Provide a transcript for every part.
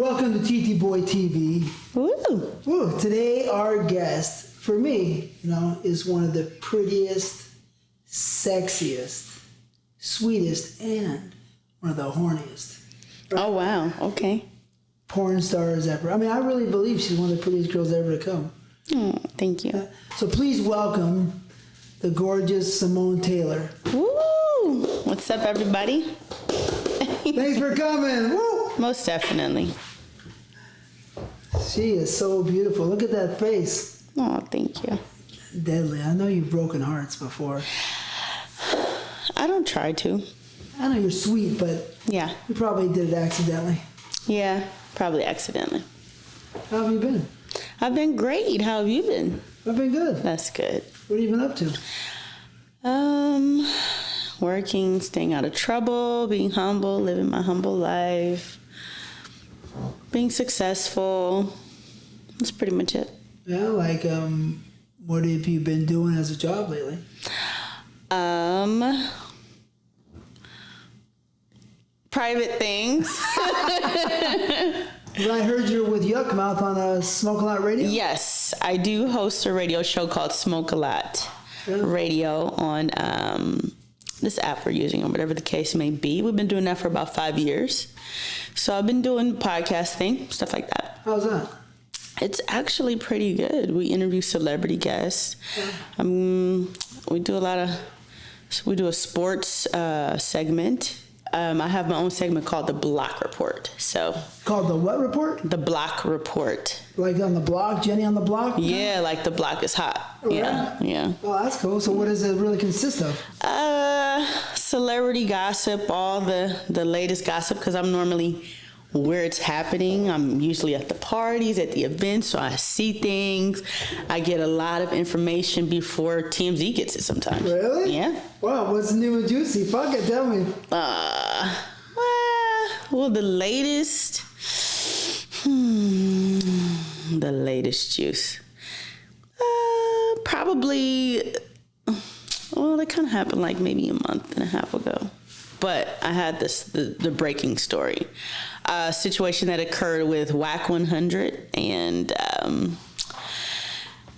Welcome to TTBoy TV. Woo! Woo! Today, our guest, for me, is one of the prettiest, sexiest, sweetest, and one of the horniest. Right? Oh, wow. Okay. Porn stars ever. I mean, I really believe she's one of the prettiest girls ever to come. Oh, thank you. So please welcome the gorgeous Samone Taylor. Woo! What's up, everybody? Thanks for coming. Woo! Most definitely. She is so beautiful. Look at that face. Oh, thank you. Deadly. I know you've broken hearts before. I don't try to. I know you're sweet, but yeah, you probably did it accidentally. Yeah, probably accidentally. How have you been? I've been great. How have you been? I've been good. That's good. What have you been up to? Working, staying out of trouble, being humble, living my humble life, being successful. That's pretty much it. Yeah, like, what have you been doing as a job lately? Private things. Well, I heard you're with Yuck Mouth on Smoke a Lot Radio? Yes, I do host a radio show called Smoke a Lot Radio on this app we're using, or whatever the case may be. We've been doing that for about 5 years. So I've been doing podcasting, stuff like that. How's that? It's actually pretty good. We interview celebrity guests. We do a sports segment. I have my own segment called the Block Report. So called the what report? The Block Report. Like on the block, Jenny on the block? Yeah, like the block is hot. Oh, yeah, yeah. Oh, that's cool. So what does it really consist of? Celebrity gossip, all the latest gossip, because I'm normally where it's happening. I'm usually at the parties, at the events, so I see things. I get a lot of information before TMZ gets it sometimes. Really? Yeah. Wow, what's new and juicy? Fuck it, tell me. Well, the latest juice. Probably, well, that kind of happened like maybe a month and a half ago. But I had the breaking story. A situation that occurred with Whack 100 and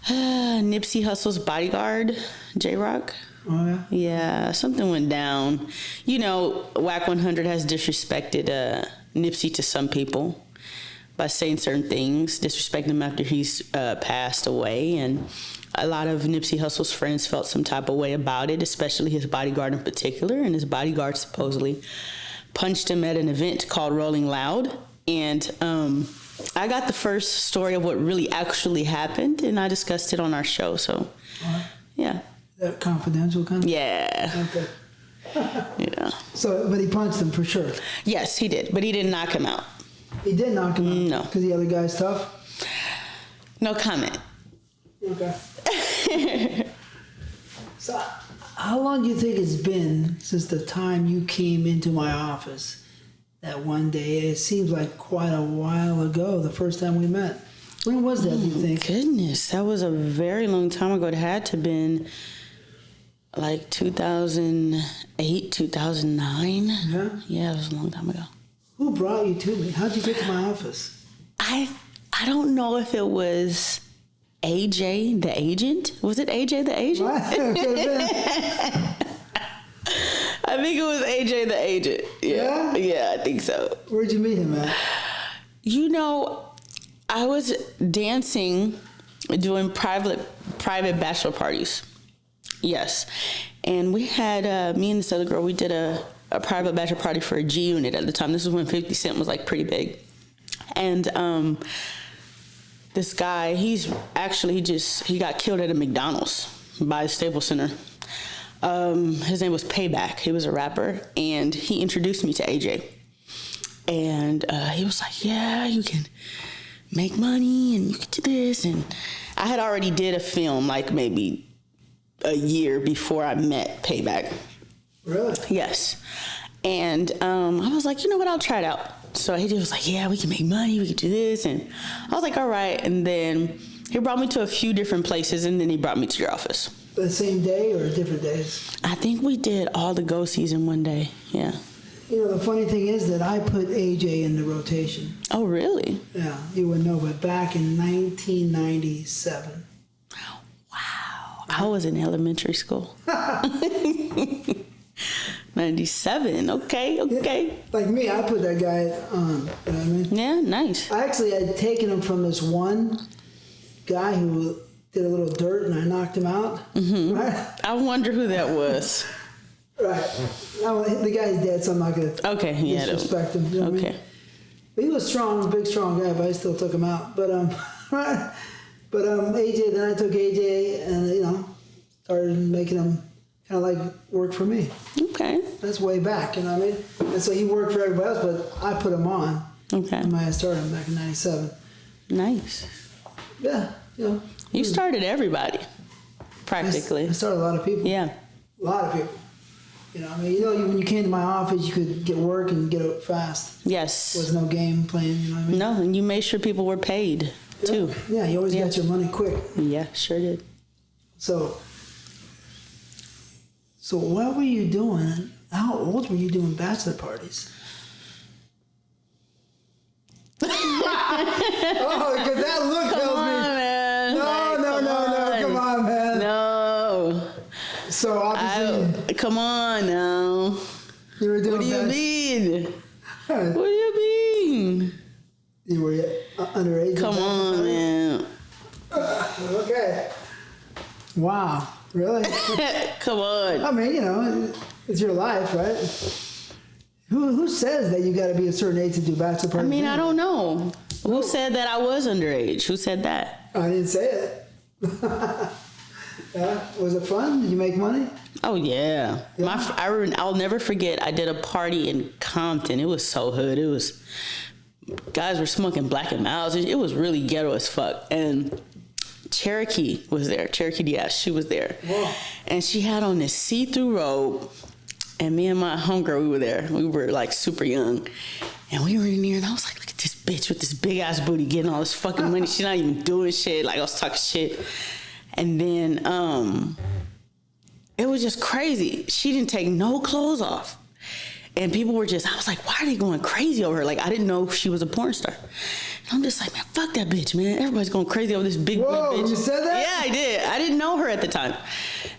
Nipsey Hussle's bodyguard, J-Rock. Oh, yeah? Yeah, something went down. Whack 100 has disrespected Nipsey to some people by saying certain things, disrespecting him after he's passed away. And a lot of Nipsey Hussle's friends felt some type of way about it, especially his bodyguard in particular. And his bodyguard supposedly punched him at an event called Rolling Loud. And I got the first story of what really actually happened, and I discussed it on our show. So, yeah. That confidential kind of? Yeah. Okay. Yeah. So, but he punched him for sure? Yes, he did, but he didn't knock him out. He did knock him out? No. Because the other guy's tough? No comment. Okay. So, how long do you think it's been since the time you came into my office that one day? It seems like quite a while ago, the first time we met. When was that, do you think? Goodness, that was a very long time ago. It had to have been like 2008, 2009. Yeah? Yeah, it was a long time ago. Who brought you to me? How'd you get to my office? I don't know if it was AJ the agent. Was it AJ the agent? What? I think it was AJ the agent. Yeah? Yeah, I think so. Where'd you meet him at? I was dancing, doing private bachelor parties. Yes. And we had, me and this other girl, we did a private bachelor party for a G Unit at the time. This was when 50 Cent was like pretty big. And this guy, he got killed at a McDonald's by the Staples Center. His name was Payback. He was a rapper, and he introduced me to AJ. And he was like, yeah, you can make money and you can do this. And I had already did a film like maybe a year before I met Payback. Really? Yes. And I was like, you know what, I'll try it out. So he was like, yeah, we can make money, we can do this. And I was like, all right. And then he brought me to a few different places, and then he brought me to your office. The same day or different days? I think we did all the go season one day, yeah. the funny thing is that I put AJ in the rotation. Oh, really? Yeah, you wouldn't know, but back in 1997. Wow. I was in elementary school. 97. Okay. Yeah, like me, I put that guy on. You know what I mean? Yeah, nice. I actually had taken him from this one guy who did a little dirt, and I knocked him out. Mm-hmm. Right? I wonder who that was. Right. The guy's dead, so I'm not going to disrespect him. You know what I mean? But he was strong, big, strong guy, but I still took him out. But AJ, then I took AJ and, started making him kind of like work for me. Okay. That's way back, you know what I mean? And so he worked for everybody else, but I put him on. Okay. When I started back in 97. Nice. Yeah, You started everybody, practically. I started a lot of people. Yeah. A lot of people. When you came to my office, you could get work and get it fast. Yes. There was no game playing, you know what I mean? No, and you made sure people were paid, too. Yeah, you always got your money quick. Yeah, sure did. So what were you doing? How old were you doing bachelor parties? Oh, because that look tells me. Man. No, come on, man. No. So obviously. Come on now. You were doing What do you mean? What do you mean? You were underage? Come on, man. Okay. Wow. Really? Come on. I mean, it's your life, right? Who says that you got to be a certain age to do bachelor parties? I mean, I don't know. Who said that I was underage? Who said that? I didn't say it. Yeah. Was it fun? Did you make money? Oh, yeah. I'll never forget, I did a party in Compton. It was so hood. It was, guys were smoking Black & Milds. It was really ghetto as fuck. And Cherokee was there. Cherokee Diaz, she was there. Whoa. And she had on this see-through robe. And me and my homegirl, we were there. We were like super young. And we were in there, and I was like, look at this bitch with this big ass booty getting all this fucking money. She's not even doing shit. Like, I was talking shit. And then it was just crazy. She didn't take no clothes off. And people were I was like, why are they going crazy over her? Like, I didn't know she was a porn star. And I'm just like, man, fuck that bitch, man. Everybody's going crazy over this big bitch. You said that? Yeah, I did. I didn't know her at the time.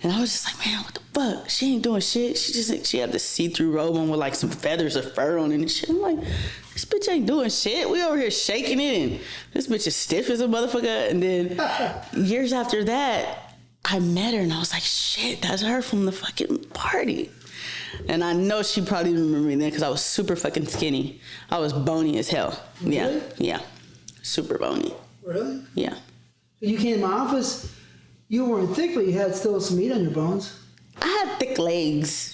And I was just like, man, what the fuck? She ain't doing shit. She had this see-through robe on with like some feathers of fur on it and shit. I'm like, this bitch ain't doing shit. We over here shaking it, and this bitch is stiff as a motherfucker. And then years after that, I met her, and I was like, shit, that's her from the fucking party. And I know she probably didn't remember me then because I was super fucking skinny. I was bony as hell. Really? Yeah. Super bony. Really? Yeah. You came to my office, you weren't thick, but you had still some meat on your bones. I had thick legs,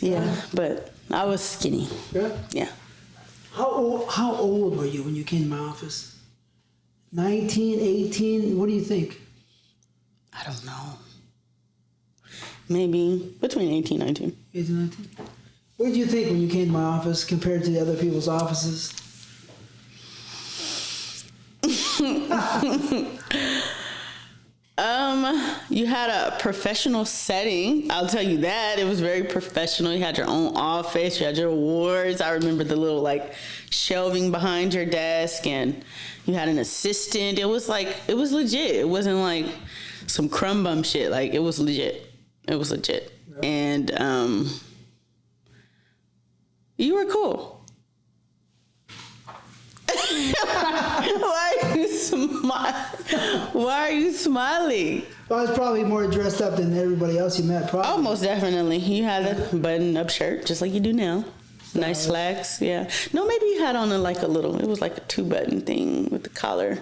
but I was skinny. Yeah? Yeah. How old were you when you came to my office? 19, 18? What do you think? I don't know. Maybe between 18 and 19. 18, 19? What did you think when you came to my office compared to the other people's offices? You had a professional setting. I'll tell you that. It was very professional. You had your own office. You had your awards. I remember the little shelving behind your desk, and you had an assistant. It was legit. It wasn't like some crumb bum shit. Like, it was legit. It was legit. Yeah. And you were cool. Why are you smiling? Well, I was probably more dressed up than everybody else you met, probably. Oh, most definitely. You had a button-up shirt, just like you do now. Nice slacks, yeah. No, maybe you had on it was like a 2-button thing with the collar,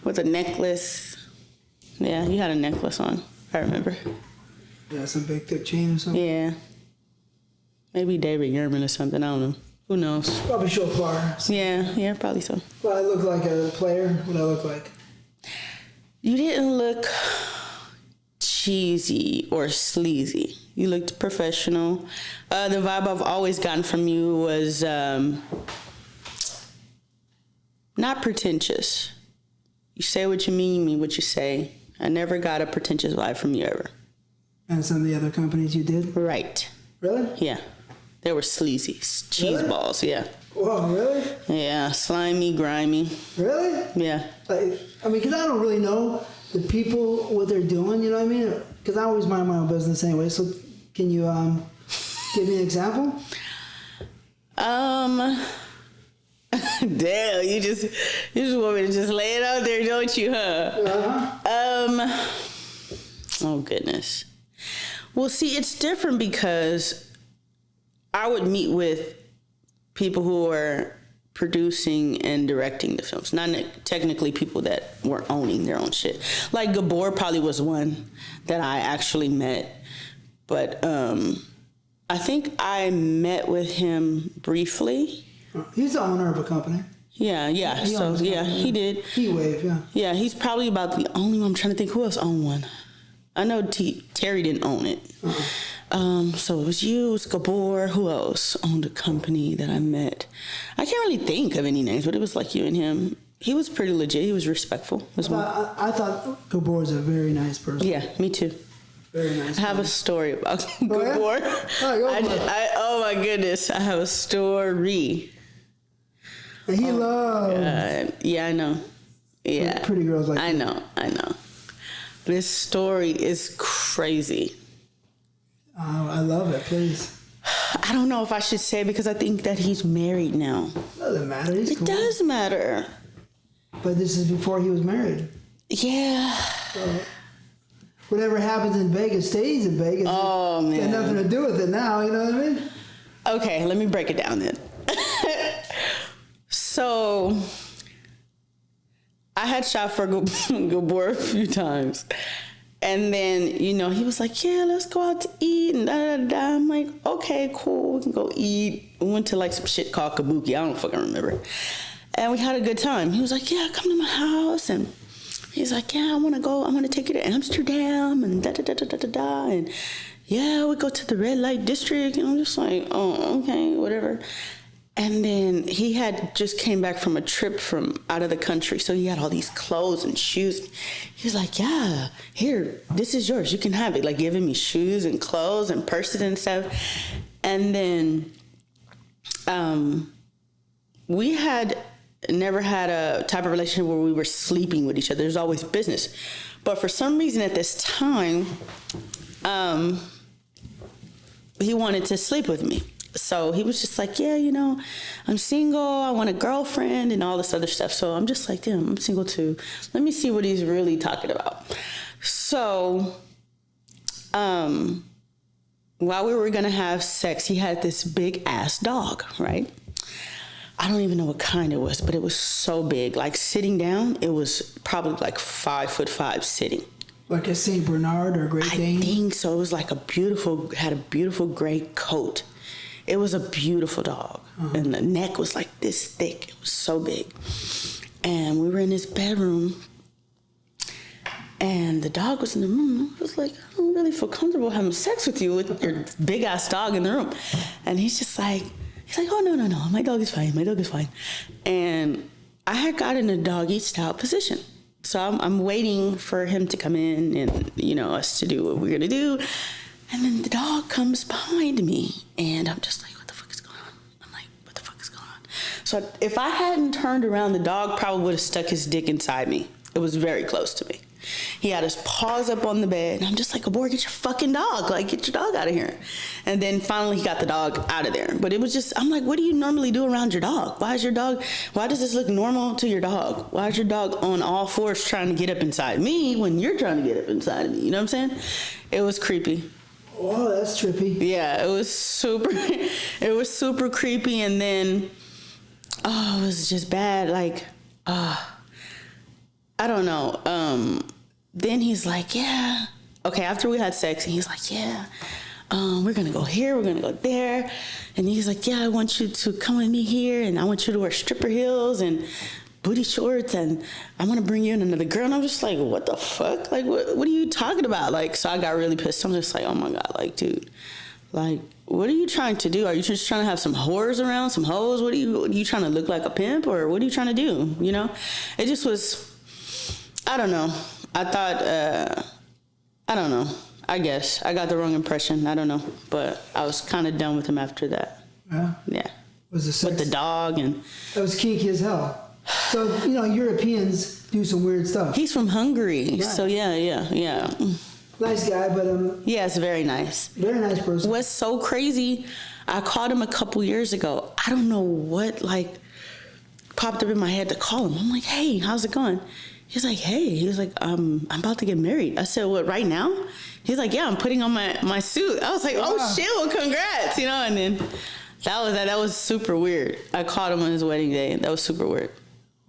with a necklace. Yeah, you had a necklace on, I remember. Yeah, some big thick chain or something. Yeah. Maybe David Yerman or something, I don't know. Who knows? Probably short bar. Yeah, probably so. Well, I look like a player. What do I look like? You didn't look cheesy or sleazy. You looked professional. The vibe I've always gotten from you was not pretentious. You say what you mean what you say. I never got a pretentious vibe from you ever. And some of the other companies you did? Right. Really? Yeah. They were sleazy. Cheese balls, yeah. Whoa, really? Yeah, slimy, grimy. Really? Yeah. Like, I mean, because I don't really know the people, what they're doing, you know what I mean? Because I always mind my own business anyway. So can you give me an example? Damn, you just want me to just lay it out there, don't you, huh? Oh goodness. Well, see, it's different because I would meet with people who are producing and directing the films, not technically people that were owning their own shit. Like Gabor probably was one that I actually met, but I think I met with him briefly. He's the owner of a company. Yeah. He did. He Wave, yeah. Yeah, he's probably about the only one. I'm trying to think who else owned one. I know Terry didn't own it. So it was you, it was Gabor. Who else owned a company that I met? I can't really think of any names, but it was like you and him. He was pretty legit. He was respectful as well. I thought Gabor was a very nice person. Yeah, me too. Very nice. I have a story about Gabor. Yeah? Oh my goodness, I have a story. And he loves. Yeah, I know. Yeah, pretty girls like I know. This story is crazy. Oh, I love it. Please. I don't know if I should say it because I think that he's married now. Doesn't matter. He's cool. It does matter. But this is before he was married. Yeah. So whatever happens in Vegas stays in Vegas. Oh, man. It got nothing to do with it now. You know what I mean? Okay, let me break it down then. So, I had shot for Gabor a few times. And then, he was like, yeah, let's go out to eat and da-da-da. I'm like, okay, cool. We can go eat. We went to like some shit called Kabuki. I don't fucking remember. And we had a good time. He was like, yeah, come to my house. And he's like, yeah, I want to take you to Amsterdam and da-da-da-da-da-da. And yeah, we go to the red light district. And I'm just like, oh, okay, whatever. And then he had just came back from a trip from out of the country. So he had all these clothes and shoes. He was like, yeah, here, this is yours. You can have it. Like giving me shoes and clothes and purses and stuff. And then we had never had a type of relationship where we were sleeping with each other. There's always business. But for some reason at this time, he wanted to sleep with me. So he was just like, yeah, I'm single. I want a girlfriend and all this other stuff. So I'm just like, damn, I'm single too. Let me see what he's really talking about. So while we were going to have sex, he had this big ass dog, right? I don't even know what kind it was, but it was so big. Like sitting down, it was probably like 5'5" sitting. Like a Saint Bernard or a Great Dane? I think so. It was like had a beautiful gray coat. It was a beautiful dog. Uh-huh. And the neck was like this thick. It was so big. And we were in his bedroom. And the dog was in the room. I was like, I don't really feel comfortable having sex with you with your big ass dog in the room. And he's like, oh, no. My dog is fine. And I had got in a doggy style position. So I'm waiting for him to come in and, us to do what we're going to do. And then the dog comes behind me, and I'm just like, what the fuck is going on? I'm like, what the fuck is going on? So if I hadn't turned around, the dog probably would have stuck his dick inside me. It was very close to me. He had his paws up on the bed, and I'm just like, boy, get your fucking dog. Like, get your dog out of here. And then finally he got the dog out of there. But it was just, I'm like, what do you normally do around your dog? Why does this look normal to your dog? Why is your dog on all fours trying to get up inside me when you're trying to get up inside of me? You know what I'm saying? It was creepy. Oh, that's trippy. Yeah, it was super creepy. And then, it was just bad. Like, I don't know. Then he's like, yeah. Okay, after we had sex, he's like, yeah, we're going to go here. We're going to go there. And he's like, yeah, I want you to come with me here. And I want you to wear stripper heels and booty shorts, and I'm gonna bring you in another girl. And I'm just like, what the fuck? Like, what are you talking about? Like, so I got really pissed. I'm just like, oh my God, like, dude, like, what are you trying to do? Are you just trying to have some whores around, some hoes? What are you trying to look like a pimp, or what are you trying to do? It just was, I don't know. I thought, I don't know. I guess. I got the wrong impression. I don't know. But I was kind of done with him after that. Yeah. Yeah. Was the sex? With the dog and... That was kinky as hell. So, you know, Europeans do some weird stuff. He's from Hungary. Right. So, yeah. Nice guy, but... Yeah, it's very nice. Very nice person. What's so crazy, I called him a couple years ago. I don't know what, like, popped up in my head to call him. I'm like, hey, how's it going? He's like, hey. He was like, I'm about to get married. I said, what, right now? He's like, yeah, I'm putting on my suit. I was like, oh, shit, well, congrats, you know? And then that was super weird. I called him on his wedding day. That was super weird.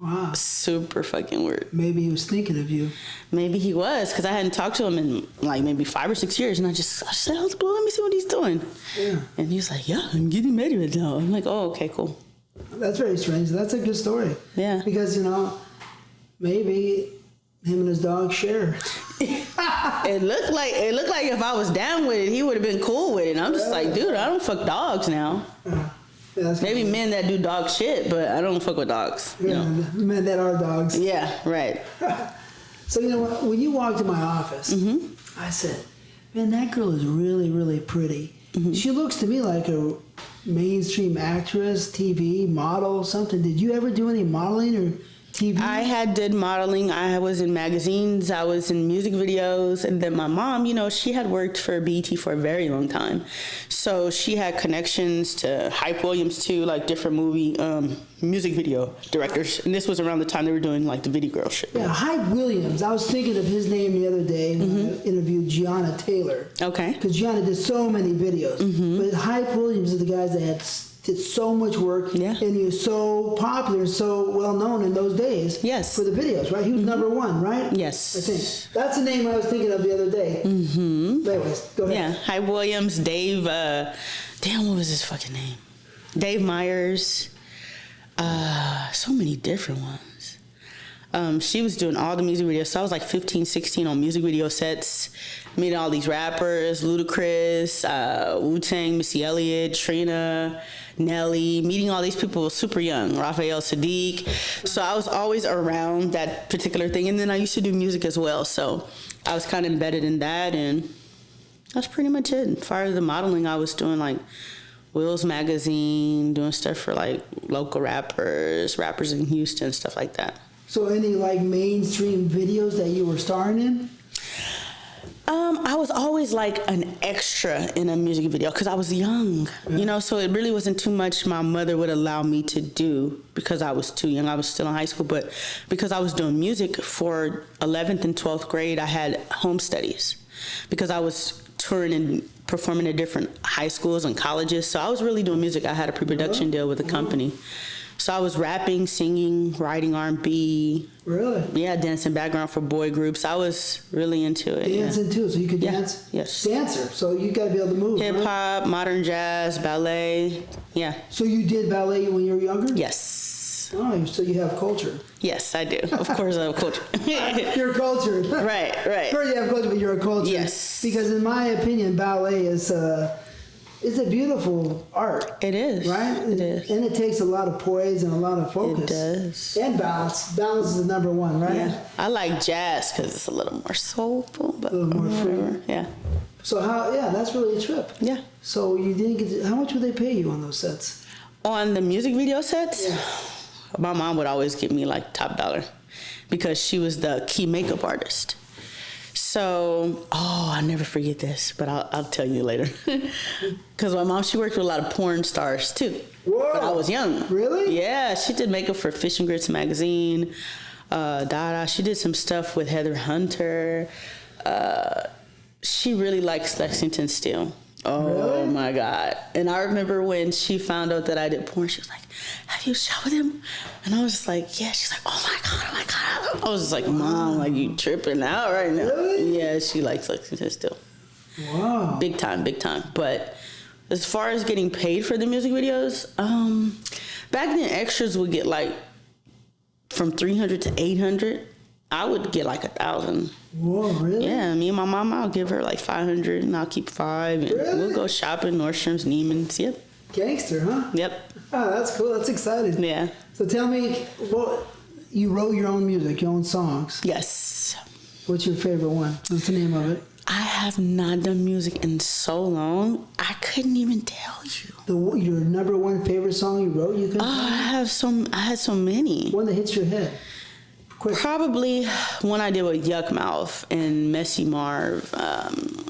Wow. Super fucking weird. Maybe he was thinking of you. Maybe he was, because I hadn't talked to him in like maybe 5 or 6 years. And I said, oh, let me see what he's doing. Yeah. And he was like, yeah, I'm getting married right now. I'm like, oh, okay, cool. That's very strange. That's a good story. Yeah. Because, you know, maybe him and his dog share. It looked like if I was down with it, he would have been cool with it. And I'm just like, dude, I don't fuck dogs now. Yeah, maybe men that do dog shit, but I don't fuck with dogs. Yeah, No. men that are dogs. Yeah, right. So, you know, when you walked in my office, I said, man, that girl is really, really pretty. She looks to me like a mainstream actress, TV, model, something. Did you ever do any modeling or TV? I did modeling. I was in magazines. I was in music videos. And then my mom, you know, she had worked for BET for a very long time. So she had connections to Hype Williams too, like different movie, music video directors. And this was around the time they were doing like the Video Girl shit. Yeah, Hype Williams. I was thinking of his name the other day when I interviewed Gianna Taylor. Okay. Because Gianna did so many videos. But Hype Williams is the guys that did so much work. Yeah. And he was so popular and so well known in those days. Yes. For the videos, right? He was number one, right? Yes. I think. That's the name I was thinking of the other day. But anyways, go ahead. Yeah, Hype Williams, Dave, what was his fucking name? Dave Myers, so many different ones. She was doing all the music videos. So I was like 15, 16 on music video sets. Meeting all these rappers, Ludacris, Wu-Tang, Missy Elliott, Trina, Nelly. Meeting all these people super young. Raphael Sadiq. So I was always around that particular thing. And then I used to do music as well. So I was kind of embedded in that. And that's pretty much it. As far as the modeling, I was doing like Will's Magazine, doing stuff for like local rappers in Houston, stuff like that. So any like mainstream videos that you were starring in? I was always like an extra in a music video because I was young, you know, so it really wasn't too much my mother would allow me to do because I was too young. I was still in high school, but because I was doing music for 11th and 12th grade, I had home studies because I was touring and performing at different high schools and colleges. So I was really doing music. I had a pre-production deal with a company. So I was rapping, singing, writing R&B. Really? Yeah, dancing background for boy groups. I was really into it. Dancing too, so you could dance? Yes. Dancer, so you got to be able to move, Hip hop, modern jazz, ballet. Yeah. So you did ballet when you were younger? Yes. Oh, so you have culture. Yes, I do. Of course I have culture. You're cultured. Right. First you have culture, but you're a culture. Yes. Because in my opinion, ballet is it's a beautiful art. It is. Right? It is. And it takes a lot of poise and a lot of focus. It does. And balance. Balance is the number one, right? Yeah. I like jazz because it's a little more soulful. But A little more free. Yeah. So that's really a trip. Yeah. So you didn't get how much would they pay you on those sets? On the music video sets, Yeah. my mom would always give me like top dollar because she was the key makeup artist. So, I'll never forget this, but I'll tell you later. Because my mom, she worked with a lot of porn stars too. Whoa. But I was young. Really? Yeah, she did makeup for Fish and Grits magazine. Dada. She did some stuff with Heather Hunter. She really likes Lexington Steele. Oh, really? My God. And I remember when she found out that I did porn, she was like, have you shot with him? And I was just like, yeah. She's like, oh my God. I was just like, Mom, like you tripping out right now. Really? Yeah, she likes Lexington Steele. Wow. Big time. But as far as getting paid for the music videos, back then extras would get like from $300 to $800. I would get like $1,000. Whoa, really? Yeah, me and my mom, I'll give her like $500 and I'll keep $500 and Really? we'll go shopping, Nordstrom's, Neiman's. Yep. Gangster, huh? Yep. Oh, that's cool. That's exciting. Yeah. So tell me, you wrote your own music, your own songs. Yes. What's your favorite one? What's the name of it? I have not done music in so long. I couldn't even tell you. Your number one favorite song you wrote? You couldn't tell me? I had so many. One that hits your head. Quick. Probably one I did with Yuck Mouth and Messy Marv.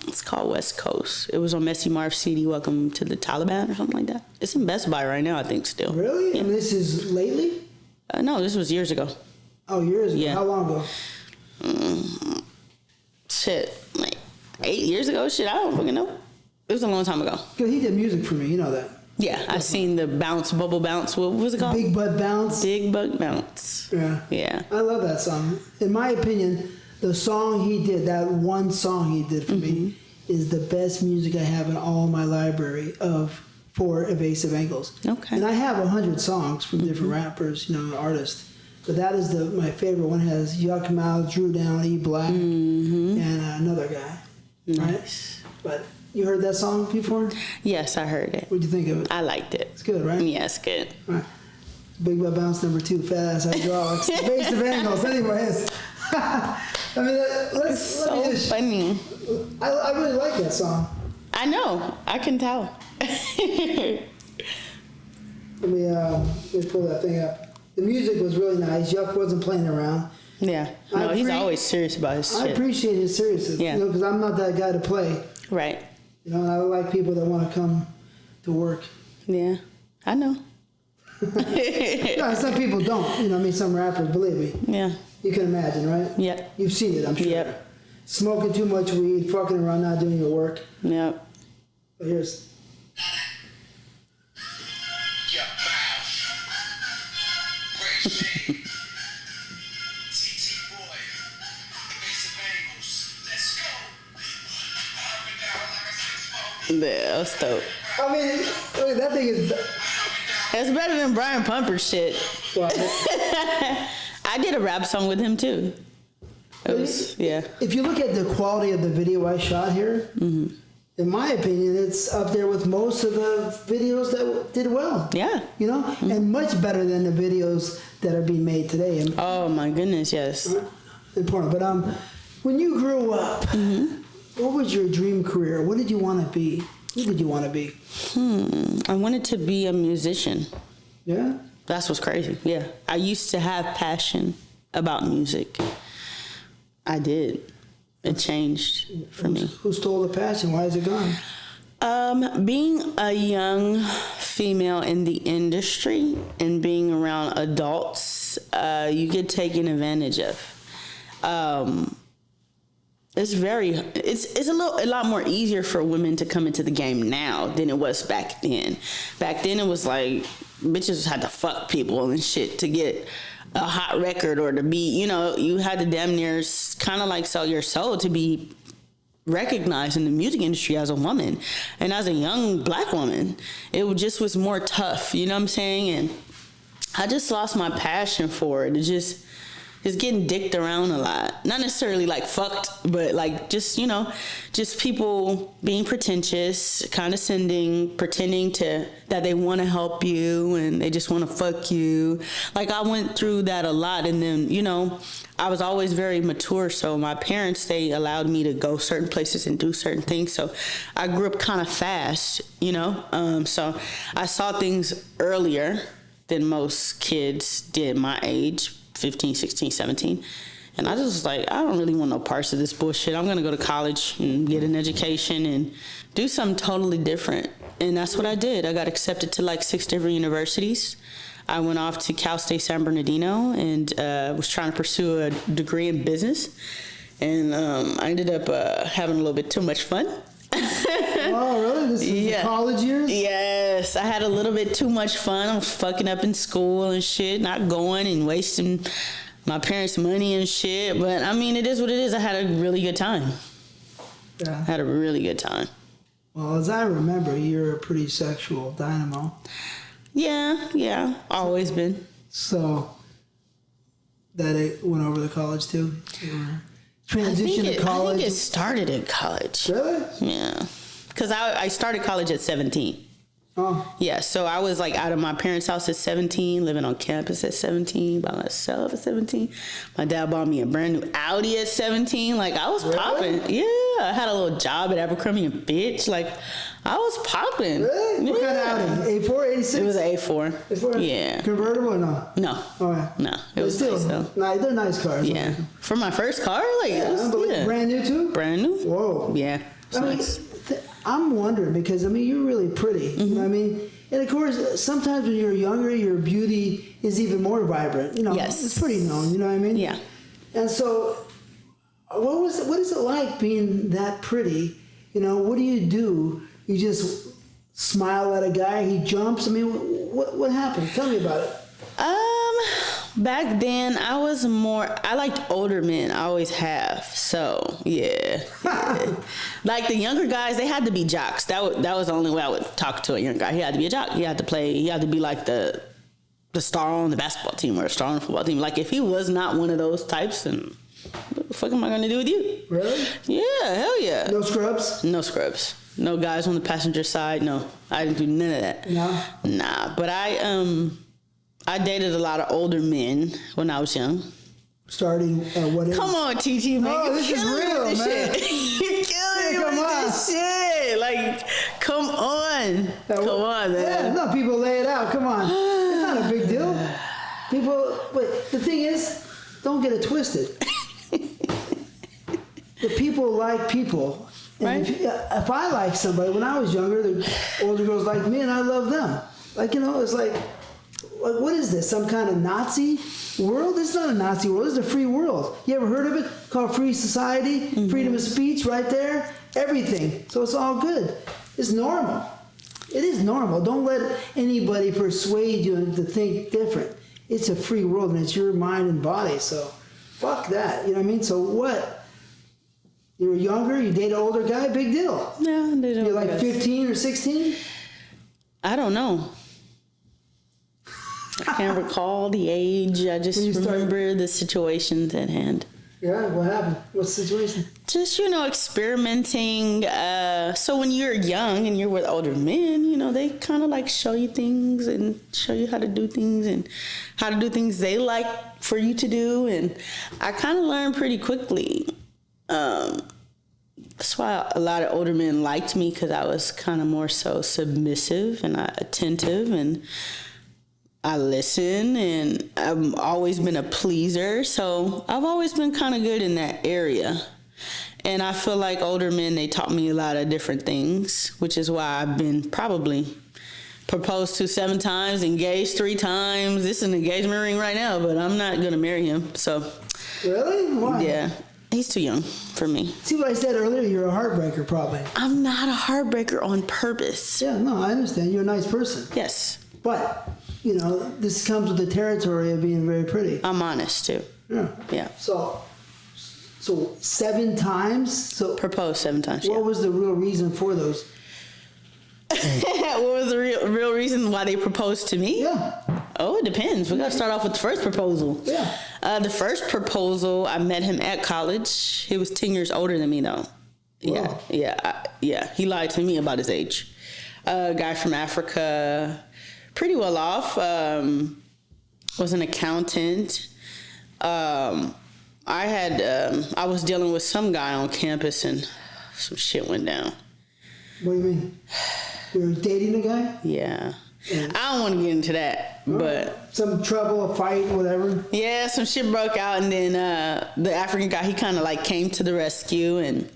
It's called West Coast. It was on Messy Marv's CD, Welcome to the Taliban or something like that. It's in Best Buy right now, I think, still. Really? Yeah. And this is lately? No, this was years ago. Oh, years ago? Yeah. How long ago? Shit, like 8 years ago? Shit, I don't fucking know. It was a long time ago. Because he did music for me, you know that. Yeah, I seen the bubble bounce. What was it called? Big Butt Bounce. Big Butt Bounce. Yeah. Yeah. I love that song. In my opinion, the song he did, that one song he did for me, is the best music I have in all my library for Evasive Angles. Okay. And I have 100 songs from different rappers, artists. But that is my favorite one. It has Yuck Mouth, Drew Down, E Black, and another guy. Nice. Right? But you heard that song before? Yes, I heard it. What'd you think of it? I liked it. It's good, right? Yeah, it's good. All right. Big Butt Bounce number 2, Fat Ass Hydraulics. Evasive Angles. Anyways. I mean, let's So let me just, funny. I really like that song. I know. I can tell. Let me pull that thing up. The music was really nice. Yuck wasn't playing around. Yeah. No, he's always serious about his I shit. appreciate his seriousness. Yeah. Because I'm not that guy to play. Right. And I like people that want to come to work. Yeah. I know. Yeah, some people don't. Some rappers, believe me. Yeah. You can imagine, right? Yep. You've seen it, I'm sure. Yep. Smoking too much weed, fucking around, not doing your work. Yep. But here's... TTBoy, Evasive Angles, let's go. Yeah, that's dope. I mean, that thing is... That's better than Brian Pumper's shit. Well, I did a rap song with him too. It was, yeah. if you look at the quality of the video I shot here, in my opinion, it's up there with most of the videos that did well. Yeah. And much better than the videos that are being made today. Oh my goodness, yes. Important. But when you grew up, what was your dream career? What did you want to be? Who did you want to be? I wanted to be a musician. Yeah? That's what's crazy. Yeah. I used to have passion about music. I did. It changed for me. Who stole the passion? Why is it gone? Being a young female in the industry and being around adults, you get taken advantage of. It's a lot more easier for women to come into the game now than it was back then. Back then it was like bitches had to fuck people and shit to get a hot record or to be, you had to damn near kind of like sell your soul to be recognized in the music industry as a woman. And as a young black woman, it just was more tough, you know what I'm saying? And I just lost my passion for it. It's getting dicked around a lot. Not necessarily like fucked, but like just people being pretentious, condescending, pretending that they want to help you and they just want to fuck you. Like I went through that a lot. And then, I was always very mature. So my parents, they allowed me to go certain places and do certain things. So I grew up kind of fast, so I saw things earlier than most kids did my age. 15, 16, 17. And I just was like, I don't really want no parts of this bullshit. I'm going to go to college and get an education and do something totally different. And that's what I did. I got accepted to like 6 different universities. I went off to Cal State San Bernardino and was trying to pursue a degree in business. And I ended up having a little bit too much fun. Oh, really? This is the college years? Yes, I had a little bit too much fun. I was fucking up in school and shit, not going and wasting my parents' money and shit. But I mean, it is what it is. I had a really good time. Yeah. I had a really good time. Well, as I remember, you're a pretty sexual dynamo. Yeah, always been. So that it went over to college too? Transition to college? I think it started at college. Really? Yeah. Because I started college at 17. Oh. Yeah, so I was like out of my parents' house at 17, living on campus at 17, by myself at 17. My dad bought me a brand new Audi at 17. Like I was popping. Yeah, I had a little job at Abercrombie and Fitch. Like, I was popping. Really? What kind of Audi? A4, 86? It was an A4. A4? Yeah. Convertible or no? No. All right. No. It was still nice though. They're nice cars. Yeah. For my first car, like, Yeah, it was, unbelievable. Brand new too? Brand new. Whoa. Yeah. It was I mean, nice. I'm wondering because, I mean, you're really pretty. You know what I mean? And of course, sometimes when you're younger, your beauty is even more vibrant. You know, Yes. it's pretty known. You know what I mean? Yeah. And so, what is it like being that pretty? You know, what do? You just smile at a guy, he jumps. I mean, what happened? Tell me about it. Back then I liked older men. I always have. So yeah. Like the younger guys, they had to be jocks. That was the only way I would talk to a young guy. He had to be a jock. He had to be like the star on the basketball team or a star on the football team. Like if he was not one of those types, then what the fuck am I gonna do with you? Really? Yeah, hell yeah. No scrubs? No scrubs. No guys on the passenger side. No, I didn't do none of that. No? Nah, but I dated a lot of older men when I was young. Starting at what age? Come on, TT, man. Oh, You're this is killing me real, with this man. shit. You're killing me Come with on. this shit. Like, come on. Come on, man. Yeah, no, people lay it out. Come on. It's not a big deal. But the thing is, don't get it twisted. The people like people. And Right. if I like somebody, when I was younger, the older girls liked me and I loved them. Like, you know, it's like, what is this? Some kind of Nazi world? It's not a Nazi world. It's a free world. You ever heard of it? Called free society, freedom of speech right there, everything. So it's all good. It's normal. It is normal. Don't let anybody persuade you to think different. It's a free world and it's your mind and body. So fuck that. You know what I mean? So what? You were younger, you date an older guy, big deal. Yeah, they don't. You're like 15 or 16? I don't know. I can't recall the age. I just remember the situations at hand. Yeah, what happened? What's the situation? Just, experimenting. So when you're young and you're with older men, they kind of like show you things and show you how to do things and how to do things they like for you to do. And I kind of learned pretty quickly. That's why a lot of older men liked me, because I was kind of more so submissive and attentive, and I listen, and I've always been a pleaser. So I've always been kind of good in that area. And I feel like older men, they taught me a lot of different things, which is why I've been probably proposed to 7 times, engaged 3 times. This is an engagement ring right now, but I'm not going to marry him. So, Really? Why? yeah, he's too young for me. See what I said earlier? You're a heartbreaker, probably. I'm not a heartbreaker on purpose. Yeah, no, I understand. You're a nice person. Yes, But, this comes with the territory of being very pretty. I'm honest too. Yeah. Yeah. So 7 times? So Proposed 7 times. what Yeah. was the real reason for those? What was the real reason why they proposed to me? Yeah. Oh, it depends. We got to start off with the first proposal. Yeah. The first proposal, I met him at college. He was 10 years older than me, though. Wow. Yeah. He lied to me about his age. Guy from Africa, pretty well off. Was an accountant. I was dealing with some guy on campus, and some shit went down. What do you mean? You were dating a guy? Yeah. I don't want to get into that, but Some trouble, a fight, whatever? yeah, some shit broke out, and then the African guy, he kind of like came to the rescue, and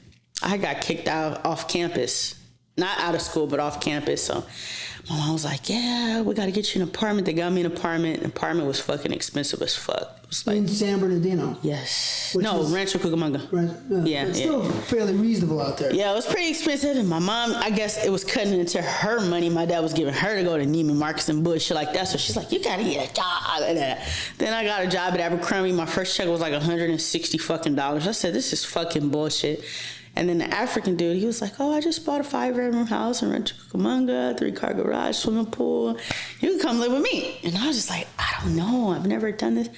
I got kicked out off campus. Not out of school, but off campus. So my mom was like, yeah, we got to get you an apartment. They got me an apartment. The apartment was fucking expensive as fuck. It was like, In San Bernardino. yes. Which No, is- Rancho Cucamonga. Right? Yeah, It's yeah. still fairly reasonable out there. Yeah, it was pretty expensive, and my mom, I guess it was cutting into her money. My dad was giving her to go to Neiman Marcus and bullshit like that. So she's like, you gotta get a job like that. Then I got a job at Abercrombie. My first check was like $160 fucking dollars. I said, this is fucking bullshit. And then the African dude, he was like, oh, I just bought a 5-bedroom house in Rancho Cucamonga, 3-car garage, swimming pool. You can come live with me. And I was just like, I don't know. I've never done this.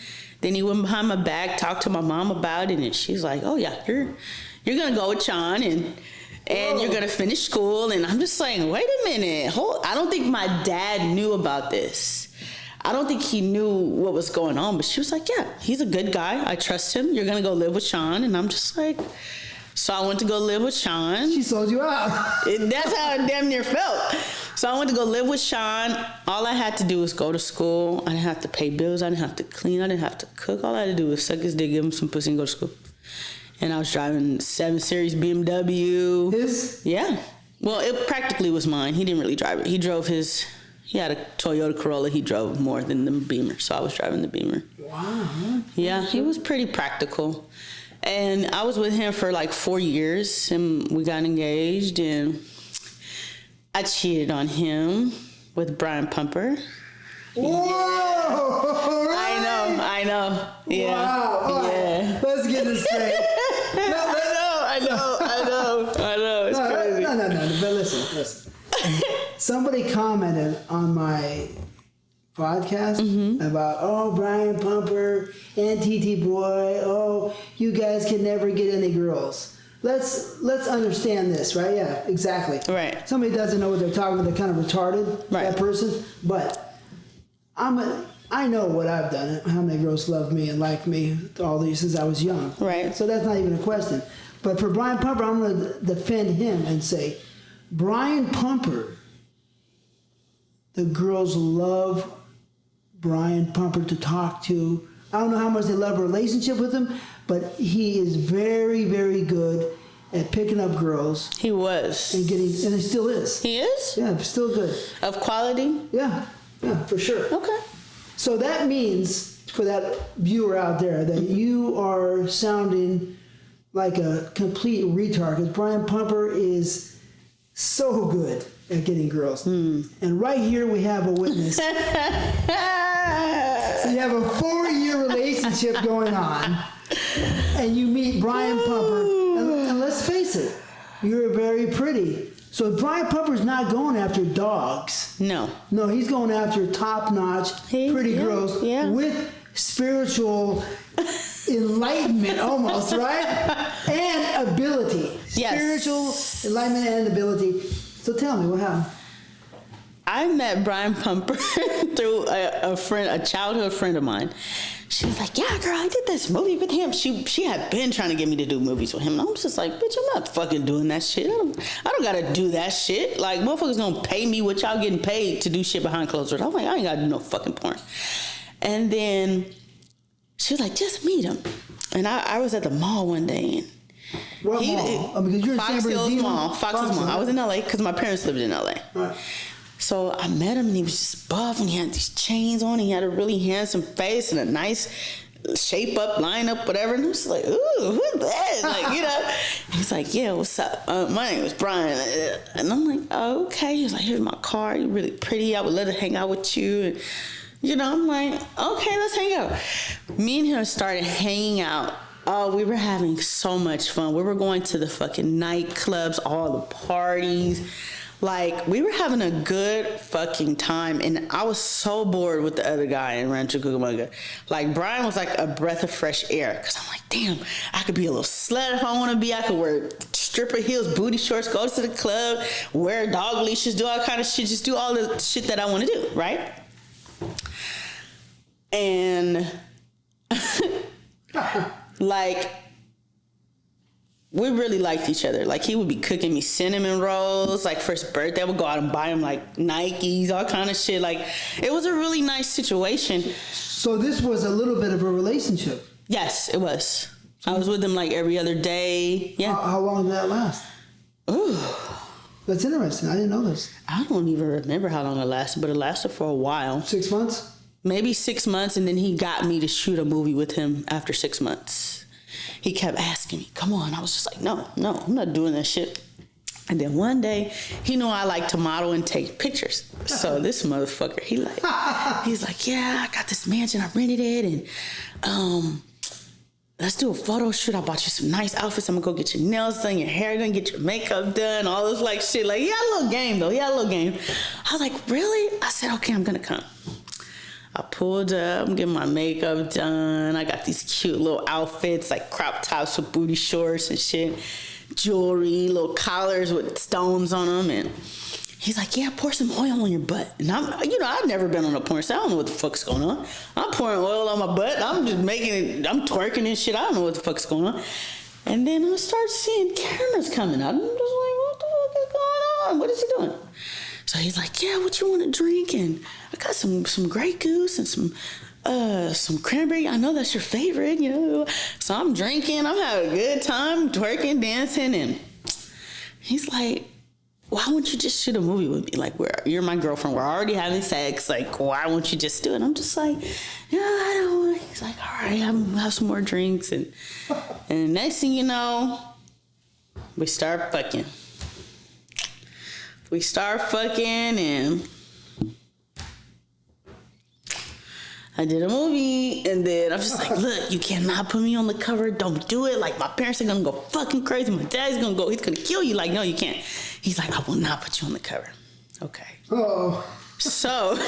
Then he went behind my back, talked to my mom about it, and she's like, oh, yeah, you're going to go with Sean, and you're going to finish school. And I'm just like, wait a minute. I don't think my dad knew about this. I don't think he knew what was going on. But she was like, yeah, he's a good guy. I trust him. You're going to go live with Sean. And I'm just like, So I went to go live with Sean. She sold you out. That's how it damn near felt. So I went to go live with Sean. All I had to do was go to school. I didn't have to pay bills. I didn't have to clean. I didn't have to cook. All I had to do was suck his dick, give him some pussy, and go to school. And I was driving 7 Series BMW. His? Yeah. Well, it practically was mine. He didn't really drive it. He had a Toyota Corolla. He drove more than the Beamer. So I was driving the Beamer. Wow. Yeah, he was pretty practical. And I was with him for like 4 years, and we got engaged, and I cheated on him with Brian Pumper. Whoa! I know. Yeah. Wow. All right. Yeah. Let's get this straight. I know. It's crazy. No. But listen. Somebody commented on my podcast about, Brian Pumper and TTBoy, you guys can never get any girls. Let's understand this, right? Yeah, exactly. Right. Somebody doesn't know what they're talking about, they're kind of retarded, Right. that person. But I know what I've done, how many girls love me and like me all these since I was young. Right. So that's not even a question. But for Brian Pumper, I'm going to defend him and say, Brian Pumper, the girls love Brian Pumper to talk to. I don't know how much they love a relationship with him, but he is very, very good at picking up girls He was. and he still is. He is? Yeah, still good. Of quality? Yeah, for sure. Okay. So that means, for that viewer out there, that you are sounding like a complete retard, because Brian Pumper is so good at getting girls. And right here we have a witness. So you have a 4-year relationship going on, and you meet Brian Pumper, and let's face it, you're very pretty. So Brian Pumper's not going after dogs. No. No, he's going after top-notch, pretty girls with spiritual enlightenment almost, right? And ability. Yes. Spiritual enlightenment and ability. So tell me, what happened? I met Brian Pumper through a childhood friend of mine. She was like, yeah, girl, I did this movie with him. She had been trying to get me to do movies with him. And I was just like, bitch, I'm not fucking doing that shit. I don't gotta do that shit. Like, motherfuckers gonna pay me what y'all getting paid to do shit behind closed doors. I'm like, I ain't gotta do no fucking porn. And then she was like, just meet him. And I was at the mall one day, and What mall? Because you're in San Fox Hills Bernardino. Mall. Fox Hills Mall. I was in LA because my parents lived in LA. Right. So I met him, and he was just buff, and he had these chains on, and he had a really handsome face and a nice shape up, line up, whatever. And I was like, ooh, who's that? Like, you know. He's like, yeah, what's up? My name is Brian. And I'm like, oh, okay. He was like, here's my card. You're really pretty. I would love to hang out with you. And, you know, I'm like, okay, let's hang out. Me and him started hanging out. Oh, we were having so much fun. We were going to the fucking nightclubs, all the parties. Like, we were having a good fucking time, and I was so bored with the other guy in Rancho Cucamonga. Like, Brian was like a breath of fresh air, because I'm like, damn, I could be a little slut if I want to be. I could wear stripper heels, booty shorts, go to the club, wear dog leashes, do all kind of shit, just do all the shit that I want to do, right? And, like, we really liked each other. Like, he would be cooking me cinnamon rolls. Like, for his birthday, I would go out and buy him, like, Nikes, all kind of shit. Like, it was a really nice situation. So this was a little bit of a relationship. Yes, it was. I was with him, like, every other day. Yeah. How long did that last? Ooh. That's interesting. I didn't know this. I don't even remember how long it lasted, but it lasted for a while. 6 months? Maybe 6 months, and then he got me to shoot a movie with him after 6 months. He kept asking me, come on. I was just like, no, I'm not doing that shit. And then one day, he knew I like to model and take pictures. So this motherfucker, he's like, yeah, I got this mansion, I rented it, and let's do a photo shoot. I bought you some nice outfits. I'm gonna go get your nails done, your hair done, get your makeup done, all this like shit. Like, he had a little game though. I was like, really? I said, okay, I'm gonna come. I pulled up, I'm getting my makeup done. I got these cute little outfits, like crop tops with booty shorts and shit. Jewelry, little collars with stones on them. And he's like, yeah, pour some oil on your butt. And I've never been on a porn site. I don't know what the fuck's going on. I'm pouring oil on my butt. I'm just I'm twerking and shit. I don't know what the fuck's going on. And then I start seeing cameras coming out. I'm just like, what the fuck is going on? What is he doing? So he's like, yeah, what you want to drink? And I got some Grey Goose and some cranberry. I know that's your favorite, you know. So I'm drinking. I'm having a good time, twerking, dancing. And he's like, why won't you just shoot a movie with me? Like, you're my girlfriend. We're already having sex. Like, why won't you just do it? I'm just like, yeah, I don't want. He's like, all right, have some more drinks. And the next thing you know, we start fucking. And I did a movie, and then I'm just like, look, you cannot put me on the cover. Don't do it. Like, my parents are going to go fucking crazy. My dad's going to go, he's going to kill you. Like, no, you can't. He's like, I will not put you on the cover. Okay. Oh. So,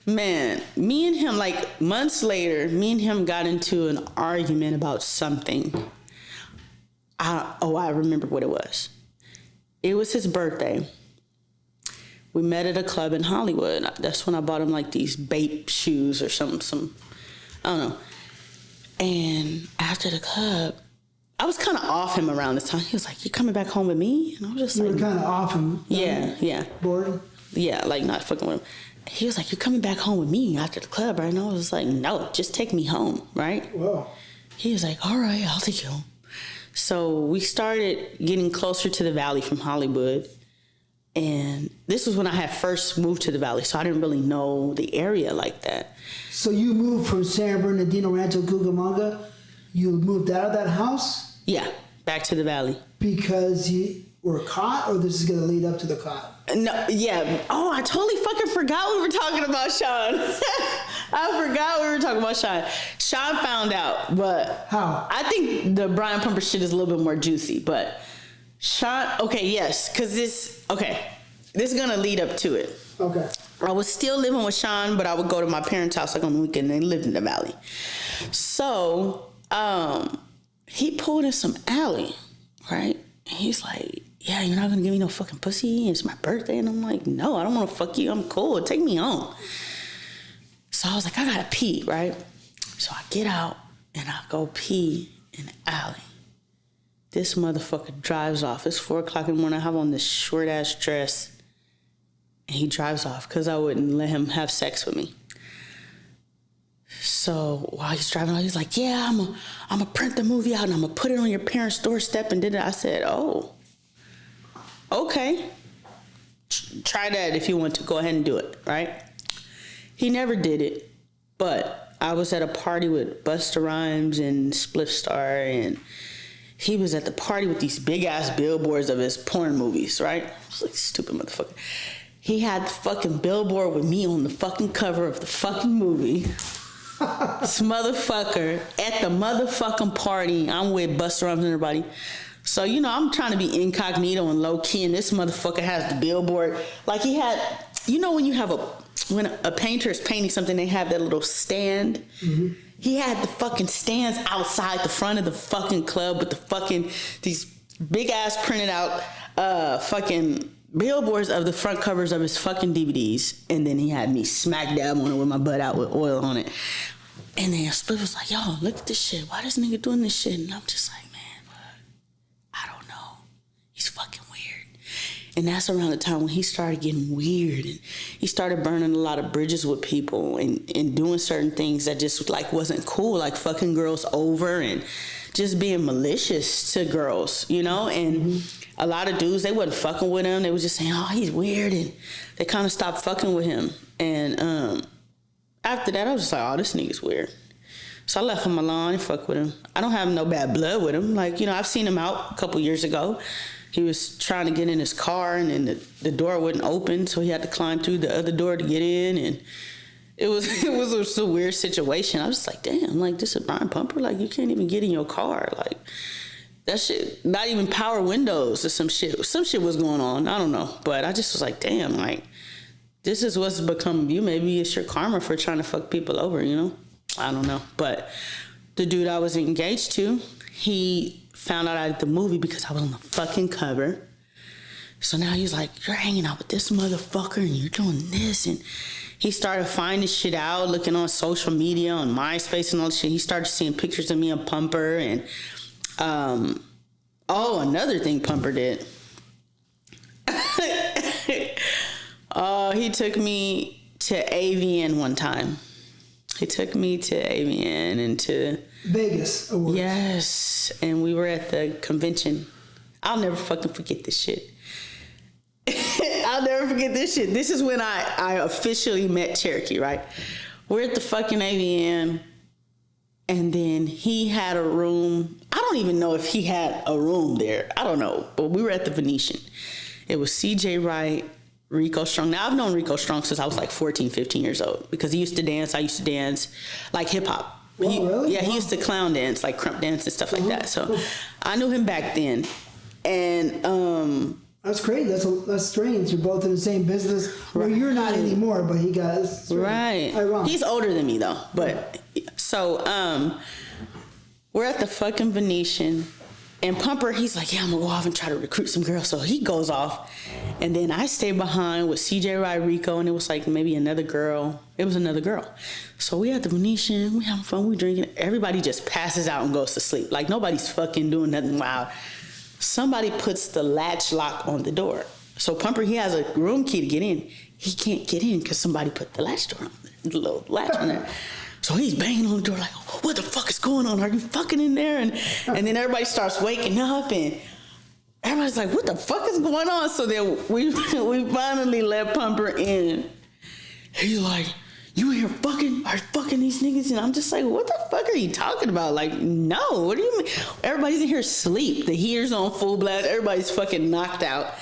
man, me and him, like, months later, me and him got into an argument about something. I remember what it was. It was his birthday. We met at a club in Hollywood. That's when I bought him like these Bape shoes or some I don't know. And after the club, I was kind of off him around this time. He was like, "You coming back home with me?" And I was just You like, were kind of off him. Yeah. Bored? Yeah, like not fucking with him. He was like, "You coming back home with me after the club, right?" And I was like, "No, just take me home, right?" Whoa. He was like, "All right, I'll take you home." So we started getting closer to the Valley from Hollywood. And this was when I had first moved to the Valley, so I didn't really know the area like that. So you moved from San Bernardino, Rancho Cucamonga. You moved out of that house? Yeah, back to the Valley. Because you were caught, or this is going to lead up to the caught? No, yeah. Oh, I totally fucking forgot we were talking about Sean. I forgot we were talking about Sean. Sean found out, but... How? I think the Brian Pumper shit is a little bit more juicy, but... Sean, okay, yes, because this is going to lead up to it. Okay. I was still living with Sean, but I would go to my parents' house like on the weekend. They lived in the Valley. So, he pulled in some alley, right? And he's like, yeah, you're not going to give me no fucking pussy? It's my birthday. And I'm like, no, I don't want to fuck you. I'm cool. Take me home. So I was like, I got to pee, right? So I get out and I go pee in the alley. This motherfucker drives off. It's 4:00 in the morning. I have on this short ass dress. And he drives off because I wouldn't let him have sex with me. So while he's driving off, he's like, yeah, I'm gonna print the movie out and I'm gonna put it on your parents' doorstep and did it. I said, oh, okay. Try that if you want to. Go ahead and do it, right? He never did it, but I was at a party with Busta Rhymes and Spliff Star, and he was at the party with these big ass billboards of his porn movies, right? I was like, stupid motherfucker. He had the fucking billboard with me on the fucking cover of the fucking movie. This motherfucker at the motherfucking party. I'm with Busta Rhymes and everybody. So, you know, I'm trying to be incognito and low key, and this motherfucker has the billboard. Like he had, you know, when a painter is painting something, they have that little stand. Mm-hmm. He had the fucking stands outside the front of the fucking club with the fucking, these big ass printed out fucking billboards of the front covers of his fucking DVDs. And then he had me smack dab on it with my butt out with oil on it. And then Split was like, yo, look at this shit. Why this nigga doing this shit? And I'm just like, man, I don't know. He's fucking weird. And that's around the time when he started getting weird, and he started burning a lot of bridges with people and doing certain things that just like wasn't cool, like fucking girls over and just being malicious to girls, you know? And a lot of dudes, they wasn't fucking with him. They was just saying, oh, he's weird. And they kind of stopped fucking with him. And after that, I was just like, oh, this nigga's weird. So I left him alone and fuck with him. I don't have no bad blood with him. Like, you know, I've seen him out a couple years ago. He was trying to get in his car, and then the door wouldn't open, so he had to climb through the other door to get in. And it was a weird situation. I was just like, damn, like, this is Brian Pumper? Like, you can't even get in your car. Like, that shit, not even power windows or some shit. Some shit was going on. I don't know. But I just was like, damn, like, this is what's become of you. Maybe it's your karma for trying to fuck people over, you know? I don't know. But the dude I was engaged to, he found out I did the movie because I was on the fucking cover. So now he's like, you're hanging out with this motherfucker and you're doing this. And he started finding shit out, looking on social media, on MySpace and all this shit. He started seeing pictures of me on Pumper, and Another thing Pumper did. He took me to AVN one time. He took me to AVN and to Vegas Awards. Yes, and we were at the convention. I'll never fucking forget this shit. I'll never forget this shit. This is when I officially met Cherokee, right? We're at the fucking AVN, and then he had a room. I don't even know if he had a room there. I don't know, but we were at the Venetian. It was CJ Wright, Rico Strong. Now, I've known Rico Strong since I was like 14, 15 years old because he used to dance. I used to dance like hip hop. Oh, really? Yeah, he used to clown dance, like crump dance and stuff like that. So I knew him back then. And that's great. That's strange. You're both in the same business. Well, you're not anymore, but he got right. Ironic. He's older than me though. But so we're at the fucking Venetian. And Pumper, he's like, yeah, I'm gonna go off and try to recruit some girls. So he goes off. And then I stay behind with CJ Wright, Rico, and it was like maybe another girl. It was another girl. So we at the Venetian, we having fun, we drinking. Everybody just passes out and goes to sleep. Like nobody's fucking doing nothing wild. Somebody puts the latch lock on the door. So Pumper, he has a room key to get in. He can't get in because somebody put the latch door on, the little latch on there. So he's banging on the door like, what the fuck is going on? Are you fucking in there? And then everybody starts waking up and everybody's like, what the fuck is going on? So then we finally let Pumper in. He's like, you in here fucking? Are you fucking these niggas? And I'm just like, what the fuck are you talking about? Like, no, what do you mean? Everybody's in here asleep. The heater's on full blast. Everybody's fucking knocked out.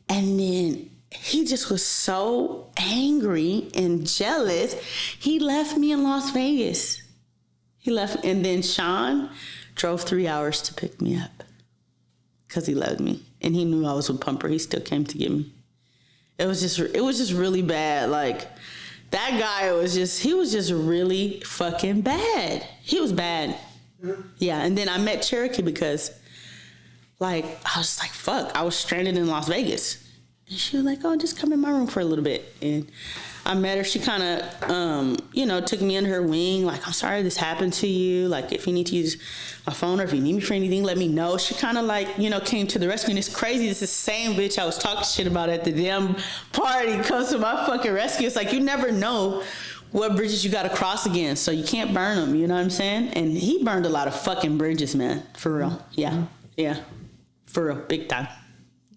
And then he just was so angry and jealous. He left me in Las Vegas. He left, and then Sean drove 3 hours to pick me up because he loved me. And he knew I was with Pumper. He still came to get me. It was just really bad. Like, that guy he was just really fucking bad. He was bad. Yeah, and then I met Cherokee because, like, I was like, fuck, I was stranded in Las Vegas. And she was like, oh, just come in my room for a little bit. And I met her. She kind of, took me under her wing. Like, I'm sorry this happened to you. Like, if you need to use my phone or if you need me for anything, let me know. She kind of like, came to the rescue. And it's crazy. It's the same bitch I was talking shit about at the damn party comes to my fucking rescue. It's like, you never know what bridges you got to cross again. So you can't burn them. You know what I'm saying? And he burned a lot of fucking bridges, man. For real. Yeah. Yeah. For real. Big time.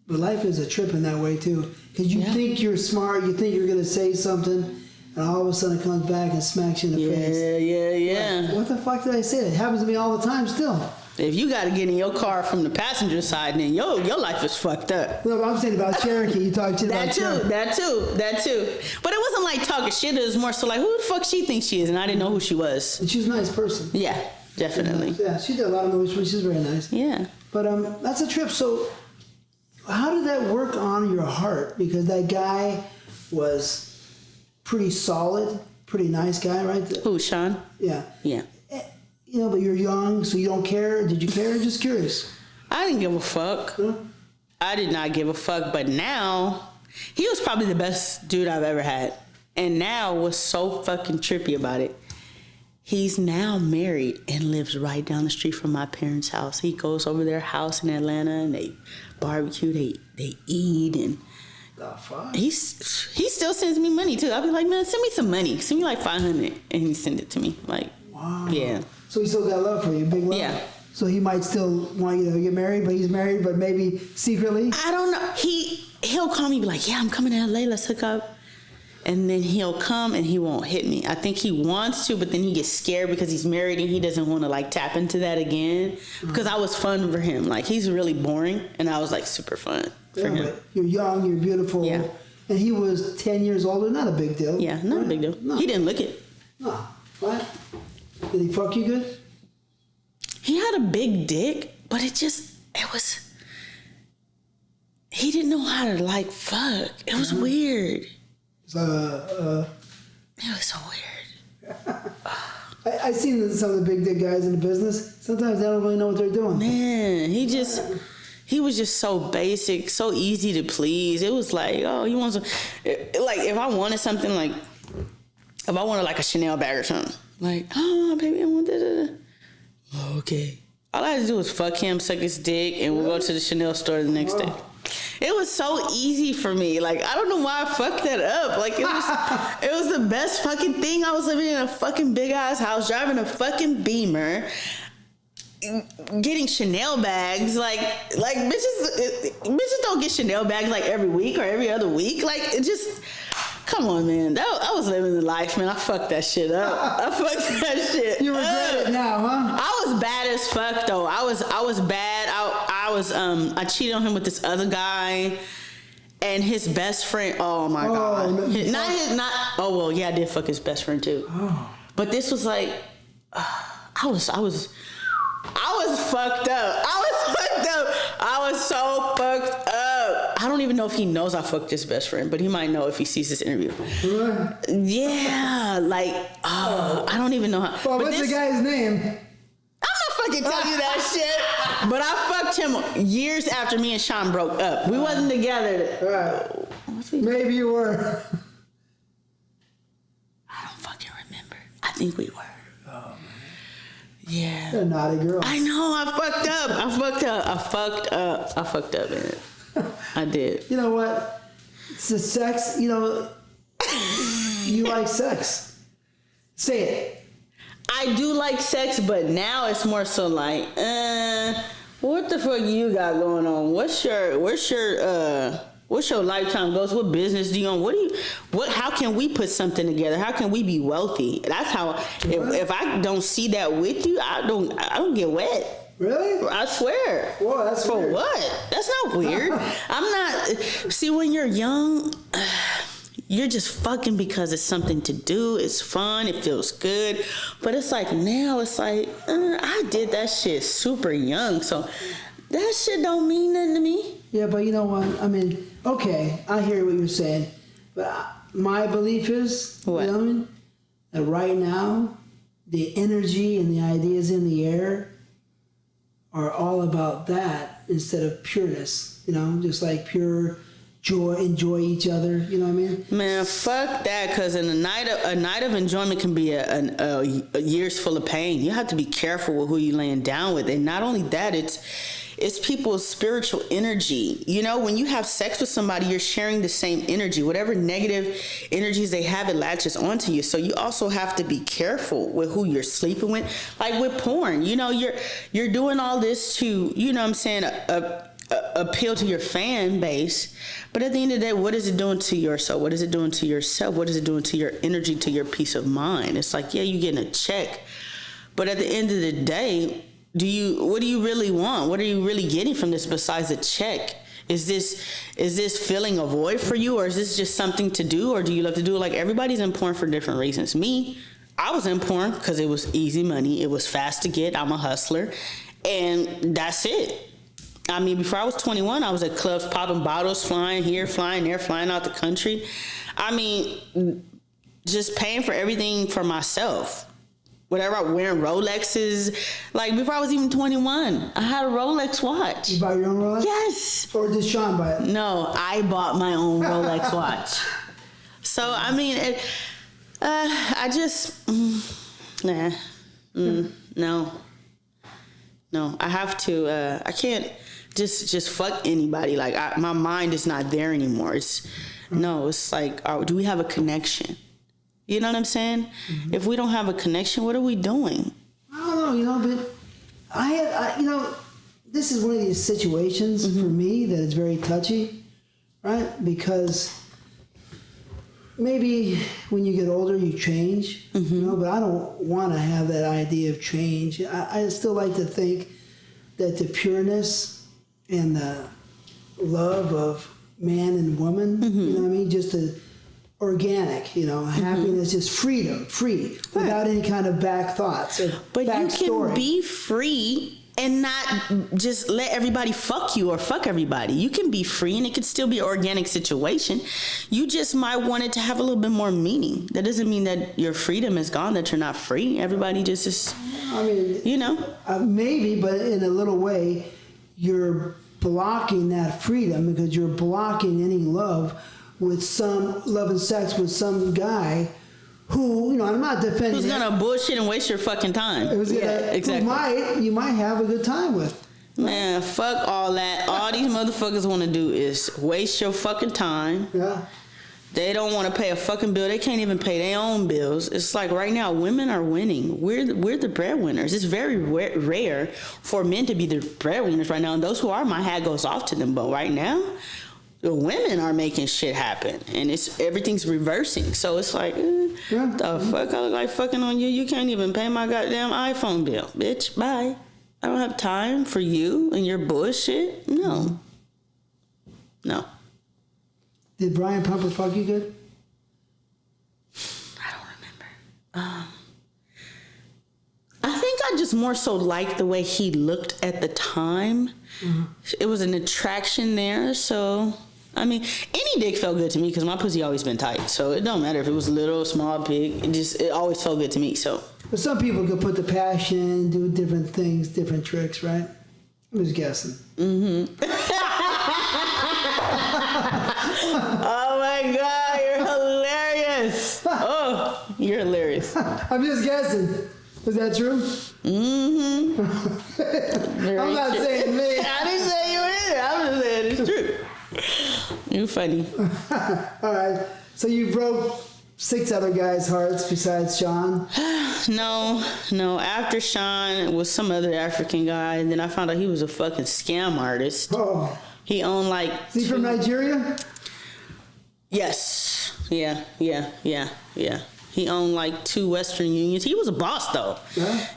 But life is a trip in that way too, because you think you're smart, you think you're gonna say something, and all of a sudden it comes back and smacks you in the face. Yeah. Like, what the fuck did I say? It happens to me all the time still. If you got to get in your car from the passenger side, then your life is fucked up. No, I'm saying about Cherokee. You talk shit about Cherokee. That too. But it wasn't like talking shit. It was more so like, who the fuck she thinks she is, and I didn't know who she was. And she's a nice person. Yeah, definitely. Yeah, she did a lot of movies. She's very nice. Yeah. But that's a trip. So, how did that work on your heart? Because that guy was pretty solid, pretty nice guy, right? Who, Sean? Yeah. Yeah. But you're young, so you don't care. Did you care? Just curious. I didn't give a fuck. Huh? I did not give a fuck. But now, he was probably the best dude I've ever had. And now, what's so fucking trippy about it, he's now married and lives right down the street from my parents' house. He goes over their house in Atlanta and they barbecue, they eat, and he still sends me money too. I'll be like, man, send me some money. Send me like $500, and he send it to me. Like, wow. Yeah. So he still got love for you, big love. Yeah. So he might still want you to get married, but he's married, but maybe secretly. I don't know. He'll call me, be like, yeah, I'm coming to LA. Let's hook up. And then he'll come and he won't hit me. I think he wants to, but then he gets scared because he's married and he doesn't want to like tap into that again. Because I was fun for him. Like, he's really boring, and I was like super fun for him. But you're young, you're beautiful. Yeah. And he was 10 years older. Not a big deal. Yeah, not a big deal. No. He didn't look it. No. What? Did he fuck you good? He had a big dick, but he didn't know how to like fuck. It was weird. It was so weird. I've seen some of the big dick guys in the business. Sometimes they don't really know what they're doing. Man, he was just so basic, so easy to please. It was like, oh, he wants like, if I wanted something, like, if I wanted like a Chanel bag or something, like, oh, baby, I want that. Okay. All I had to do was fuck him, suck his dick, and we'll go to the Chanel store the next day. It was so easy for me. Like, I don't know why I fucked that up. Like, it was the best fucking thing. I was living in a fucking big ass house, driving a fucking Beamer, getting Chanel bags. Like bitches don't get Chanel bags like every week or every other week. Like, it just, come on, man. I was living the life, man. I fucked that shit up. I fucked that shit. You regret it now, huh? I was bad as fuck though. I was bad. I cheated on him with this other guy, and his best friend. Oh my god. I did fuck his best friend too. Oh. But this was like, I was fucked up. I was so fucked up. I don't even know if he knows I fucked his best friend, but he might know if he sees this interview. Really? Yeah, like, I don't even know how. Well, what's the guy's name? I'm not fucking tell you that shit. But I fucked him years after me and Sean broke up. We wasn't together. Right. Maybe you were. I don't fucking remember. I think we were. Oh, man. Yeah. You're a naughty girl. I know, I fucked up, man. I did. You know what? It's the sex, you like sex. Say it. I do like sex, but now it's more so like, what the fuck you got going on? What's your lifetime goals? What business do you own? How can we put something together? How can we be wealthy? That's how, if I don't see that with you, I don't get wet. Really? I swear. Whoa, that's for weird. what? That's not weird. I'm not. See, when you're young, you're just fucking because it's something to do. It's fun. It feels good. But it's like now, it's like I did that shit super young, so that shit don't mean nothing to me. Yeah, but you know what? I mean, okay, I hear what you're saying, but my belief is, What? You know what I mean? That right now, the energy and the ideas in the air are all about that instead of pureness, just like pure joy, enjoy each other, you know what I mean? Man, fuck that, because in a night of enjoyment can be a years full of pain. You have to be careful with who you laying down with. And not only that, it's people's spiritual energy. When you have sex with somebody, you're sharing the same energy. Whatever negative energies they have, it latches onto you. So you also have to be careful with who you're sleeping with. Like with porn, you're doing all this to, appeal to your fan base. But at the end of the day, what is it doing to your soul? What is it doing to yourself? What is it doing to your energy, to your peace of mind? It's like, yeah, you're getting a check. But at the end of the day, what do you really want? What are you really getting from this besides a check? Is this filling a void for you, or is this just something to do, or do you love to do it? Like, everybody's in porn for different reasons. Me, I was in porn because it was easy money. It was fast to get. I'm a hustler, and that's it. I mean, before I was 21, I was at clubs popping bottles, flying here, flying there, flying out the country. I mean, just paying for everything for myself. Whatever, I'm wearing Rolexes. Like, before I was even 21, I had a Rolex watch. You buy your own Rolex? Yes. Or did Sean buy it? No, I bought my own Rolex watch. So, I mean, I just, no. I have to, I can't just fuck anybody. Like, my mind is not there anymore. It's like, do we have a connection? You know what I'm saying? Mm-hmm. If we don't have a connection, what are we doing? I don't know, but I this is one of these situations for me that is very touchy, right? Because maybe when you get older, you change, but I don't want to have that idea of change. I still like to think that the pureness and the love of man and woman, you know what I mean? Just the organic, happiness, just freedom, free, without any kind of back thoughts or But back you can story. be free and not just let everybody fuck you or fuck everybody. You can be free and it could still be an organic situation. You just might want it to have a little bit more meaning. That doesn't mean that your freedom is gone, that you're not free. Everybody just is, I mean, maybe, but in a little way, you're blocking that freedom because you're blocking any love and sex with some guy who, I'm not defending. Who's gonna bullshit and waste your fucking time? Exactly. You might have a good time with. Man, fuck all that. All these motherfuckers want to do is waste your fucking time. Yeah. They don't want to pay a fucking bill. They can't even pay their own bills. It's like right now, women are winning. We're the breadwinners. It's very rare for men to be the breadwinners right now. And those who are, my hat goes off to them. But right now, the women are making shit happen, and everything's reversing. So it's like, the fuck? I look like fucking on you. You can't even pay my goddamn iPhone bill, bitch. Bye. I don't have time for you and your bullshit. No. Did Brian Pumper fuck you good? I don't remember. I think I just more so liked the way he looked at the time. Mm-hmm. It was an attraction there, so I mean, any dick felt good to me because my pussy always been tight. So it don't matter if it was little, small, big. It always felt good to me. So. But some people could put the passion, do different things, different tricks, right? I'm just guessing. Mm-hmm. Oh my God, you're hilarious. Oh, you're hilarious. I'm just guessing. Is that true? Mm-hmm. I'm not saying me. I didn't say you either. I'm just saying it's true. You're funny. All right. So you broke 6 other guys' hearts besides Sean? No. After Sean, it was some other African guy, and then I found out he was a fucking scam artist. Oh. He owned like. Is he from Nigeria? Yes. Yeah. He owned like 2 Western Unions. He was a boss though.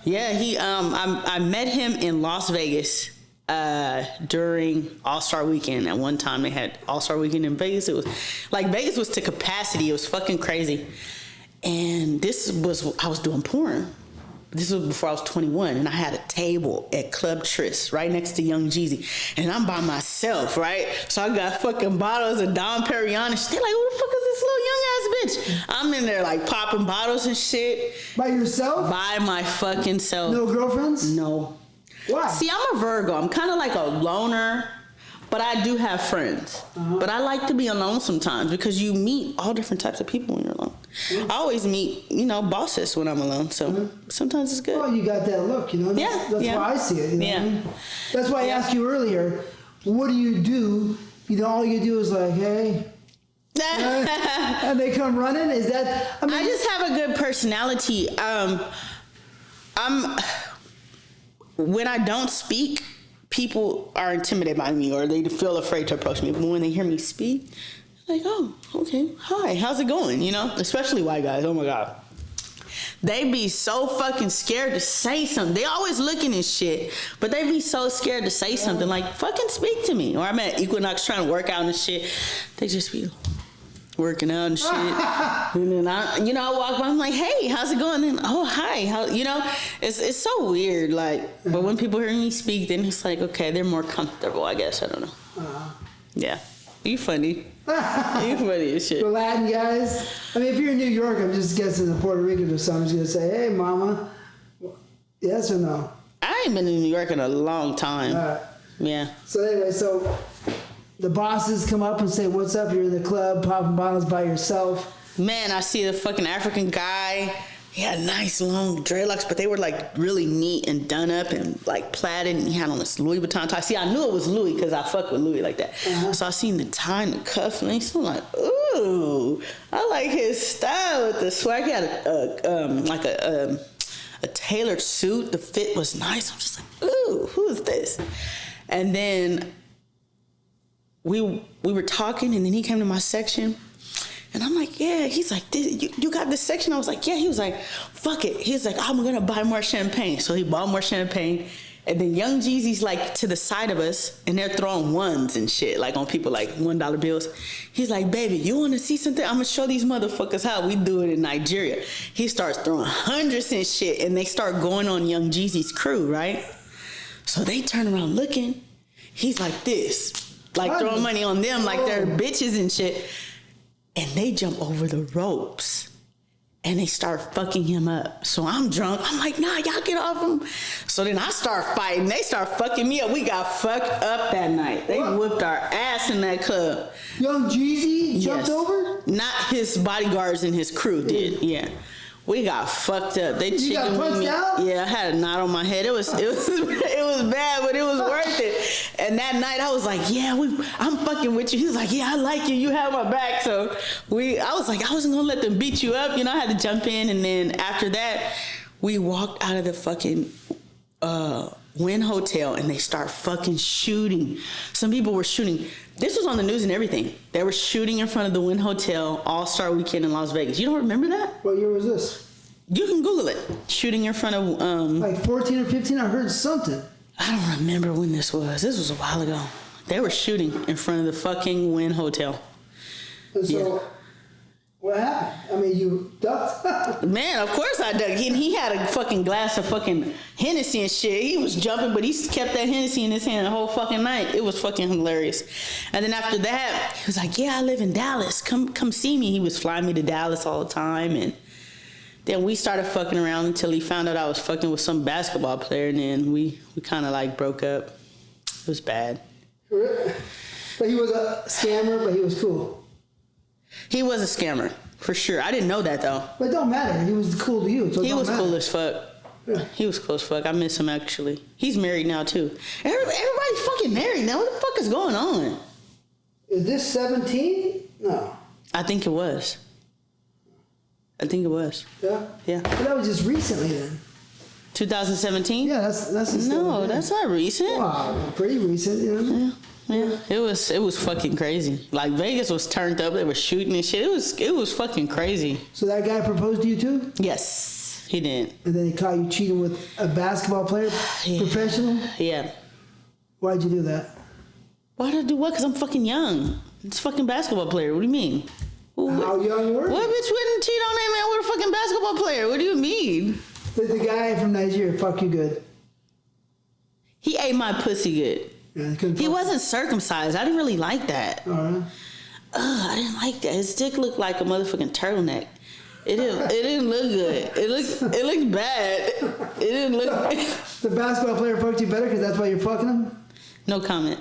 Yeah. He I met him in Las Vegas during All-Star Weekend. At one time they had All-Star Weekend in Vegas. It was like Vegas was to capacity. It was fucking crazy. And I was doing porn. This was before I was 21, and I had a table at Club Tris right next to Young Jeezy, and I'm by myself, right? So I got fucking bottles of Dom Perignon and shit. They're like, who the fuck is this little young ass bitch? I'm in there like popping bottles and shit. By yourself? By my fucking self. No girlfriends? No. Why? See, I'm a Virgo. I'm kind of like a loner, but I do have friends. Uh-huh. But I like to be alone sometimes because you meet all different types of people when you're alone. Mm-hmm. I always meet, bosses when I'm alone. So sometimes it's good. Well, you got that look, That's why I see it. What I mean? That's why I asked you earlier, what do you do? All you do is like, hey. And they come running? Is that... I just have a good personality. When I don't speak, people are intimidated by me or they feel afraid to approach me. But when they hear me speak, they're like, oh, okay, hi, how's it going? Especially white guys. Oh my God. They be so fucking scared to say something. They always looking and shit, but they be so scared to say something like, fucking speak to me. Or I'm at Equinox trying to work out and shit. They just be working out and shit. And then I walk by, I'm like, hey, how's it going? And oh, hi. It's so weird. Like, but when people hear me speak, then it's like, okay, they're more comfortable, I guess. I don't know. Yeah. You funny. You funny as shit. The Latin guys. If you're in New York, I'm just guessing the Puerto Ricans or something's going to say, hey, mama. Yes or no? I ain't been in New York in a long time. All right. Yeah. So anyway, the bosses come up and say, what's up? You're in the club, popping bottles by yourself. Man, I see the fucking African guy. He had nice long dreadlocks, but they were like really neat and done up and like plaited. And he had on this Louis Vuitton tie. See, I knew it was Louis because I fuck with Louis like that. Uh-huh. So I seen the tie and the cuffs and I'm like, ooh, I like his style with the swag. He had a tailored suit. The fit was nice. I'm just like, ooh, who is this? And then we were talking, and then he came to my section, and I'm like, yeah. He's like, you got this section? I was like, yeah. He was like, fuck it. He's like, I'm gonna buy more champagne. So he bought more champagne, and then Young Jeezy's like to the side of us, and they're throwing ones and shit, like on people like $1 bills. He's like, baby, you wanna see something? I'm gonna show these motherfuckers how we do it in Nigeria. He starts throwing hundreds and shit, and they start going on Young Jeezy's crew, right? So they turn around looking. He's like this. Like throwing money on them like they're bitches and shit. And they jump over the ropes and they start fucking him up. So I'm drunk. I'm like, nah, y'all get off him. So then I start fighting. They start fucking me up. We got fucked up that night. They whipped our ass in that club. Young Jeezy jumped over? Not his bodyguards and his crew did. Yeah. We got fucked up. They You got punched out? Yeah, I had a knot on my head. It was bad, but it was worth it. And that night I was like, yeah, I'm fucking with you. He was like, yeah, I like you. You have my back. So I was like, I wasn't gonna let them beat you up. You know, I had to jump in, and then after that, we walked out of the fucking Wynn Hotel, and they start fucking shooting. Some people were shooting. This was on the news and everything. They were shooting in front of the Wynn Hotel All-Star Weekend in Las Vegas. You don't remember that? What year was this? You can Google it. Shooting in front of... Like 14 or 15? I heard something. I don't remember when this was. This was a while ago. They were shooting in front of the fucking Wynn Hotel. And so, what happened? I mean, you ducked? Man, of course I dug. He had a fucking glass of fucking Hennessy and shit. He was jumping, but he kept that Hennessy in his hand the whole fucking night. It was fucking hilarious. And then after that, he was like, yeah, I live in Dallas. Come see me. He was flying me to Dallas all the time. And then we started fucking around until he found out I was fucking with some basketball player. And then we kind of like broke up. It was bad. But he was a scammer, but he was cool. He was a scammer, for sure. I didn't know that, though. But it don't matter. He was cool to you. So He was cool as fuck. Yeah. He was cool as fuck. I miss him, actually. He's married now, too. Everybody's fucking married now. What the fuck is going on? Is this 17? No. I think it was. Yeah? Yeah. But that was just recently then. 2017? Yeah, that's No, that's not recent. Wow, pretty recent, you know? Yeah. It was fucking crazy. Like, Vegas was turned up. They were shooting and shit. It was fucking crazy. So that guy proposed to you too? Yes, he did. And then he caught you cheating with a basketball player? Yeah. Professional? Yeah. Why'd you do that? Why'd I do what? Because I'm fucking young. It's a fucking basketball player. What do you mean? How young were you? What bitch wouldn't cheat on that man with a fucking basketball player? What do you mean? The guy from Nigeria, fuck you good. He ate my pussy good. Yeah, he couldn't He fuck wasn't circumcised. I didn't really like that. you. All right. I didn't like that. His dick looked like a motherfucking turtleneck. It didn't look good. It looked bad. It didn't look. The basketball player fucked you better because that's why you're fucking him? No comment.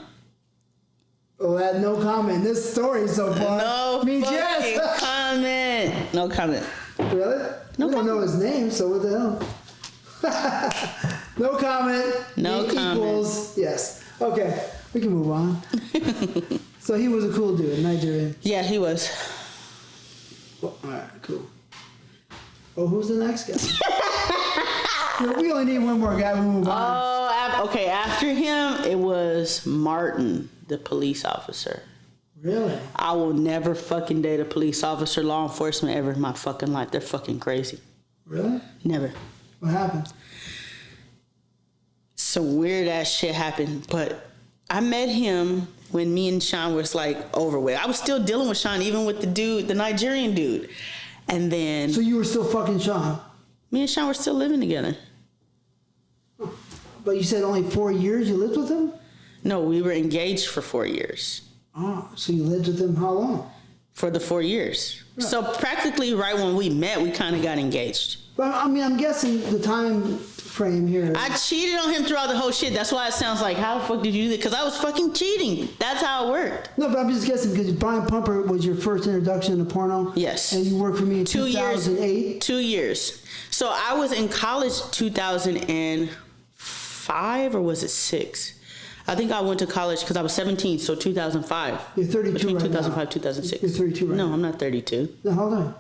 Oh, that no comment. This story so far No means fucking yes. comment. No comment. Really? No we don't know his name, so what the hell? No comment. No comment. Equals yes. Okay, we can move on. So he was a cool dude, Nigerian. Yeah, he was. Well, all right, cool. Oh, who's the next guy? We only need one more guy. We move on. Oh, okay. After him, it was Martin, the police officer. Really? I will never fucking date a police officer, law enforcement ever in my fucking life. They're fucking crazy. Really? Never. What happened? Some weird ass shit happened, but I met him when me and Sean was like over with. I was still dealing with Sean, even with the Nigerian dude. And then So you were still fucking Sean? me and Sean were still living together. But you said only 4 years you lived with him? No, we were engaged for 4 years. Oh, so you lived with him how long? For the 4 years. Yeah. So practically right when we met, we kind of got engaged. Well, I mean, I'm guessing the time frame here. I cheated on him throughout the whole shit. That's why it sounds like, how the fuck did you do that? Because I was fucking cheating. That's how it worked. No, but I'm just guessing because Brian Pumper was your first introduction to porno. Yes. And you worked for me in 2 years. 2008. 2 years. So I was in college 2005 or was it 6? I think I went to college because I was 17, so 2005. You're 32 Between right 2005 now. 2006. You're 32 right No, now. I'm not 32. No, hold on.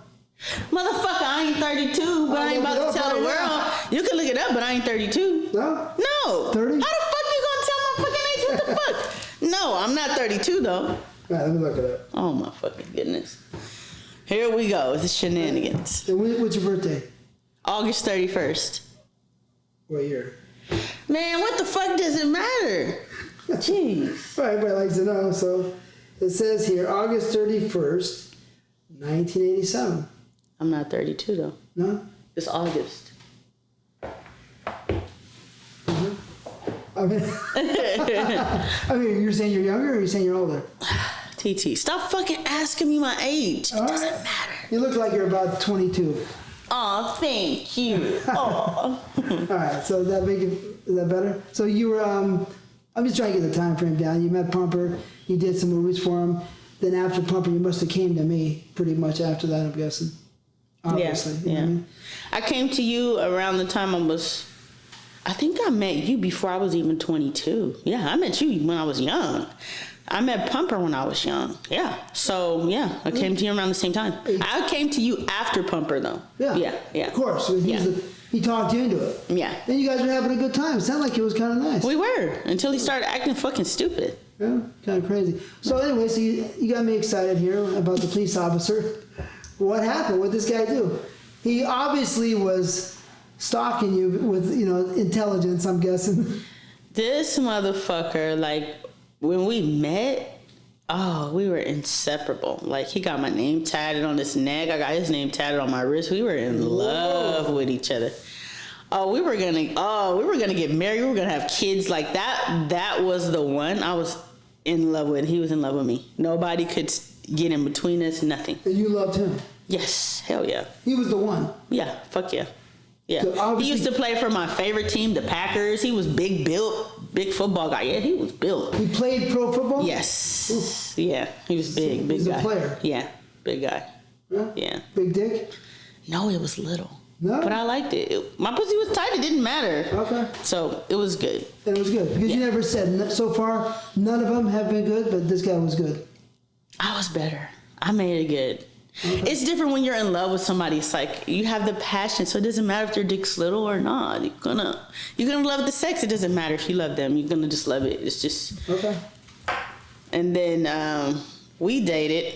Motherfucker, I ain't 32, but I ain't about to tell the world. You can look it up, but I ain't 32. No? No. 30? How the fuck you gonna tell my fucking age? What the fuck? No, I'm not 32 though. All right, let me look it up. Oh my fucking goodness. Here we go with the shenanigans. And what's your birthday? August 31st. What year? Man, what the fuck does it matter? Jeez. Well, everybody likes to know. So it says here, August 31st, 1987. I'm not 32 though. No? It's August. I mean, you're saying you're younger or you're saying you're older? TT, stop fucking asking me my age. It doesn't matter. You look like you're about 22. Aw, thank you. Aw. All right, so is that better? So you were, I'm just trying to get the time frame down. You met Pumper, you did some movies for him. then after Pumper, you must have came to me pretty much after that, I'm guessing. Obviously. Yeah, you know what I mean? I came to you around the time I think I met you before I was even 22. Yeah, I met you when I was young. I met Pumper when I was young. Yeah. So, yeah, I came to you around the same time. I came to you after Pumper, though. Yeah. Yeah. Of course. He talked you into it. Yeah. And you guys were having a good time. It sounded like it was kind of nice. We were, until he started acting fucking stupid. Yeah, kind of crazy. So anyway, so you got me excited here about the police officer. What happened? What did this guy do? He obviously was stalking you with, intelligence, I'm guessing. This motherfucker, like, when we met, we were inseparable. Like, he got my name tatted on his neck. I got his name tatted on my wrist. We were in love with each other. We were gonna get married. We were gonna have kids. Like that. That was the one I was in love with. He was in love with me. Nobody could get in between us. Nothing. And you loved him. Yes. Hell yeah. He was the one. Yeah. Fuck yeah. Yeah. So he used to play for my favorite team, the Packers. He was big built, big football guy. Yeah, he was built. He played pro football? Yes. Oof. Yeah. He was big He's guy. a player. Yeah. Big guy. Yeah. Big dick? No, it was little. No? But I liked it. My pussy was tight. It didn't matter. Okay. So it was good. And it was good. Because you never said, so far, none of them have been good, but this guy was good. I was better. I made it good. Okay. It's different when you're in love with somebody. It's like you have the passion, so it doesn't matter if their dick's little or not. You're gonna love the sex. It doesn't matter if you love them. You're gonna just love it. It's just okay. And then we dated,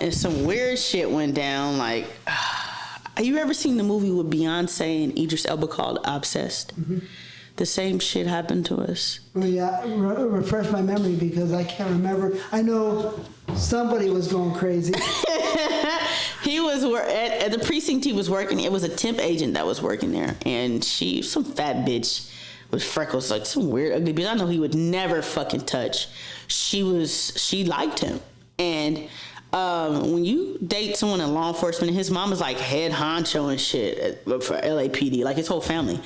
and some weird shit went down. Like, have you ever seen the movie with Beyonce and Idris Elba called Obsessed? Mm-hmm. The same shit happened to us. Well, yeah, refresh my memory because I can't remember. I know somebody was going crazy. He was at the precinct he was working. It was a temp agent that was working there, and some fat bitch with freckles, like some weird ugly bitch. I know he would never fucking touch. She liked him, and when you date someone in law enforcement, his mom is like head honcho and shit for LAPD, like his whole family.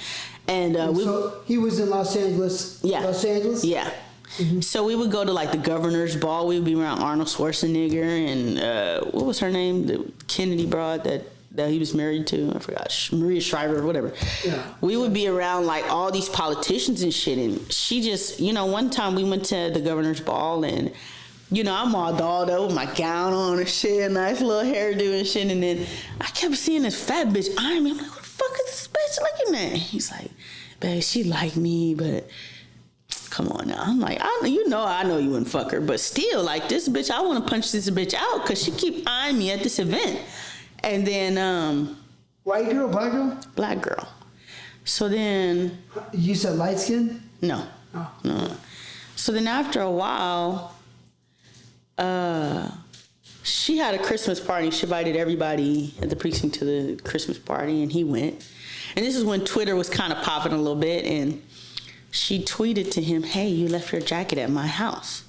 And so he was in Los Angeles. Yeah. Los Angeles. Yeah. Mm-hmm. So we would go to like the governor's ball. We would be around Arnold Schwarzenegger and what was her name? The Kennedy broad that he was married to. I forgot. Maria Shriver or whatever. Yeah. We would be around like all these politicians and shit. And she just, one time we went to the governor's ball and, I'm all dolled up with my gown on and shit, nice little hairdo and shit. And then I kept seeing this fat bitch eyeing me. I'm like, what the fuck is this bitch looking at? He's like, babe, she like me, but come on now. I'm like, I know you wouldn't fuck her, but still, like, this bitch, I want to punch this bitch out because she keep eyeing me at this event. And then, white girl, black girl? Black girl. So then. You said light skin? No. Oh. No. So then after a while, she had a Christmas party. She invited everybody at the precinct to the Christmas party, and he went. And this is when Twitter was kind of popping a little bit, and she tweeted to him, hey, you left your jacket at my house.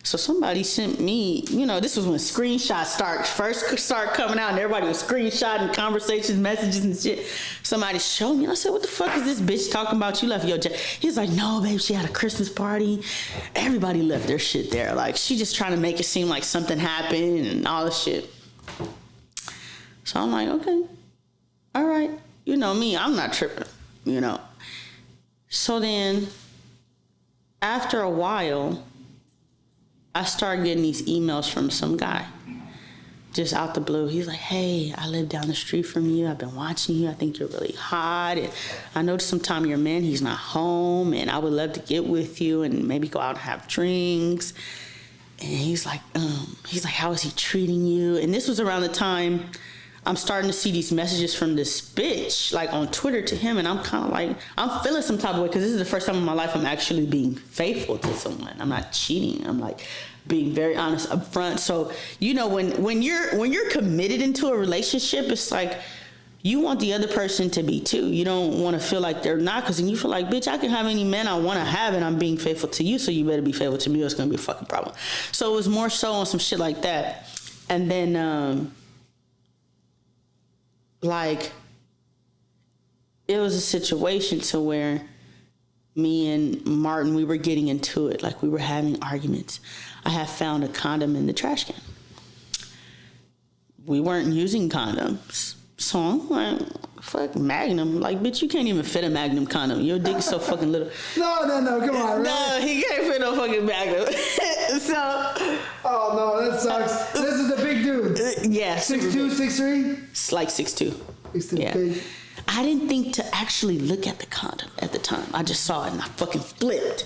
So somebody sent me, this was when screenshots first start coming out, and everybody was screenshotting conversations, messages, and shit. Somebody showed me, and I said, what the fuck is this bitch talking about? You left your jacket. He's like, no, babe, she had a Christmas party. Everybody left their shit there. Like, she just trying to make it seem like something happened and all this shit. So I'm like, okay, all right. You know me, I'm not tripping, So then, after a while, I started getting these emails from some guy, just out the blue. He's like, hey, I live down the street from you. I've been watching you. I think you're really hot. And I noticed sometime your man, he's not home, and I would love to get with you and maybe go out and have drinks. And he's like, how is he treating you? And this was around the time I'm starting to see these messages from this bitch, like on Twitter to him, and I'm kind of like, I'm feeling some type of way because this is the first time in my life I'm actually being faithful to someone. I'm not cheating. I'm like being very honest up front. So, when you're committed into a relationship, it's like you want the other person to be too. You don't want to feel like they're not, because then you feel like, bitch, I can have any man I want to have, and I'm being faithful to you, so you better be faithful to me or it's going to be a fucking problem. So it was more so on some shit like that. And then, like, it was a situation to where me and Martin, we were getting into it. Like, we were having arguments. I had found a condom in the trash can. We weren't using condoms. So I'm like, fuck Magnum. Like, bitch, you can't even fit a Magnum condom. Your dick is so fucking little. No, come on, really? No, he can't fit no fucking Magnum. So. Oh, no, that sucks. This is a big dude. Yeah. 6'2", 6'3"? It's like 6'2". 6'2", Yeah. big. I didn't think to actually look at the condom at the time. I just saw it and I fucking flipped.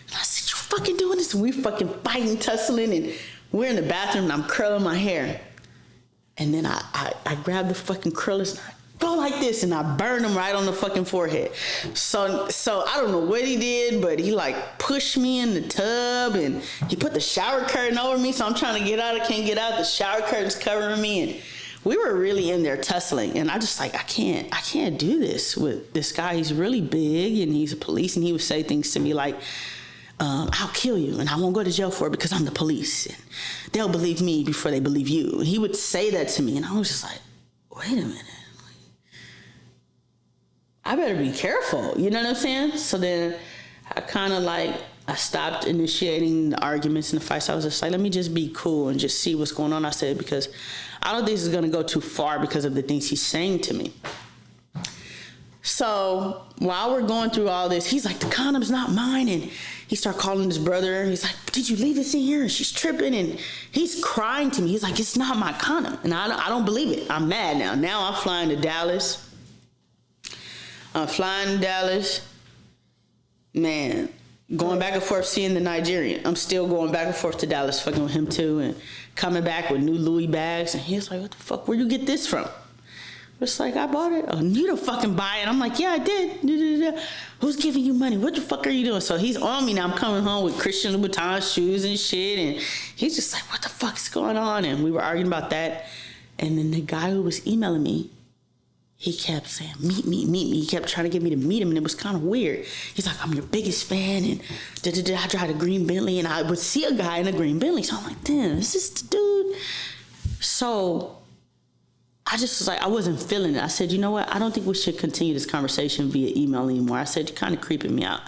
And I said, you fucking doing this? We fucking fighting, tussling, and we're in the bathroom and I'm curling my hair. And then I grabbed the fucking curlers and I go like this and I burned him right on the fucking forehead. So I don't know what he did, but he like pushed me in the tub and he put the shower curtain over me. So I'm trying to get out. I can't get out. The shower curtain's covering me. And we were really in there tussling. And I just like, I can't do this with this guy. He's really big and he's a police. And he would say things to me like, I'll kill you and I won't go to jail for it because I'm the police. And they'll believe me before they believe you. And he would say that to me. And I was just like, wait a minute. I better be careful. You know what I'm saying? So then I kind of like, I stopped initiating the arguments and the fights. I was just like, let me just be cool and just see what's going on. I said, because I don't think this is going to go too far because of the things he's saying to me. So while we're going through all this, he's like, the condom's not mine. And he started calling his brother. He's like, did you leave this in here? And she's tripping. And he's crying to me. He's like, it's not my condom. And I don't believe it. I'm mad now. Now I'm flying to Dallas. Man, going back and forth seeing the Nigerian. I'm still going back and forth to Dallas fucking with him too. And coming back with new Louis bags. And he's like, what the fuck, where'd you get this from? It's like, I bought it. Oh, you don't fucking buy it. I'm like, yeah, I did. Who's giving you money? What the fuck are you doing? So he's on me now. I'm coming home with Christian Louboutin shoes and shit. And he's just like, what the fuck's going on? And we were arguing about that. And then the guy who was emailing me, he kept saying, meet me. He kept trying to get me to meet him. And it was kind of weird. He's like, I'm your biggest fan. And I drive a green Bentley. And I would see a guy in a green Bentley. So I'm like, damn, is this the dude? So I just was like, I wasn't feeling it. I said, you know what? I don't think we should continue this conversation via email anymore. I said, you're kind of creeping me out.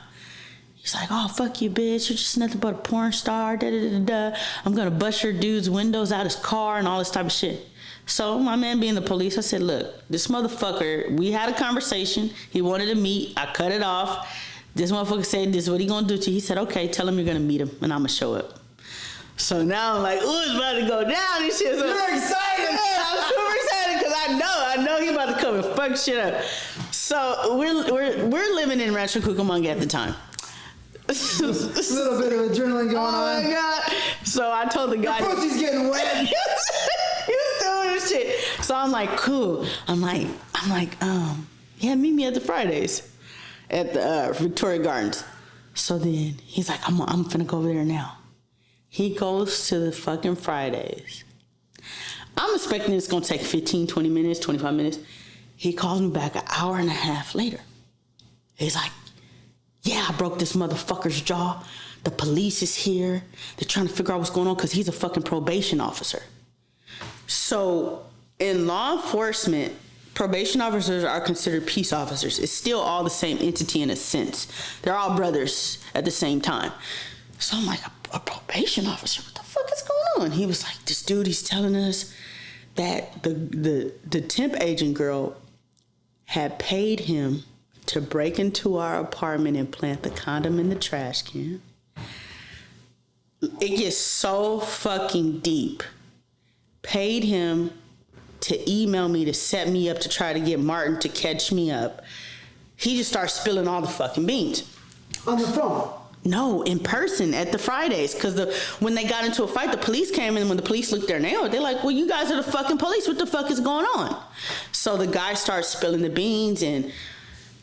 He's like, oh, fuck you, bitch. You're just nothing but a porn star. I'm going to bust your dude's windows out his car and all this type of shit. So my man being the police, I said, look, this motherfucker, we had a conversation. He wanted to meet. I cut it off. This motherfucker said, this is what he going to do to you. He said, okay, tell him you're going to meet him and I'm going to show up. So now I'm like, ooh, it's about to go down and shit. So You're excited. Yeah, I'm super excited because I know he about to come and fuck shit up. So we're living in Rancho Cucamonga at the time. A little bit of adrenaline going on. Oh my God. So I told the guy. Your pussy's getting wet. He was doing this shit. So I'm like, cool. I'm like, yeah, meet me at the Fridays at the Victoria Gardens. So then he's like, I'm finna go over there now. He goes to the fucking Fridays. I'm expecting it's going to take 15, 20 minutes, 25 minutes. He calls me back an hour and a half later. He's like, yeah, I broke this motherfucker's jaw. The police is here. They're trying to figure out what's going on because he's a fucking probation officer. So in law enforcement, probation officers are considered peace officers. It's still all the same entity in a sense. They're all brothers at the same time. So I'm like, a probation officer? What the fuck is going on? He was like, this dude, he's telling us that the temp agent girl had paid him to break into our apartment and plant the condom in the trash can. It gets so fucking deep. Paid him to email me to set me up to try to get Martin to catch me up. He just starts spilling all the fucking beans. On the phone? No, in person at the Fridays. Because when they got into a fight, the police came in. When the police looked their name, they're like, well, you guys are the fucking police. What the fuck is going on? So the guy starts spilling the beans and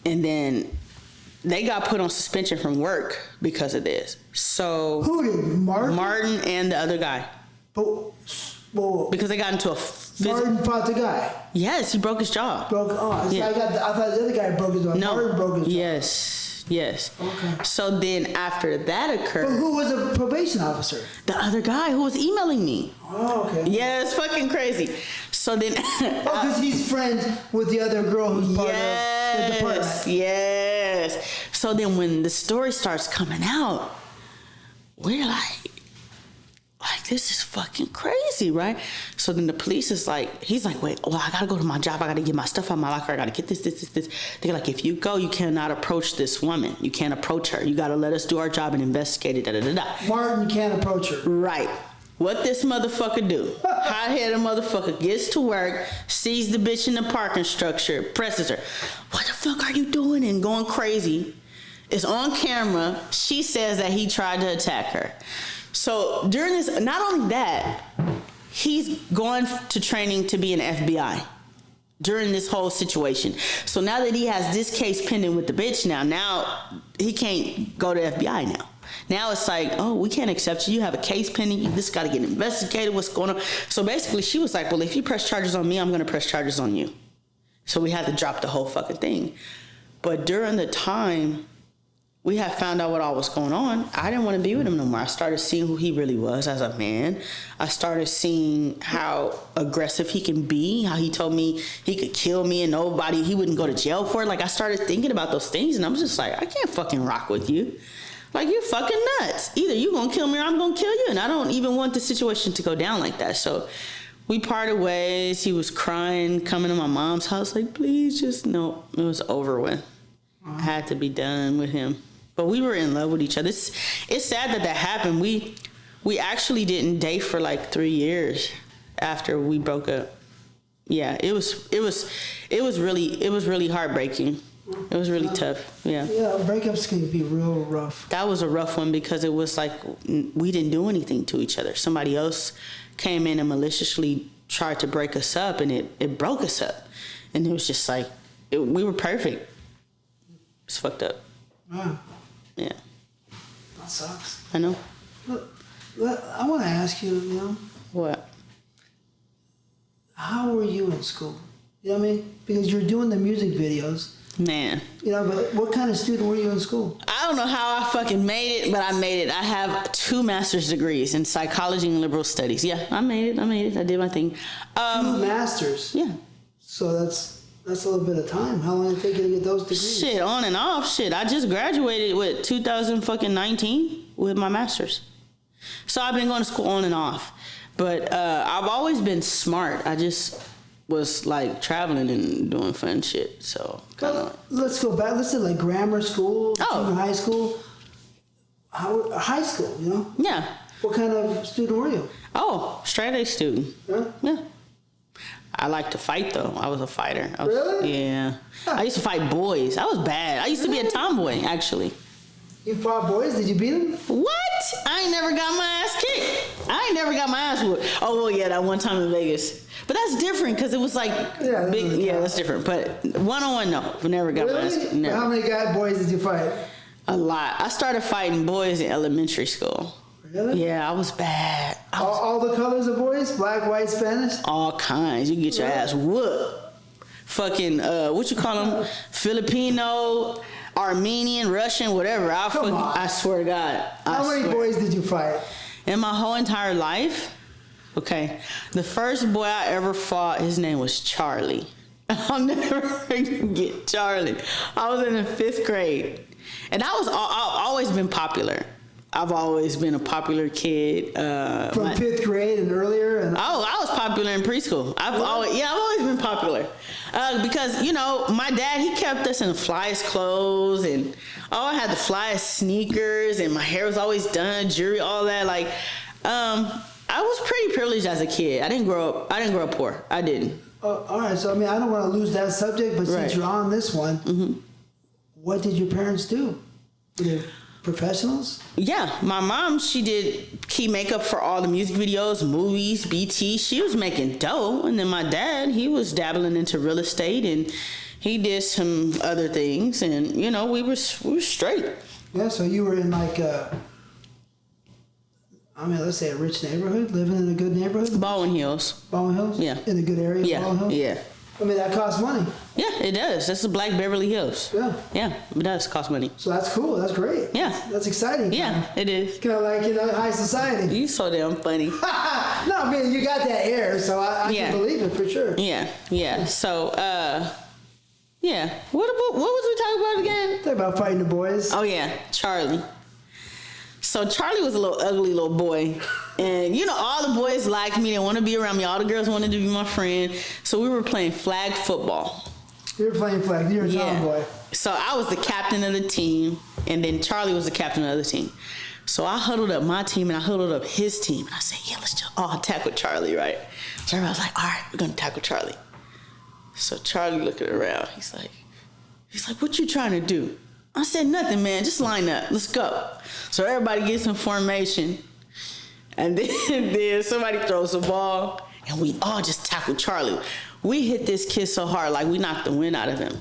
then they got put on suspension from work because of this. So who did? Martin and the other guy. Well, because they got into a Martin fought the guy. Yes, he broke his jaw. Yeah. I thought the other guy broke his jaw. No. Martin broke his jaw. Yes. Okay. So then after that occurred. But who was a probation officer? The other guy who was emailing me. Oh, okay. Yeah, it's fucking crazy. So then. Because he's friends with the other girl who's part of the department. Yes. So then when the story starts coming out, we're like, this is fucking crazy, right? So then the police is like, he's like, wait, well, I gotta go to my job. I gotta get my stuff out of my locker. I gotta get this. They're like, if you go, you cannot approach this woman. You can't approach her. You gotta let us do our job and investigate it, Martin can't approach her. Right. What this motherfucker do? Hot-headed motherfucker gets to work, sees the bitch in the parking structure, presses her. What the fuck are you doing? And going crazy. It's on camera. She says that he tried to attack her. So during this, not only that, he's going to training to be an FBI during this whole situation. So now that he has this case pending with the bitch now he can't go to FBI now. Now it's like, oh, we can't accept you. You have a case pending. This got to get investigated. What's going on? So basically she was like, well, if you press charges on me, I'm going to press charges on you. So we had to drop the whole fucking thing. But during the time we had found out what all was going on, I didn't want to be with him no more. I started seeing who he really was as a man. I started seeing how aggressive he can be, how he told me he could kill me and he wouldn't go to jail for it. Like, I started thinking about those things, and I was just like, I can't fucking rock with you. Like, you're fucking nuts. Either you gonna kill me or I'm gonna kill you, and I don't even want the situation to go down like that. So we parted ways. He was crying, coming to my mom's house, like, please just, no. It was over with. I had to be done with him. But we were in love with each other. It's sad that happened. We actually didn't date for like 3 years after we broke up. Yeah, it was really heartbreaking. It was really tough. Yeah. Yeah, breakups can be real rough. That was a rough one because it was like we didn't do anything to each other. Somebody else came in and maliciously tried to break us up, and it broke us up. And it was just like we were perfect. It's fucked up. Wow. Yeah. That sucks. I know. Look, I want to ask you, What? how were you in school? You know what I mean? Because you're doing the music videos. Man. But what kind of student were you in school? I don't know how I fucking made it, but I made it. I have 2 master's degrees in psychology and liberal studies. Yeah, I made it. I did my thing. 2 masters? Yeah. So that's a little bit of time. How long did it take you to get those degrees? Shit, on and off. Shit, I just graduated with 2019 with my master's. So I've been going to school on and off. But I've always been smart. I just was like traveling and doing fun shit. So kind of. Let's go back. Let's say like grammar school, junior high school. High school, Yeah. What kind of student were you? Oh, straight A student. Huh? Yeah. I like to fight, though. I was a fighter. Really? Yeah. I used to fight boys. I was bad. I used to be a tomboy, actually. You fought boys? Did you beat them? What? I ain't never got my ass kicked. I ain't never got my ass whooped. Oh, well, yeah, that one time in Vegas. But that's different because it was like big. Yeah, that's different. But one-on-one, no. I never got my ass kicked. Never. How many boys did you fight? A lot. I started fighting boys in elementary school. Really? Yeah, I was bad. All the colors of boys? Black, white, Spanish? All kinds. You get your ass whooped. Fucking, what you call them? Filipino, Armenian, Russian, whatever. I swear to God. How many boys did you fight? In my whole entire life? Okay. The first boy I ever fought, his name was Charlie. I'll never forget Charlie. I was in the 5th grade. And I've always been popular. I've always been a popular kid. From 5th grade and earlier? I was popular in preschool. I've always been popular. Because, my dad, he kept us in the flyest clothes, and I had the flyest sneakers, and my hair was always done, jewelry, all that. Like, I was pretty privileged as a kid. I didn't grow up poor. I didn't. All right. So, I don't want to lose that subject, but since you're on this one, what did your parents do? Were they professionals? Yeah, my mom, she did key makeup for all the music videos, movies, BT. She was making dough. And then my dad, he was dabbling into real estate, and he did some other things. And, we were straight. Yeah, so you were in like, let's say a rich neighborhood, living in a good neighborhood? Baldwin Hills. Baldwin Hills? Yeah. In a good area? Yeah, Baldwin Hills? yeah. That costs money. Yeah, it does. That's the Black Beverly Hills. Yeah. Yeah, it does cost money. So that's cool. That's great. Yeah. That's exciting. Yeah, it is. Kind of like, high society. You so damn funny. No, you got that air, so I can believe it for sure. Yeah. So, Yeah. What was we talking about again? Talk about fighting the boys. Oh yeah, Charlie. So Charlie was a little ugly little boy. And you know, all the boys liked me. They wanted to be around me. All the girls wanted to be my friend. So we were playing flag football. You were playing flag. You're a tomboy. So I was the captain of the team, and then Charlie was the captain of the other team. So I huddled up my team, and I huddled up his team. And I said, yeah, let's just all tackle Charlie, right? So everybody was like, all right, we're going to tackle Charlie. So Charlie looking around. He's like, what you trying to do? I said, nothing, man. Just line up. Let's go. So everybody gets in formation. And then somebody throws the ball, and we all just tackle Charlie. We hit this kid so hard, like we knocked the wind out of him.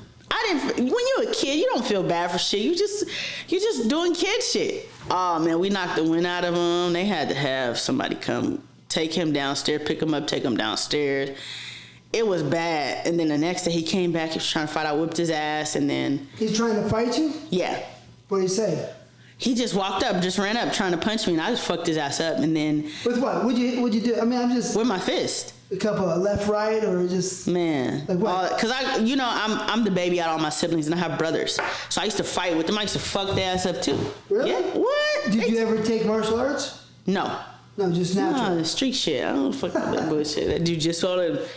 When you're a kid, you don't feel bad for shit. You just doing kid shit. Oh man, we knocked the wind out of him. They had to have somebody come take him downstairs, pick him up, take him downstairs. It was bad. And then the next day he came back, he was trying to fight. I whipped his ass, and then He's trying to fight you? yeah. What did he say? He just walked up, just ran up, trying to punch me, and I just fucked his ass up. And then With what? What'd you do? I mean, I'm just with my fist. a couple of left, right, or just Man, Like what? Because I'm the baby out of all my siblings, and I have brothers, so I used to fight with them. I used to fuck their ass up too. Really? Yeah. What? Did you ever take martial arts? No. No, just natural. No, the street shit. I don't fuck with that bullshit. That dude just all the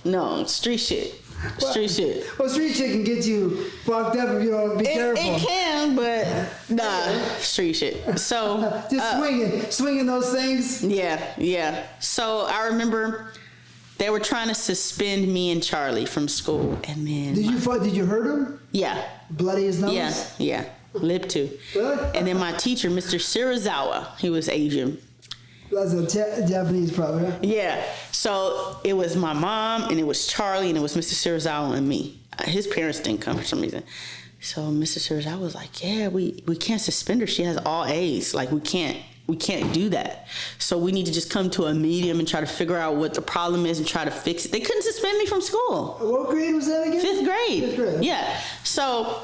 no street shit. Street shit. Well, street shit can get you fucked up if you don't be careful. It can, but nah, street shit. So Just swinging those things. yeah. So I remember they were trying to suspend me and Charlie from school, and then Did you fight? Did you hurt him? yeah. Bloody his nose? Yeah, lip too. Really? And then my teacher, Mr. Sirazawa, he was Asian. That's a Japanese, probably. Huh? Yeah. So it was my mom, and it was Charlie, and it was Mr. Sirazawa and me. His parents didn't come for some reason. So Mr. Sirazawa was like, yeah, we can't suspend her. She has all A's. Like, we can't do that. So we need to just come to a medium and try to figure out what the problem is and try to fix it. They couldn't suspend me from school. What grade was that again? Fifth grade. Fifth grade. Yeah. So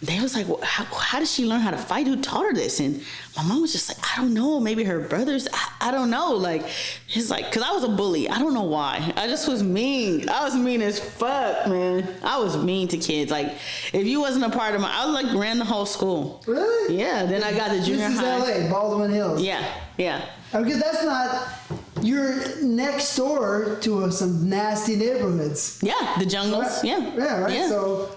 they was like, well, how did she learn how to fight? Who taught her this? And my mom was just like, I don't know. Maybe her brothers. I don't know. Like, he's like, because I was a bully. I don't know why. I just was mean. I was mean as fuck, man. I was mean to kids. Like, if you wasn't a part of I was like, ran the whole school. Really? Yeah. Then I got the junior This is high. LA, Baldwin Hills. Yeah. Because that's not, you're next door to some nasty neighborhoods. Yeah. The jungles. Right? Yeah. Yeah, right? Yeah. So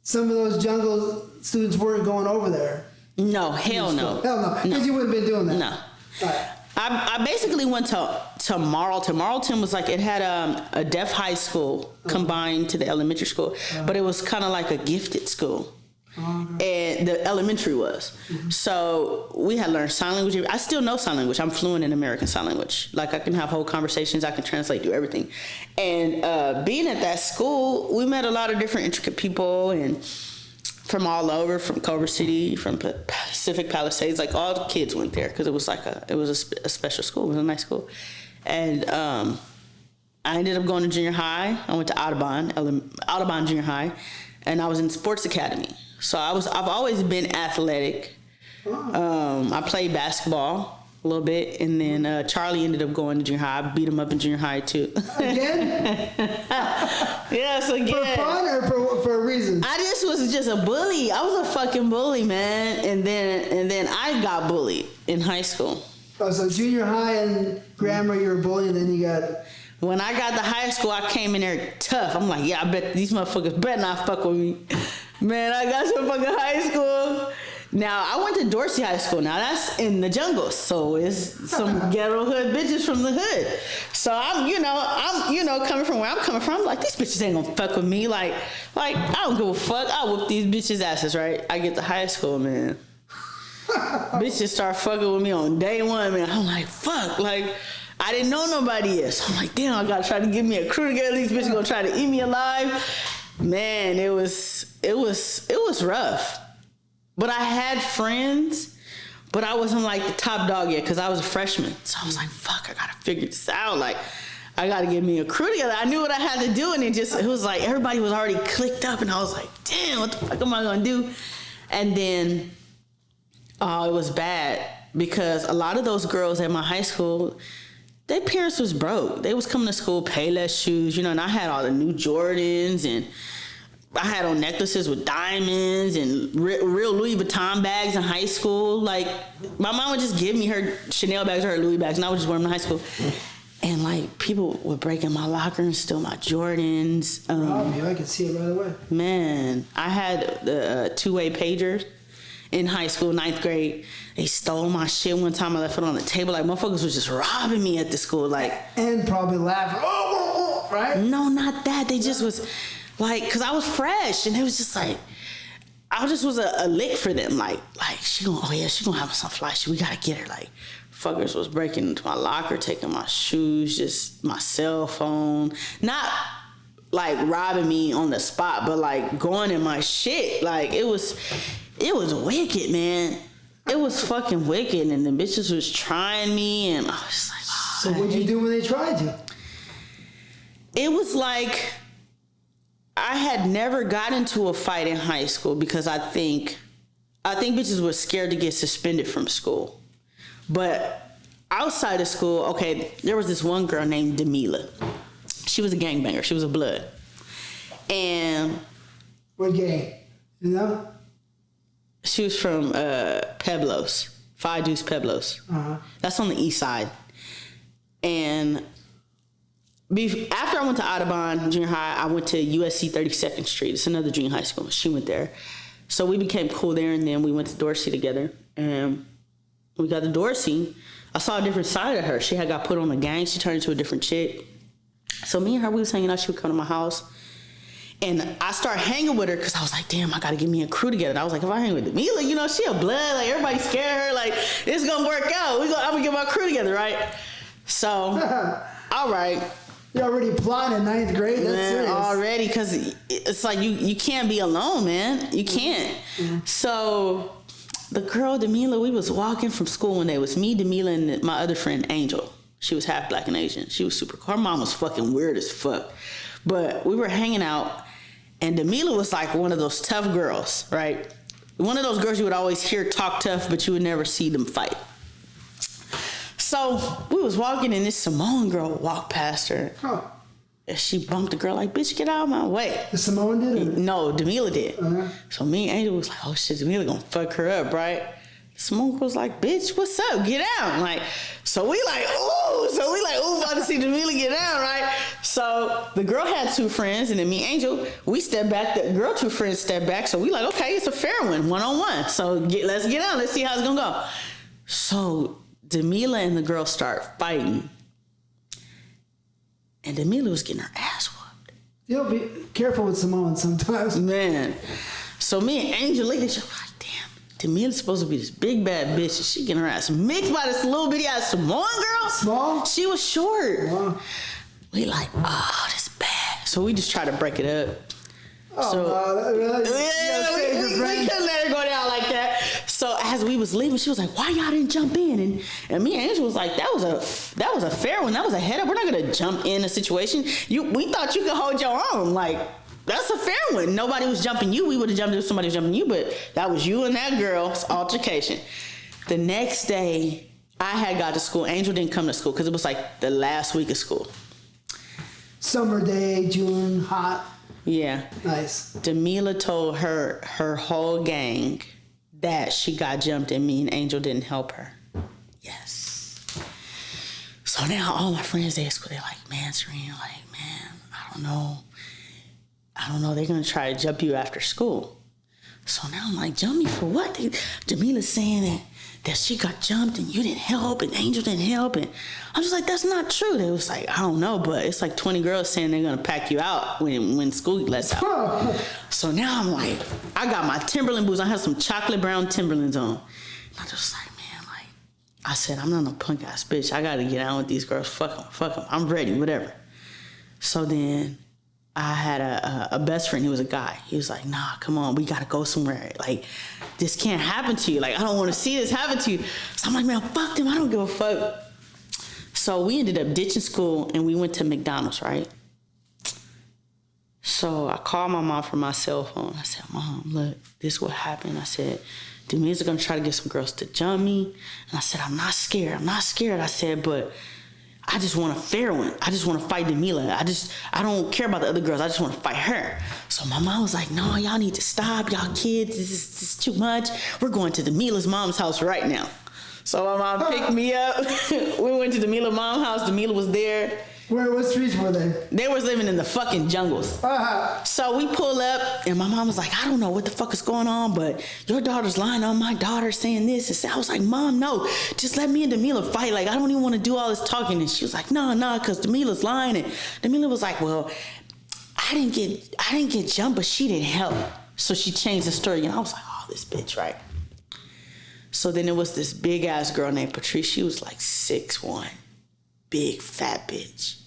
some of those jungle students weren't going over there. No. Hell no. Hell no. Because you wouldn't have been doing that. No. All right. I basically went to Marlton. Marlton was like, it had a deaf high school combined to the elementary school, but it was kind of like a gifted school. And the elementary was. So we had learned sign language. I still know sign language. I'm fluent in American Sign Language. Like, I can have whole conversations. I can translate, do everything. And being at that school, we met a lot of different intricate people and from all over, from Culver City, from Pacific Palisades. Like, all the kids went there because it was like a special school. It was a nice school. And I ended up going to junior high. I went to Audubon Junior High, and I was in sports academy. So I've always been athletic. I played basketball a little bit, and then Charlie ended up going to junior high. I beat him up in junior high too. Again? Yes, again. For fun or for a reason? I was just a bully. I was a fucking bully, man. And then I got bullied in high school. Oh, so junior high and grammar, you were bullied, and then you got... When I got to high school, I came in there tough. I'm like, yeah, I bet these motherfuckers better not fuck with me. Man, I got to fucking high school. Now, I went to Dorsey High School. Now, that's in the jungle. So it's some ghetto hood bitches from the hood. So I'm coming from where I'm coming from. I'm like, these bitches ain't gonna fuck with me. Like I don't give a fuck. I whoop these bitches' asses, right? I get to high school, man. Bitches start fucking with me on day one, man. I'm like, fuck. Like, I didn't know nobody else. I'm like, damn, I gotta try to get me a crew together. These bitches gonna try to eat me alive. Man, it was rough. But I had friends, but I wasn't like the top dog yet because I was a freshman. So I was like, fuck, I gotta figure this out. Like, I gotta get me a crew together. I knew what I had to do, and it was like everybody was already clicked up, and I was like, damn, what the fuck am I gonna do? And then it was bad because a lot of those girls at my high school, their parents was broke. They was coming to school, pay less shoes, and I had all the new Jordans and I had on necklaces with diamonds and real Louis Vuitton bags in high school. Like, my mom would just give me her Chanel bags or her Louis bags, and I would just wear them in high school. And, like, people would break in my locker and steal my Jordans. I can see it right away. Man, I had the two-way pager in high school, 9th grade. They stole my shit one time. I left it on the table. Like, motherfuckers was just robbing me at the school. Like, And probably laughing. Oh, right? no, not that. They just was, like, because I was fresh. And it was just like, I just was a lick for them. Like she gonna have some fly shit. We got to get her. Like, fuckers was breaking into my locker, taking my shoes, just my cell phone. Not like robbing me on the spot, but like going in my shit. Like, it was wicked, man. It was fucking wicked, and the bitches was trying me, and I was just like, oh, So what'd you do when they tried you? it was like I had never got into a fight in high school because I think bitches were scared to get suspended from school. But outside of school, okay, there was this one girl named Demila. She was a gangbanger. She was a blood. And What gang? You know? she was from Peblos, Five Deuce Peblos. Uh-huh. That's on the east side. And after I went to Audubon Junior High, I went to USC 32nd Street. It's another junior high school. She went there. So we became cool there, and then we went to Dorsey together. And we got to Dorsey. I saw a different side of her. She had got put on a gang. She turned into a different chick. So me and her, we was hanging out. She would come to my house. And I started hanging with her because I was like, damn, I got to get me a crew together. And I was like, if I hang with Demila, you know, she a blood. Like, everybody scared her. Like, it's going to work out. I'm going to get my crew together, right? So, all right. You're already plotting in 9th grade? That's Man, serious. already, because it's like you can't be alone, man. You can't. Mm-hmm. So the girl, Demila, we was walking from school one day. It was me, Demila, and my other friend, Angel. She was half black and Asian. She was super cool. Her mom was fucking weird as fuck. But we were hanging out, and Demila was like one of those tough girls, right? One of those girls you would always hear talk tough, but you would never see them fight. So we was walking, and this Samone girl walked past her. Huh. And she bumped the girl like, bitch, get out of my way. The Samone did it? No, Demila did. Uh-huh. So me and Angel was like, oh shit, Demila gonna fuck her up, right? Simone girl was like, bitch, what's up? Get out. Like, so we like, ooh, about to see Demila get down, right? So the girl had two friends, and then me and Angel, we stepped back. The girl two friends stepped back. So we like, okay, it's a fair one-on-one. So let's get out. Let's see how it's gonna go. So Demila and the girl start fighting. And Demila was getting her ass whooped. You'll be careful with Samone sometimes. Man. So me and Angel looked at each other like, damn, Demila's supposed to be this big bad bitch, and she getting her ass mixed by this little bitty ass Samoan girl. Small? She was short. Wow. We like, oh, this bad. So we just try to break it up. Oh, So- no, really? Yeah, we couldn't let her go down like that. So as we was leaving, she was like, why y'all didn't jump in? And me and Angel was like, that was a fair one. That was a head up. We're not gonna jump in a situation. We thought you could hold your own. Like, that's a fair one. Nobody was jumping you. We would have jumped if somebody was jumping you, but that was you and that girl's altercation. The next day, I had got to school. Angel didn't come to school because it was like the last week of school. Summer day, June, hot. Yeah. Nice. Demila told her whole gang that she got jumped and me and Angel didn't help her. Yes. So now all my friends at school, they're like, man, Serena, like, man, I don't know. They're going to try to jump you after school. So now I'm like, jump me for what? Demila's saying that she got jumped and you didn't help and Angel didn't help. And I'm just like, that's not true. They was like, I don't know, but it's like 20 girls saying they're going to pack you out when school lets out. So now I'm like, I got my Timberland boots. I have some chocolate brown Timberlands on. And I'm just like, man, like, I said, I'm not no punk ass bitch. I got to get out with these girls. Fuck them. I'm ready, whatever. So then I had a best friend. He was a guy. He was like, nah, come on. We got to go somewhere. Like, this can't happen to you. Like, I don't want to see this happen to you. So I'm like, man, fuck them. I don't give a fuck. So we ended up ditching school and we went to McDonald's, right? So I called my mom from my cell phone. I said, Mom, look, this is what happened. I said, Demila's going to try to get some girls to jump me. And I said, I'm not scared. I said, but I just want a fair one. I just want to fight Demila. I don't care about the other girls. I just want to fight her. So my mom was like, no, y'all need to stop. Y'all kids, this is too much. We're going to Demila's mom's house right now. So my mom picked me up. We went to Demila's mom's house. Demila was there. What streets were they? They was living in the fucking jungles. So we pull up, and my mom was like, I don't know what the fuck is going on, but your daughter's lying on my daughter saying this. And I was like, Mom, no, just let me and Demila fight. Like, I don't even want to do all this talking. And she was like, no, because Demila's lying. And Demila was like, well, I didn't get jumped, but she didn't help. So she changed the story. And I was like, oh, this bitch, right? So then there was this big ass girl named Patrice. She was like 6'1". Big fat bitch.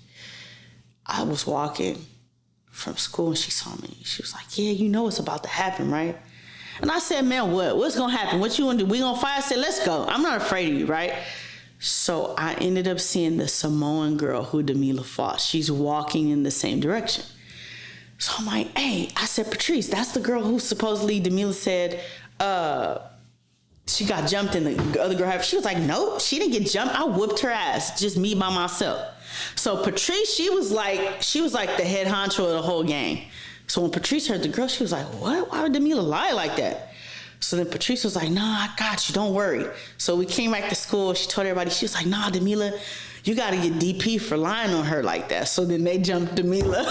I was walking from school and she saw me. She was like, yeah, you know what's about to happen, right? And I said, man, what? What's gonna happen? What you wanna do? We gonna fight? I said, let's go. I'm not afraid of you, right? So I ended up seeing the Samoan girl who Demila fought. She's walking in the same direction. So I'm like, hey, I said, Patrice, that's the girl who supposedly Demila said, she got jumped and the other girl had. She was like, nope, she didn't get jumped. I whooped her ass, just me by myself. So Patrice, she was like the head honcho of the whole gang. So when Patrice heard the girl, she was like, what? Why would Demila lie like that? So then Patrice was like, nah, I got you, don't worry. So we came back to school. She told everybody, she was like, nah, Demila, you got to get DP for lying on her like that. So then they jumped Demila.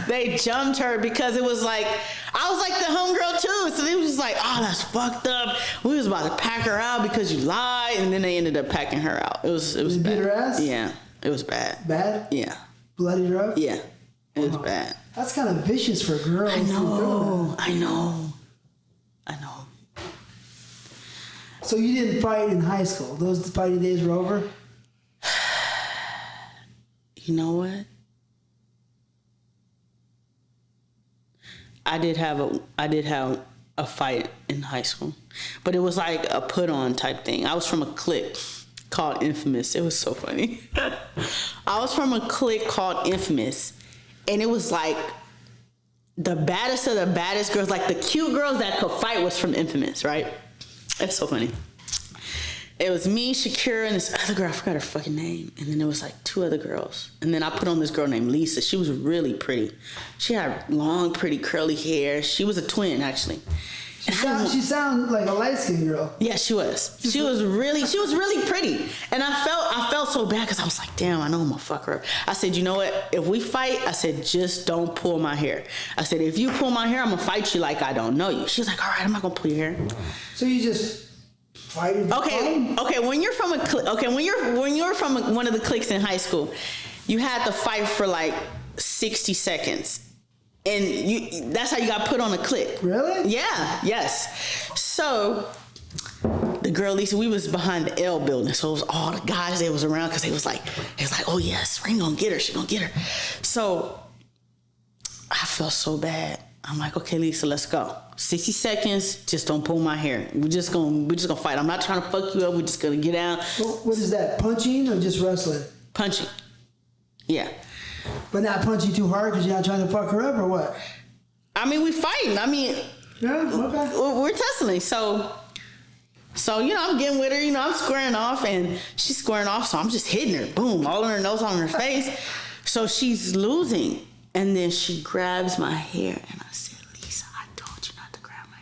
They jumped her because it was like, I was like the homegirl too. So they was just like, oh, that's fucked up. We was about to pack her out because you lied. And then they ended up packing her out. It was Did you bad. beat her ass? Yeah, it was bad. Bad? Yeah. Bloody rough? Yeah, it was bad. That's kind of vicious for girls. I know. So you didn't fight in high school? Those fighting days were over? You know what? I did have a fight in high school, but it was like a put on type thing. I was from a clique called Infamous. It was so funny. I was from a clique called Infamous, and it was like the baddest of the baddest girls, like the cute girls that could fight was from Infamous, right? It's so funny. It was me, Shakira, and this other girl, I forgot her fucking name. And then there was like 2 other girls. And then I put on this girl named Lisa. She was really pretty. She had long, pretty, curly hair. She was a twin, actually. She sounded like a light-skinned girl. Yeah, she was. She was really pretty. And I felt so bad because I was like, damn, I know I'm gonna fuck her up. I said, you know what? If we fight, I said, just don't pull my hair. I said, if you pull my hair, I'm gonna fight you like I don't know you. She was like, all right, I'm not gonna pull your hair. So you just fighting? Okay. When you're from when you're from one of the cliques in high school, you had to fight for like 60 seconds. And that's how you got put on a clique. Really? Yeah, yes. So the girl Lisa, we was behind the L building, so it was all the guys that was around because they was like, oh yes, Ring gonna get her, she gonna get her. So I felt so bad. I'm like, okay, Lisa, let's go. 60 seconds, just don't pull my hair. We're just gonna fight. I'm not trying to fuck you up. We're just gonna get down. What is that? Punching or just wrestling? Punching. Yeah. But not punching too hard because you're not trying to fuck her up or what? I mean, we fighting. I mean, yeah, okay. We're tussling. So I'm getting with her. I'm squaring off, and she's squaring off. So I'm just hitting her. Boom, all in her nose, all in her face. So she's losing, and then she grabs my hair, and I said, Lisa, I told you not to grab my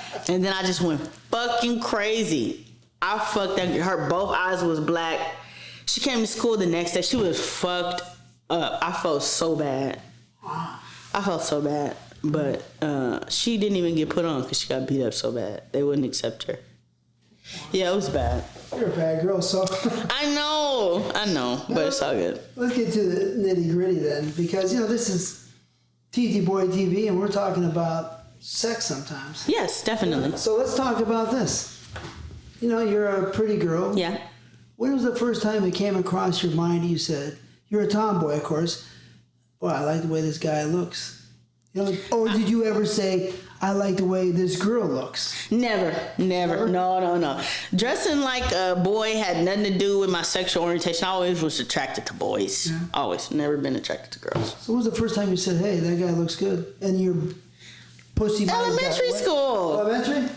hair. And then I just went fucking crazy. I fucked that. Her both eyes was black. She came to school the next day. She was fucked up. I felt so bad. But she didn't even get put on because she got beat up so bad. They wouldn't accept her. Yeah, it was bad. You're a bad girl, so. I know, but it's all good. Let's get to the nitty gritty then, because this is TTBoy TV, and we're talking about sex sometimes. Yes, definitely. So let's talk about this. You're a pretty girl. Yeah. When was the first time it came across your mind? You said you're a tomboy, of course. Well, I like the way this guy looks. Or did you ever say, I like the way this girl looks? Never. No. Dressing like a boy had nothing to do with my sexual orientation. I always was attracted to boys. Yeah. Always. Never been attracted to girls. So when was the first time you said, hey, that guy looks good? And your pussy... Elementary school. Elementary?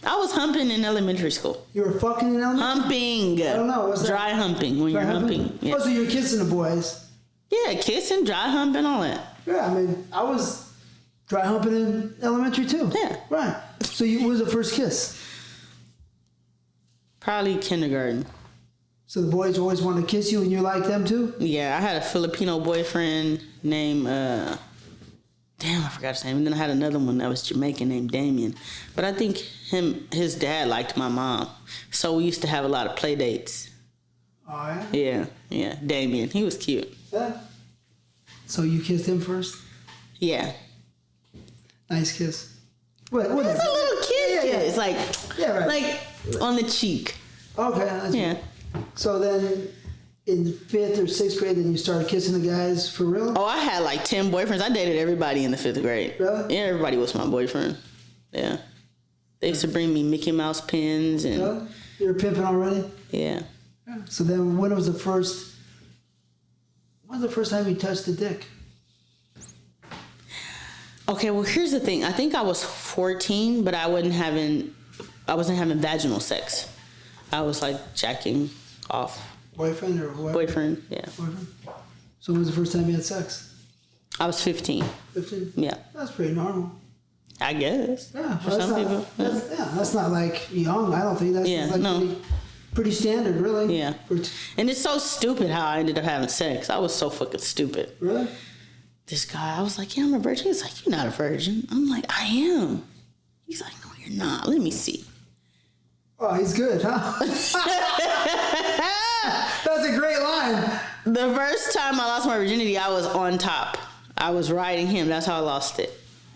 I was humping in elementary school. You were fucking in elementary? Humping. I don't know. What's that? Dry humping when you're humping. Yeah. Oh, so you're kissing the boys. Yeah, kissing, dry humping, all that. Yeah, I mean, I was dry humping in elementary too. Yeah. Right. So what was the first kiss? Probably kindergarten. So the boys always want to kiss you and you like them too? Yeah, I had a Filipino boyfriend named, damn, I forgot his name. And then I had another one that was Jamaican named Damien. But I think his dad liked my mom. So we used to have a lot of play dates. Oh, yeah? Yeah, Damien. He was cute. Yeah. So you kissed him first? Yeah. Nice kiss. Whatever. It's a little kid Yeah. kiss. Like, Yeah, right. like on the cheek. Okay. That's Yeah. So then in 5th or 6th grade, then you started kissing the guys for real? Oh, I had like 10 boyfriends. I dated everybody in the 5th grade. Really? Yeah, everybody was my boyfriend. Yeah. They used to bring me Mickey Mouse pins and Really? You were pimping already? yeah. So then when was the first time you touched a dick? Okay, well here's the thing. I think I was 14, but I wasn't having vaginal sex. I was like jacking off. Boyfriend or whoever? Boyfriend, yeah. Boyfriend? So when was the first time you had sex? I was 15. 15? Yeah. That's pretty normal. I guess. Yeah. For well, some people. That's not like young. I don't think that's Yeah, like no. pretty standard, really. Yeah. And it's so stupid how I ended up having sex. I was so fucking stupid. Really? This guy, I was like, yeah, I'm a virgin. He's like, you're not a virgin. I'm like, I am. He's like, no, you're not. Let me see. Oh, he's good, huh? That's a great line. The first time I lost my virginity, I was on top. I was riding him. That's how I lost it.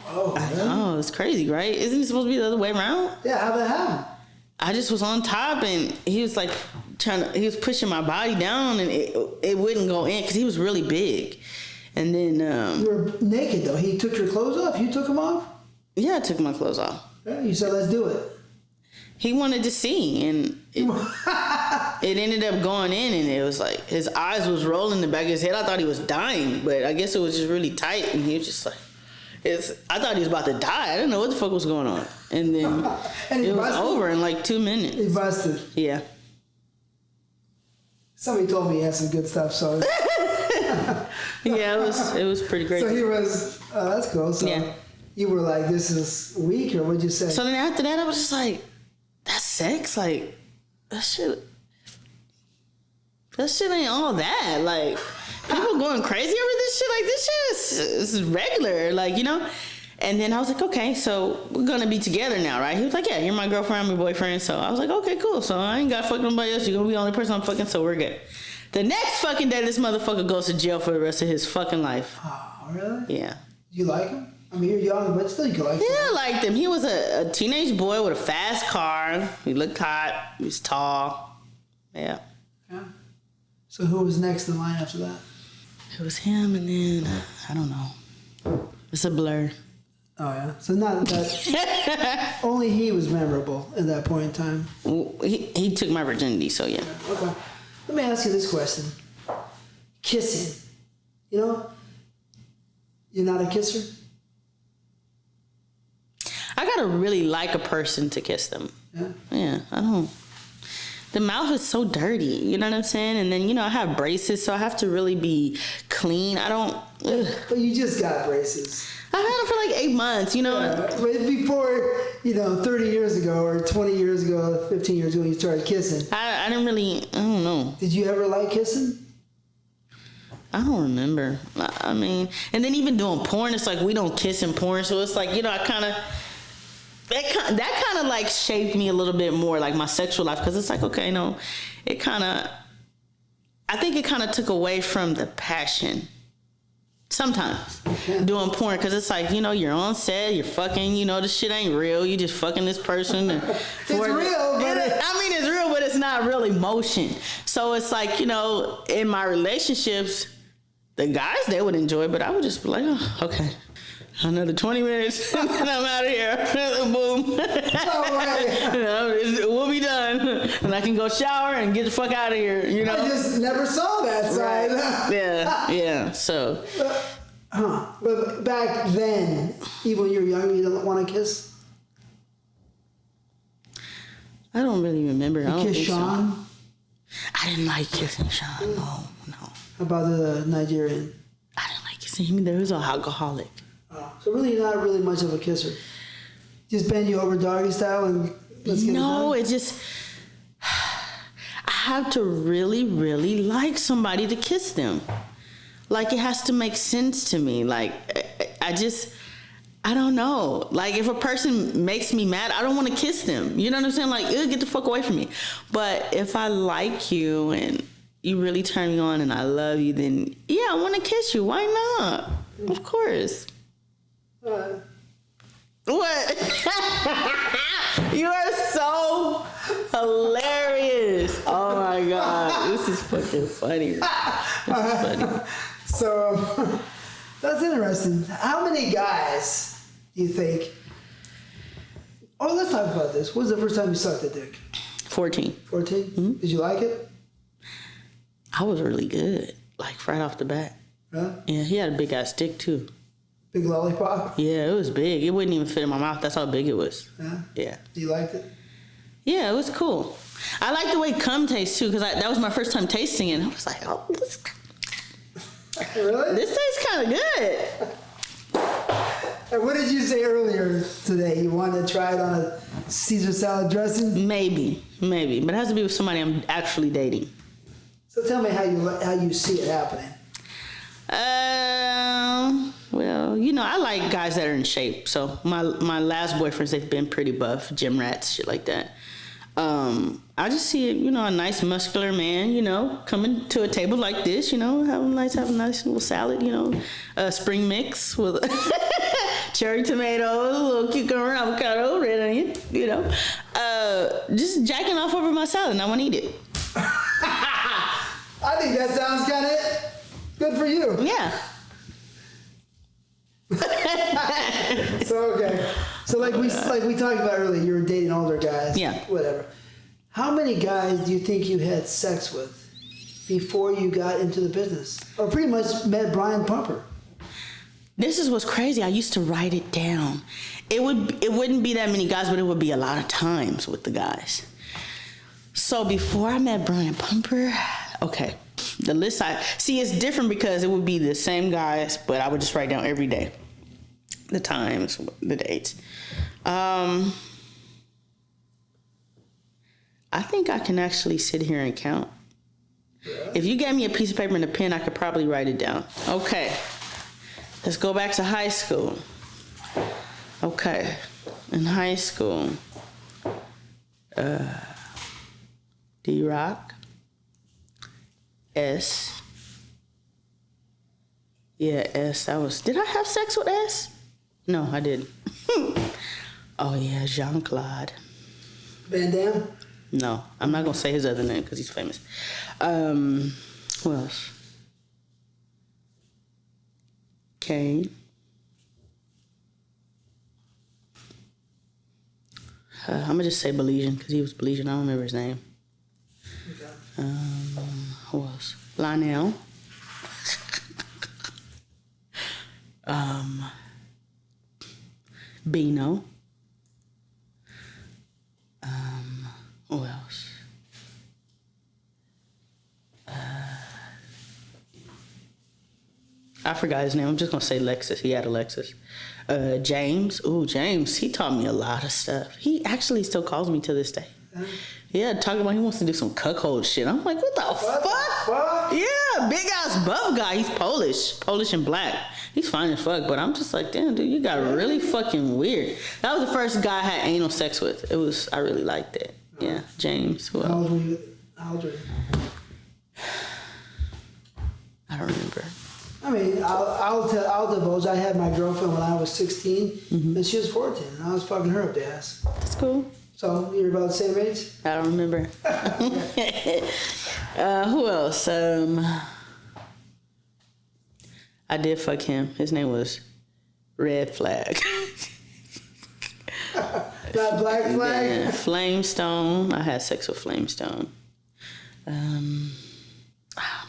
Oh, really? Oh, it's crazy, right? Isn't it supposed to be the other way around? Yeah, how'd that happen? I just was on top, and he was like he was pushing my body down, and it wouldn't go in because he was really big. And then, You were naked, though. He took your clothes off? You took them off? yeah, I took my clothes off. Yeah, you said, let's do it. He wanted to see, and it ended up going in, and it was like his eyes was rolling in the back of his head. I thought he was dying, but I guess it was just really tight, and he was just like, I thought he was about to die. I didn't know what the fuck was going on. And then And he it was busted? over in like 2 minutes. He busted. Yeah. Somebody told me he had some good stuff, so... Yeah, it was pretty great. So he was... Oh, that's cool. So Yeah. you were like, this is weak, or what'd you say? So then after that, I was just like, that's sex? Like, that shit ain't all that. Like, people going crazy over this shit. Like, this shit is regular. Like, you know? And then I was like, okay, so we're going to be together now, right? He was like, yeah, you're my girlfriend, I'm your boyfriend. So I was like, okay, cool. So I ain't got to fuck nobody else. You're going to be the only person I'm fucking, so we're good. The next fucking day, this motherfucker goes to jail for the rest of his fucking life. Oh, really? Yeah. You like him? I mean, you're young, but still you can like him. Yeah, I liked him. He was a teenage boy with a fast car. He looked hot. He was tall. Yeah. Yeah. So who was next in line after that? It was him, and then, I don't know. It's a blur. Oh, yeah. So not that... only he was memorable at that point in time. He took my virginity, so yeah. Okay. Let me ask you this question. Kissing. You know? You're not a kisser? I gotta really like a person to kiss them. Yeah. Yeah, I don't. The mouth is so dirty, you know what I'm saying? And then, you know, I have braces, so I have to really be clean. I don't. Ugh. But you just got braces. I've had them for like 8 months, you know? Yeah, but before, 30 years ago or 20 years ago, 15 years ago, you started kissing. I didn't really, I don't know. Did you ever like kissing? I don't remember. I mean, and then even doing porn, it's like we don't kiss in porn, so it's like, I kind of, that kind of like shaped me a little bit more, like my sexual life, because it's like, okay, no, it kind of, I think it kind of took away from the passion. Sometimes doing porn, because it's like, you're on set, you're fucking, this shit ain't real, you just fucking this person. And It's real, but it's real, but it's not real emotion. So it's like, in my relationships, the guys, they would enjoy, but I would just be like, oh, okay, another 20 minutes, and I'm out of here. Boom. No way. We'll be done, and I can go shower and get the fuck out of here. I just never saw that side. Yeah. So. But back then, even when you were young, you didn't want to kiss? I don't really remember. I don't Kiss think Sean? so. I didn't like kissing Sean. No. How about the Nigerian? I didn't like kissing him. There was an alcoholic. Oh, so really not really much of a kisser. Just bend you over doggy style and let's get it No, done? it just... I have to really, really like somebody to kiss them. Like, it has to make sense to me. Like, I don't know. Like, if a person makes me mad, I don't want to kiss them. You know what I'm saying? Like, get the fuck away from me. But if I like you and you really turn me on and I love you, then yeah, I want to kiss you. Why not? Of course. What? You are so hilarious. Oh my God. This is fucking funny. This is funny. So, that's interesting. How many guys do you think... Oh, let's talk about this. When was the first time you sucked a dick? 14. 14? Mm-hmm. Did you like it? I was really good. Like, right off the bat. Huh? Yeah, he had a big ass dick too. Big lollipop? Yeah, it was big. It wouldn't even fit in my mouth. That's how big it was. Yeah? Yeah. You liked it? Yeah, it was cool. I like the way cum tastes too, because that was my first time tasting it. I was like, oh, Really? this tastes kind of good. And what did you say earlier today? You wanted to try it on a Caesar salad dressing? Maybe, but it has to be with somebody I'm actually dating. So tell me how you see it happening. Well, you know, I like guys that are in shape. So my last boyfriends, they've been pretty buff, gym rats, shit like that. I just see it, you know, a nice muscular man, you know, coming to a table like this, you know, have a nice little salad, you know, spring mix with cherry tomatoes, a little cucumber, avocado, red onion, you know, just jacking off over my salad, and I want to eat it. I think that sounds kind of good for you. Yeah. So okay. So like we talked about earlier, you were dating older guys. Yeah. Whatever. How many guys do you think you had sex with before you got into the business, or pretty much met Brian Pumper? This is what's crazy. I used to write it down. It wouldn't be that many guys, but it would be a lot of times with the guys. So before I met Brian Pumper, okay, the list it's different because it would be the same guys, but I would just write down every day, the times, the dates. I think I can actually sit here and count. Yeah. If you gave me a piece of paper and a pen, I could probably write it down. Okay, let's go back to high school. Okay, in high school, D-Rock, S. Yeah, S. Did I have sex with S? No, I didn't. Oh yeah, Jean-Claude. Van Damme? No, I'm not gonna say his other name because he's famous. Who else? Kane. I'm gonna just say Belizean because he was Belizean. I don't remember his name. Okay. Who else? Lionel. Bino. Who else? I forgot his name. I'm just gonna say Lexus. He had a Lexus. James. Ooh, James. He taught me a lot of stuff. He actually still calls me to this day. Yeah, talking about he wants to do some cuckold shit. I'm like, what the fuck? Yeah, big ass buff guy. He's Polish and black. He's fine as fuck. But I'm just like, damn, dude, you got really fucking weird. That was the first guy I had anal sex with. I really liked it. Yeah, James. Well, How old were you? I don't remember. I mean, I'll divulge. I had my girlfriend when I was 16, and she was 14, and I was fucking her up the ass. That's cool. So you're about the same age? I don't remember. Who else? I did fuck him. His name was Red Flag. Not Black Flag? Yeah, Flamestone. I had sex with Flamestone. I'm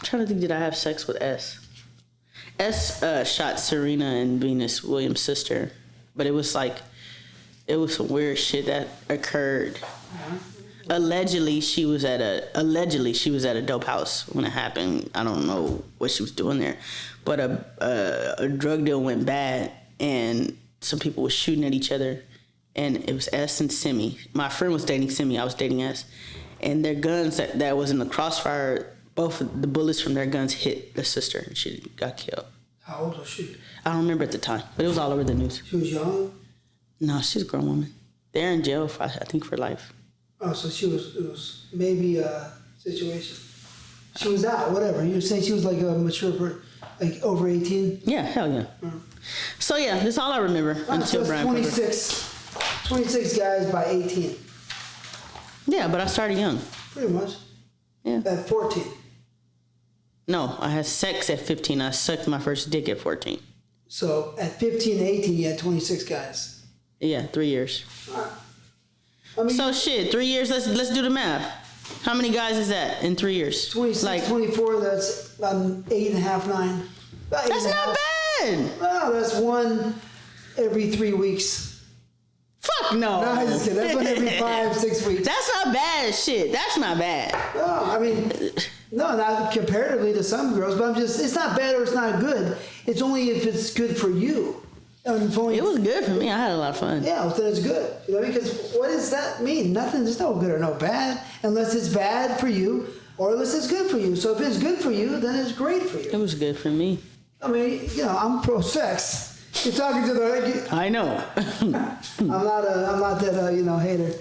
trying to think, did I have sex with S? S shot Serena and Venus Williams' sister. But it was some weird shit that occurred. Allegedly, she was at a dope house when it happened. I don't know what she was doing there, but a drug deal went bad, and some people were shooting at each other, and it was S and Simi. My friend was dating Simi. I was dating S, and their guns that was in the crossfire. Both of the bullets from their guns hit the sister, and she got killed. How old was she? I don't remember at the time, but it was all over the news. She was young? No, she's a grown woman. They're in jail, I think, for life. Oh, so it was maybe a situation. She was out, whatever. You were saying she was like a mature, like over 18? Yeah, hell yeah. So yeah, that's all I remember until so Brian 26 guys by 18. Yeah, but I started young. Pretty much. Yeah. At 14. No, I had sex at 15. I sucked my first dick at 14. So at 15 and 18, you had 26 guys. Yeah, 3 years. I mean, So shit, 3 years. Let's do the math. How many guys is that in 3 years? 26, 24, that's about 8.5, 9. About That's 8.5. not bad. Well, that's one every 3 weeks. Fuck no. No, I just kidding. That's one every 5, 6 weeks. That's not bad shit. That's not bad. No, I mean, no, not comparatively to some girls, but it's not bad or it's not good. It's only if it's good for you. And if only, It was good for me. I had a lot of fun. yeah, well, then it's good. You know, because what does that mean? Nothing. There's no good or no bad unless it's bad for you or unless it's good for you. So if it's good for you, then it's great for It you. was good for me. I mean, you know, I'm pro-sex. You're talking to the. I know. I'm not that hater.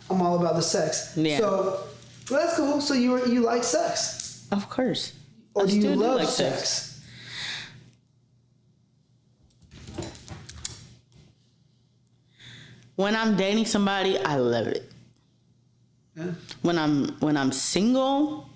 I'm all about the sex. Yeah. So, well, that's cool. So you like sex, Of course. or I do you still love like sex? When I'm dating somebody, I love it. Yeah. When I'm single,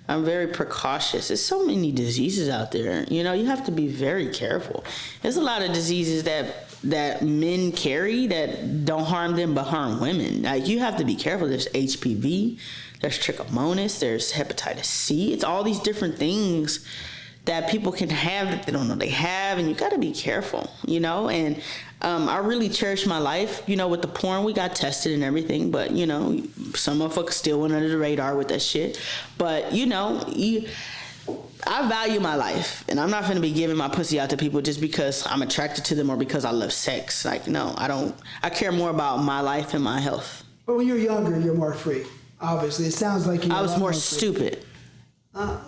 I'm very precautious. There's so many diseases out there. You know, you have to be very careful. There's a lot of diseases that men carry that don't harm them but harm women. Like, you have to be careful. There's HPV, there's trichomonas, there's hepatitis C. It's all these different things that people can have that they don't know they have, and you got to be careful, you know. And I really cherish my life, you know. With the porn, we got tested and everything, but you know, some motherfuckers still went under the radar with that shit. But you know, I value my life, and I'm not gonna be giving my pussy out to people just because I'm attracted to them or because I love sex. Like, no, I don't. I care more about my life and my health. But when you're younger, you're more free. Obviously, it sounds like you're I was more free. stupid.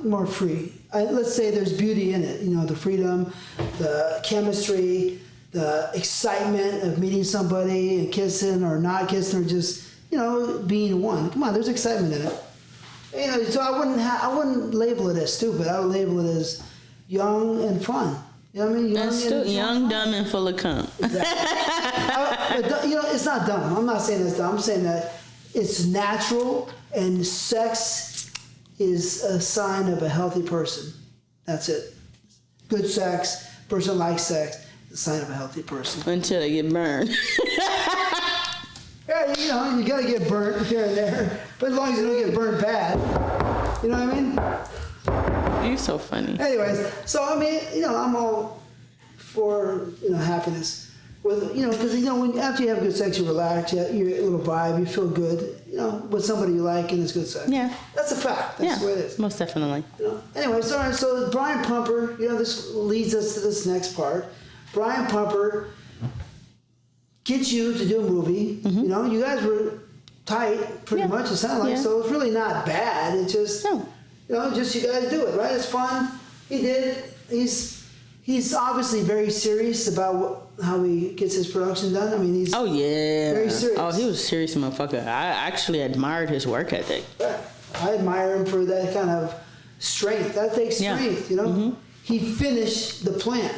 More free. Let's say there's beauty in it. You know, the freedom, the chemistry, the excitement of meeting somebody and kissing or not kissing or just, you know, being one. Come on, there's excitement in it. You know, so I wouldn't label it as stupid. I would label it as young and fun. You know what I mean? Young, dumb, and full of cum. Exactly. But, you know, it's not dumb. I'm not saying it's dumb. I'm saying that it's natural, and sex is a sign of a healthy person. That's it. Good sex, person likes sex, it's a sign of a healthy person. Until they get burned. Yeah, you know, you gotta get burnt here and there, but as long as you don't get burnt bad, you know what I mean? You're so funny. Anyways, so I mean, you know, I'm all for, you know, happiness. With, you know, because, you know, when after you have good sex, you relax, you're a little vibe, you feel good, you know, with somebody you like, and it's good sex. Yeah. That's a fact. That's the way it is. Most definitely. You know? Anyways, all right, so Brian Pumper, you know, this leads us to this next part. Brian Pumper gets you to do a movie. Mm-hmm. You know, you guys were tight, pretty much, it sounded like, so it's really not bad. It's just, you know, just you guys do it, right? It's fun. He did it. He's obviously very serious about how he gets his production done. I mean, he's very serious. Oh, he was a serious motherfucker. I actually admired his work ethic. Yeah. I admire him for that kind of strength. That takes strength, you know? Mm-hmm. He finished the plan.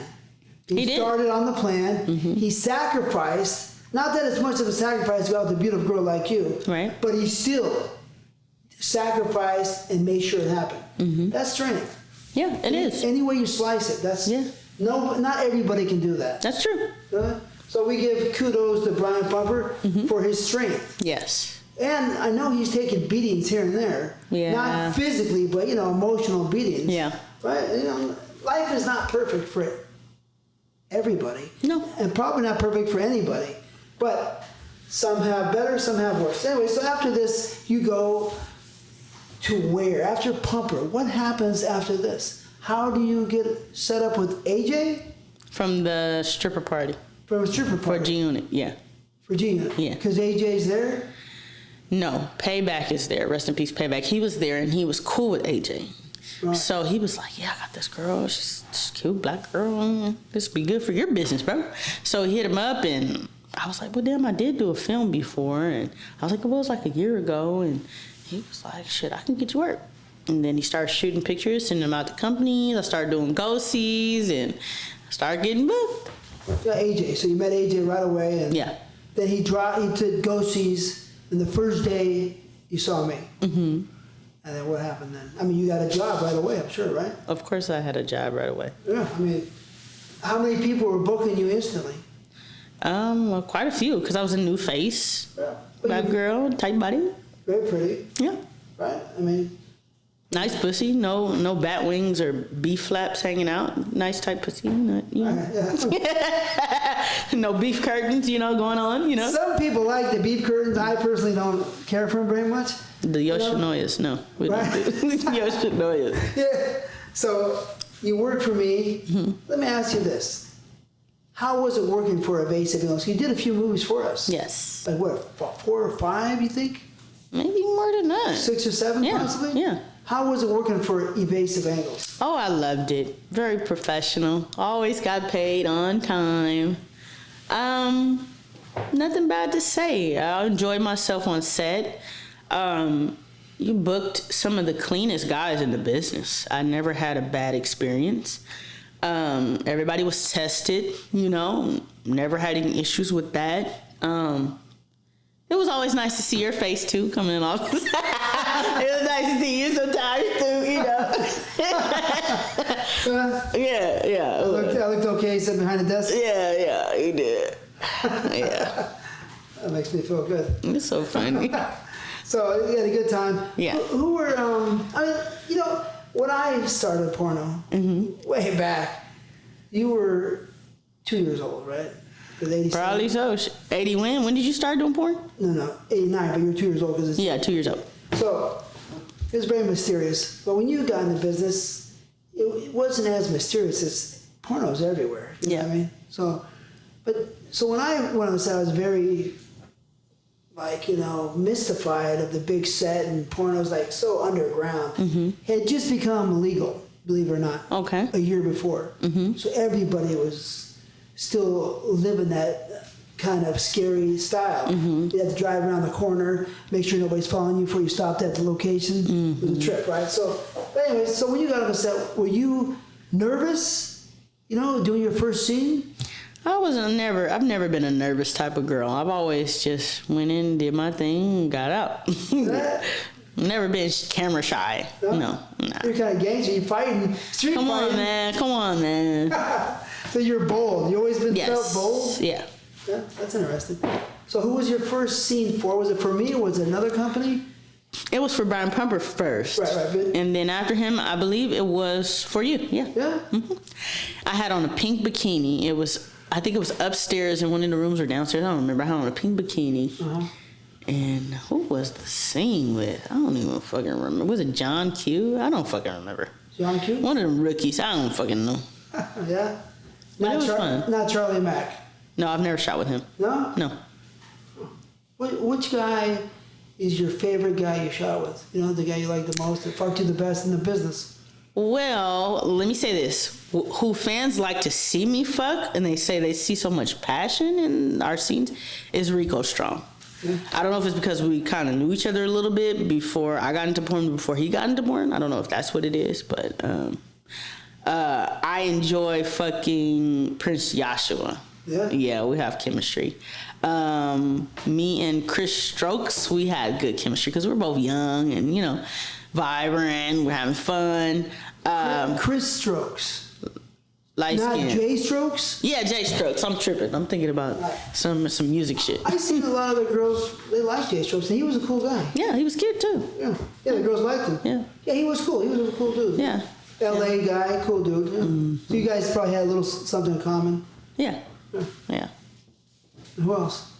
He started on the plan. Mm-hmm. He sacrificed. Not that it's much of a sacrifice to go out with a beautiful girl like you. Right. But he still sacrificed and made sure it happened. Mm-hmm. That's strength. Yeah, it is. Any way you slice it, that's not everybody can do that. That's true. So we give kudos to Brian Pumper for his strength. Yes. And I know he's taken beatings here and there. Yeah. Not physically, but, you know, emotional beatings. Yeah. Right? You know, life is not perfect for everybody. No. And probably not perfect for anybody. But Some have better, some have worse. Anyway, so after this, you go to where? After Pumper, what happens after this? How do you get set up with AJ? From the stripper party. From a stripper For party? G-Unit, yeah. For Gina? Yeah. Because AJ's there? No, Payback is there. Rest in peace, Payback. He was there and he was cool with AJ. Right. So he was like, yeah, I got this girl. She's cute, black girl. This would be good for your business, bro. So he hit him up and I was like, well, damn, I did do a film before. And I was like, well, it was like a year ago. And he was like, shit, I can get you work. And then he started shooting pictures, sending them out to companies. I started doing go-sees and I started getting booked. Yeah, AJ. So you met AJ right away. And Yeah. then he did go-sees, and the first day you saw me. Mm-hmm. And then what happened then? I mean, you got a job right away, I'm sure, right? Of course I had a job right away. Yeah, I mean, how many people were booking you instantly? Well, quite a few, because I was a new face. Yeah. Black girl, tight body. Very pretty, Yeah. right? I mean, Nice pussy. No bat wings or beef flaps hanging out. Nice tight pussy. yeah. No beef curtains, going on, Some people like the beef curtains. I personally don't care for them very much. The Yoshinoyas, no. We don't do Yoshinoyas. Yeah. So you work for me. Mm-hmm. Let me ask you this. How was it working for Evasive Angles? You did a few movies for us. Yes. Like what, 4 or 5, you think? Maybe more than that. 6 or 7 Yeah, possibly? yeah. How was it working for Evasive Angles? Oh, I loved it. Very professional. Always got paid on time. Nothing bad to say. I enjoyed myself on set. You booked some of the cleanest guys in the business. I never had a bad experience. Everybody was tested, never had any issues with that. It was always nice to see your face too, coming in office. It was nice to see you sometimes too, Yeah. I looked okay sitting behind the desk. Yeah, you did. Yeah. That makes me feel good. It's so funny. So you had a good time. Yeah. Who were, when I started porno, way back, you were 2 years old, right? 'Cause 87 Probably so. 80 when? When did you start doing porn? No, 89, but you were 2 years old. Cause Yeah, 2 years old. So it was very mysterious. But when you got in the business, it wasn't as mysterious as pornos everywhere. You know what I mean? So when I went on set, I was very, mystified of the big set, and pornos so underground. It had just become legal, believe it or not. Okay. A year before. So everybody was still living that kind of scary style. You had to drive around the corner, make sure nobody's following you before you stopped at the location. It was a trip, right? So, but anyways, so when you got on the set, were you nervous, doing your first scene? I've never been a nervous type of girl. I've always just went in, did my thing, and got out. Never been camera shy. No, nah. You're kind of gangster. You're fighting, street Come fighting. on, man. So you're bold. You always been felt bold? Yeah. Yeah, that's interesting. So who was your first scene for? Was it for me or was it another company? It was for Brian Pumper first. Right. And then after him, I believe it was for you. Yeah. Yeah? I had on a pink bikini. I think it was upstairs in one of the rooms or downstairs. I don't remember. I had on a pink bikini. And who was the scene with? I don't even fucking remember. Was it John Q? I don't fucking remember. John Q? One of them rookies. I don't fucking know. Yeah? But it was fun. Not Charlie Mack? No, I've never shot with him. No? No. Which guy is your favorite guy you shot with? The guy you like the most, that fucked you the best in the business? Well, let me say this. Who fans like to see me fuck, and they say they see so much passion in our scenes, is Rico Strong. Yeah. I don't know if it's because we kind of knew each other a little bit before I got into porn, before he got into porn. I don't know if that's what it is, but I enjoy fucking Prince Joshua. Yeah, we have chemistry. Me and Chris Strokes, we had good chemistry because we're both young and, vibrant. We're having fun. Chris Strokes. Light Not skin. Jay Strokes? Yeah, Jay Strokes. I'm tripping. I'm thinking about some music shit. I seen a lot of the girls, they like Jay Strokes, and he was a cool guy. Yeah, he was cute too. Yeah, the girls liked him. Yeah, he was cool. He was a cool dude. Yeah. LA guy, cool dude. Yeah. So you guys probably had a little something in common. Yeah. And who else?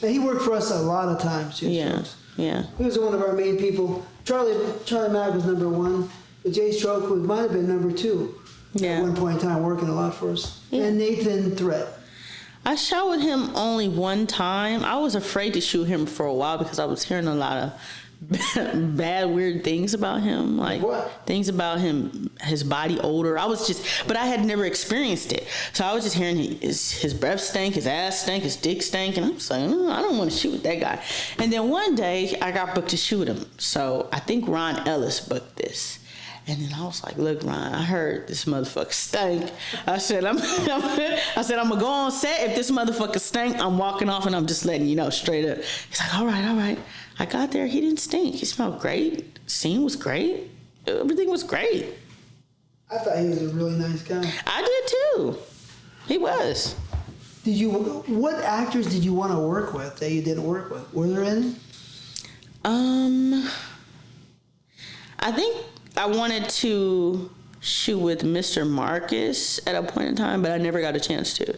And he worked for us a lot of times, too. Yeah. Strokes. Yeah. He was one of our main people. Charlie Mack was number one. But Jay Stroke might have been number two. Yeah. At one point in time, working a lot for us. Yeah. And Nathan Threat. I shot with him only one time. I was afraid to shoot him for a while because I was hearing a lot of bad, weird things about him. Like what? Things about him, his body odor. But I had never experienced it. So I was just hearing his breath stank, his ass stank, his dick stank. And I was like, I don't want to shoot with that guy. And then one day I got booked to shoot him. So I think Ron Ellis booked this. And then I was like, look, Ron, I heard this motherfucker stank. I said, I'm gonna go on set. If this motherfucker stank, I'm walking off and I'm just letting you know straight up. He's like, all right. I got there, he didn't stink. He smelled great. Scene was great. Everything was great. I thought he was a really nice guy. I did too. He was. What actors did you want to work with that you didn't work with? Were there any? I think I wanted to shoot with Mr. Marcus at a point in time, but I never got a chance to.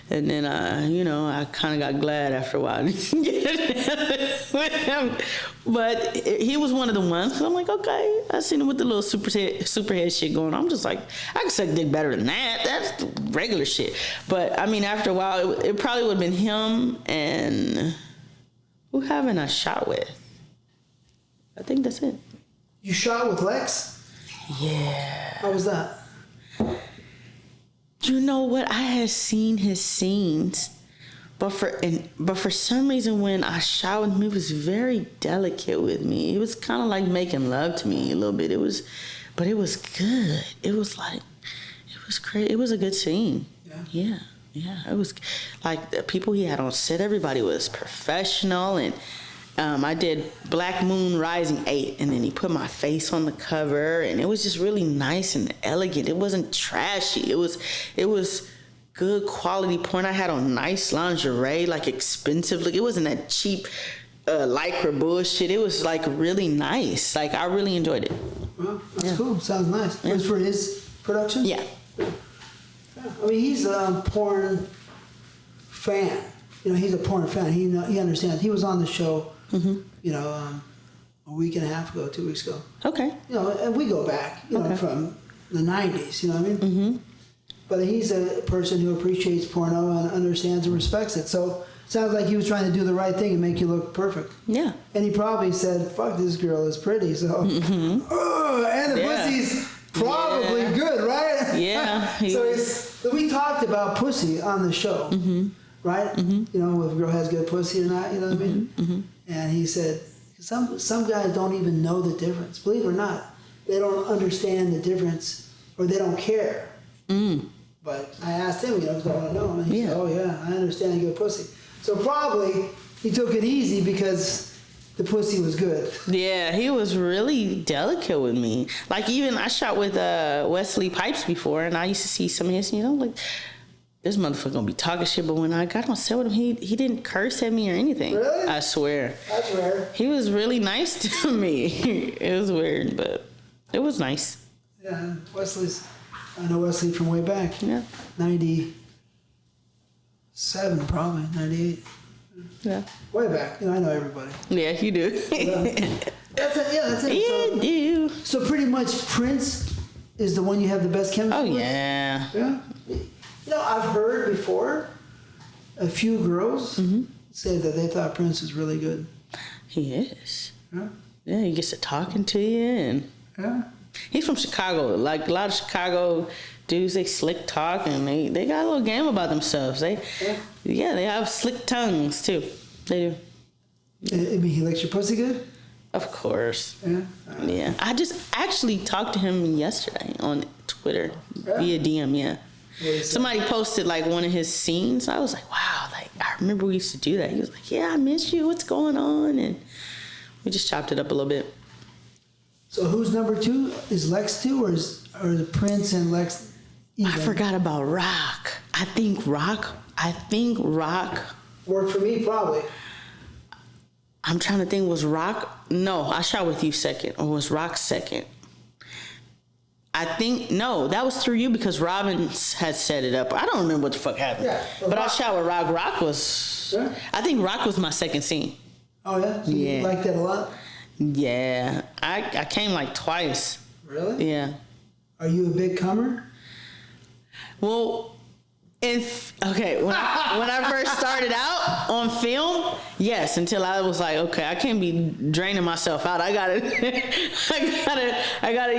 And then, I kind of got glad after a while to get with him. But he was one of the ones, because I'm like, okay, I seen him with the little superhead shit going on. I'm just like, I can suck dick better than that. That's regular shit. But, I mean, after a while, it probably would have been him and who haven't I shot with? I think that's it. You shot with Lex? Yeah. How was that? You know what? I had seen his scenes, but for some reason when I shot with him, he was very delicate with me. It was kind of like making love to me a little bit. It was good. It was great. It was a good scene. Yeah. It was like the people he had on set. Everybody was professional, and I did Black Moon Rising 8, and then he put my face on the cover, and it was just really nice and elegant. It wasn't trashy. It was good quality porn. I had on nice lingerie, like expensive. Like, it wasn't that cheap lycra bullshit. It was like really nice. Like, I really enjoyed it. Well, that's cool. Sounds nice. It was for his production? Yeah. I mean, he's a porn fan. He's a porn fan. He understands. He was on the show, a week and a half ago, 2 weeks ago. Okay. And we go back, from the 90s, you know what I mean? Mm-hmm. But he's a person who appreciates porno and understands and respects it. So it sounds like he was trying to do the right thing and make you look perfect. Yeah. And he probably said, fuck, this girl is pretty, so. And the pussy's probably good, right? Yeah. So we talked about pussy on the show. Mm-hmm. Right? Mm-hmm. If a girl has good pussy or not, you know what I mean? Mm-hmm. And he said, some guys don't even know the difference. Believe it or not, they don't understand the difference, or they don't care. Mm. But I asked him, because I want to know. And he said, oh yeah, I understand good pussy. So probably he took it easy because the pussy was good. Yeah, he was really delicate with me. Like, even I shot with Wesley Pipes before, and I used to see some of his scenes. I'm like, this motherfucker gonna be talking shit, but when I got on set with him, he didn't curse at me or anything. Really? I swear. That's rare. He was really nice to me. It was weird, but it was nice. Yeah, I know Wesley from way back. Yeah. 97 probably, 98. Yeah. Way back. I know everybody. Yeah, you do. That's it. That's it. You do. So pretty much Prince is the one you have the best chemistry Oh, with? yeah. Yeah. I've heard before a few girls say that they thought Prince was really good. He is. Yeah. Yeah, he gets to talking to you, and Yeah. he's from Chicago. Like, a lot of Chicago dudes, they slick talk, and they got a little game about themselves. They have slick tongues too. They do. I mean, he likes your pussy good? Of course. Yeah. Yeah. I just actually talked to him yesterday on Twitter via DM. Yeah. Somebody posted like one of his scenes. I was like, wow, like I remember we used to do that. He was like, yeah, I miss you. What's going on? And we just chopped it up a little bit. So who's number two? Is Lex two, or the Prince and Lex even? I forgot about Rock. I think Rock Worked for me, probably. I'm trying to think, was Rock? No, I shot with you second, or was Rock second? I think, no, that was through you because Robbins had set it up. I don't remember what the fuck happened. Yeah, but I shot with Rock. Rock was, Yeah. I think Rock was my second scene. Oh, yeah? So Yeah. you like that a lot? Yeah. I came like twice. Really? Yeah. Are you a big comer? Well, when I first started out on film, yes, until I was like, okay, I can't be draining myself out. I gotta,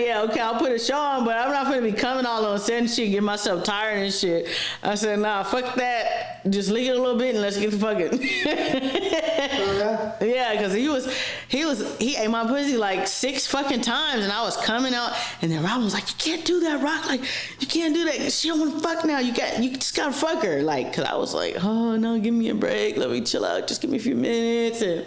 yeah, okay, I'll put a show on, but I'm not gonna be coming all on set and shit, get myself tired and shit. I said, nah, fuck that. Just lick it a little bit and let's get the fucking. Oh, yeah? Yeah, because he ate my pussy like 6 fucking times and I was coming out and then Robin was like, you can't do that, Rock. Like, you can't do that. She don't want to fuck now. You just gotta fuck her. Like, because I was like, oh, no, give me a break. Let me chill out. Just give me a few minutes. And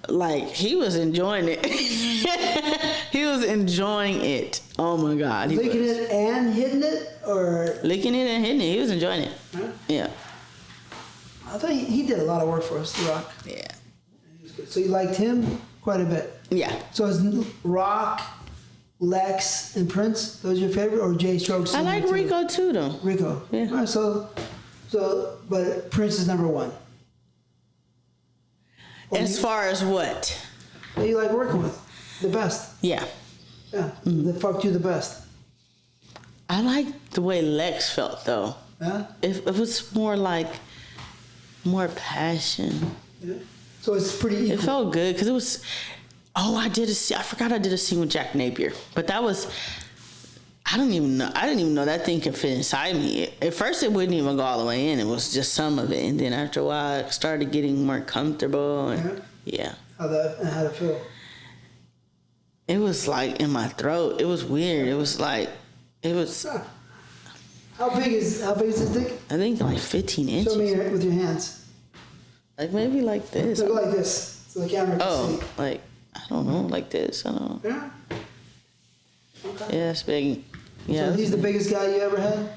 like, he was enjoying it. He was enjoying it. Oh my God. Licking it and hitting it? Or? Licking it and hitting it. He was enjoying it. Huh? Yeah. I think he did a lot of work for us, The Rock. Yeah. He was good. So you liked him quite a bit. Yeah. So is Rock, Lex, and Prince, those your favorite? Or Jay Strokes? I like Rico too, though. Rico. Yeah. All right, so, but Prince is number one. As far as what? That you like working with, the best. Yeah. Yeah, that fucked you the best. I like the way Lex felt, though. Yeah. It was more like, more passion. Yeah. So it's pretty equal. It felt good because it was. Oh, I forgot I did a scene with Jack Napier, but that was. I didn't even know that thing could fit inside me. At first, it wouldn't even go all the way in. It was just some of it, and then after a while, I started getting more comfortable. And yeah. How'd it feel? It was like in my throat. It was weird. It was like, it was. Huh. How big is his dick? I think like 15 inches. Show me with your hands. Like maybe like this. Look like this, so the camera can Oh, see. like, I don't know, like this. I don't know. Yeah. Okay. Yeah, it's big. Yeah. So he's the biggest guy you ever had?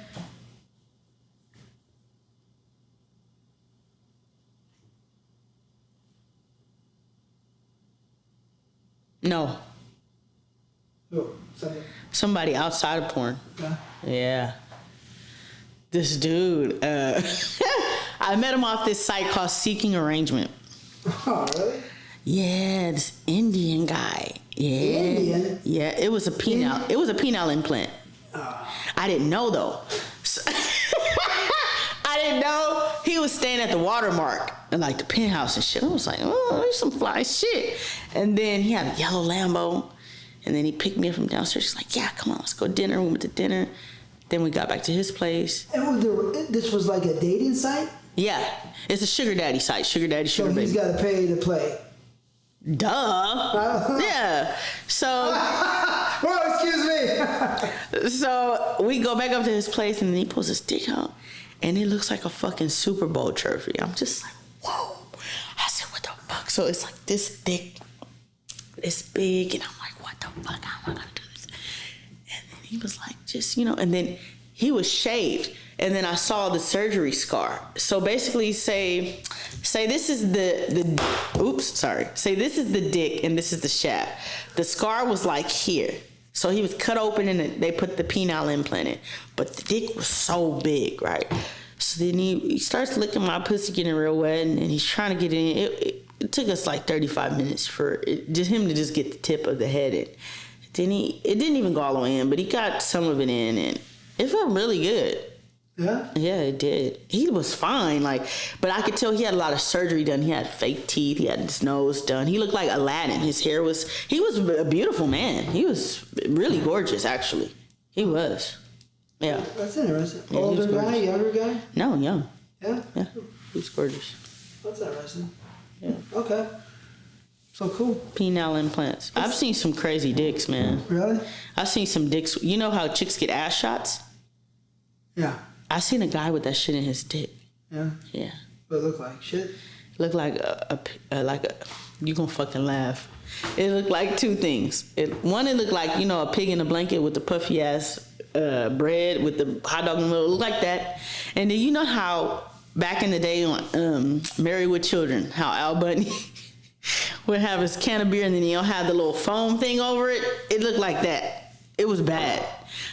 No, Oh, something. somebody outside of porn. Yeah. Yeah. This dude, I met him off this site called Seeking Arrangement. Oh, really? Yeah, this Indian guy. Yeah. Indian? Yeah, it was a penile. It was a penile implant. I didn't know though. So I didn't know he was staying at the Watermark and like the penthouse and shit. I was like, oh, there's some fly shit. And then he had a yellow Lambo. And then he picked me up from downstairs. He's like, yeah, come on, let's go dinner. We went to dinner. Then we got back to his place. And this was like a dating site? Yeah, it's a sugar daddy site. Sugar daddy, So sugar he's baby. got to pay to play. Duh. Yeah. So Oh, excuse me. so we go back up to his place and then he pulls his dick out and it looks like a fucking Super Bowl trophy. I'm just like, whoa. I said, what the fuck? So it's like this thick, this big, and I'm like, what the fuck? How am I gonna do this? And then he was like, just, and then he was shaved. And then I saw the surgery scar. So basically say this is say this is the dick and this is the shaft. The scar was like here. So he was cut open and they put the penile implant in. But the dick was so big, right? So then he starts licking my pussy, getting real wet, and he's trying to get it in. It took us like 35 minutes for him to just get the tip of the head in. Then it didn't even go all the way in, but he got some of it in and it felt really good. Yeah? Yeah, it did. He was fine, but I could tell he had a lot of surgery done. He had fake teeth. He had his nose done. He looked like Aladdin. He was a beautiful man. He was really gorgeous, actually. He was. Yeah. That's interesting. Yeah, he was Older guy, gorgeous. younger guy? No, young. Yeah? Yeah, he was gorgeous. That's interesting. Yeah. Okay. So cool. Penile implants. I've seen some crazy dicks, man. Really? I've seen some dicks. You know how chicks get ass shots? Yeah. I seen a guy with that shit in his dick. Yeah. Yeah. What it look like? Shit? Looked like you gonna fucking laugh. It looked like two things. One, it looked like, a pig in a blanket with the puffy ass bread with the hot dog in the middle. It looked like that. And then you know how back in the day on Married with Children, how Al Bundy would have his can of beer and then he'll have the little foam thing over it? It looked like that. It was bad.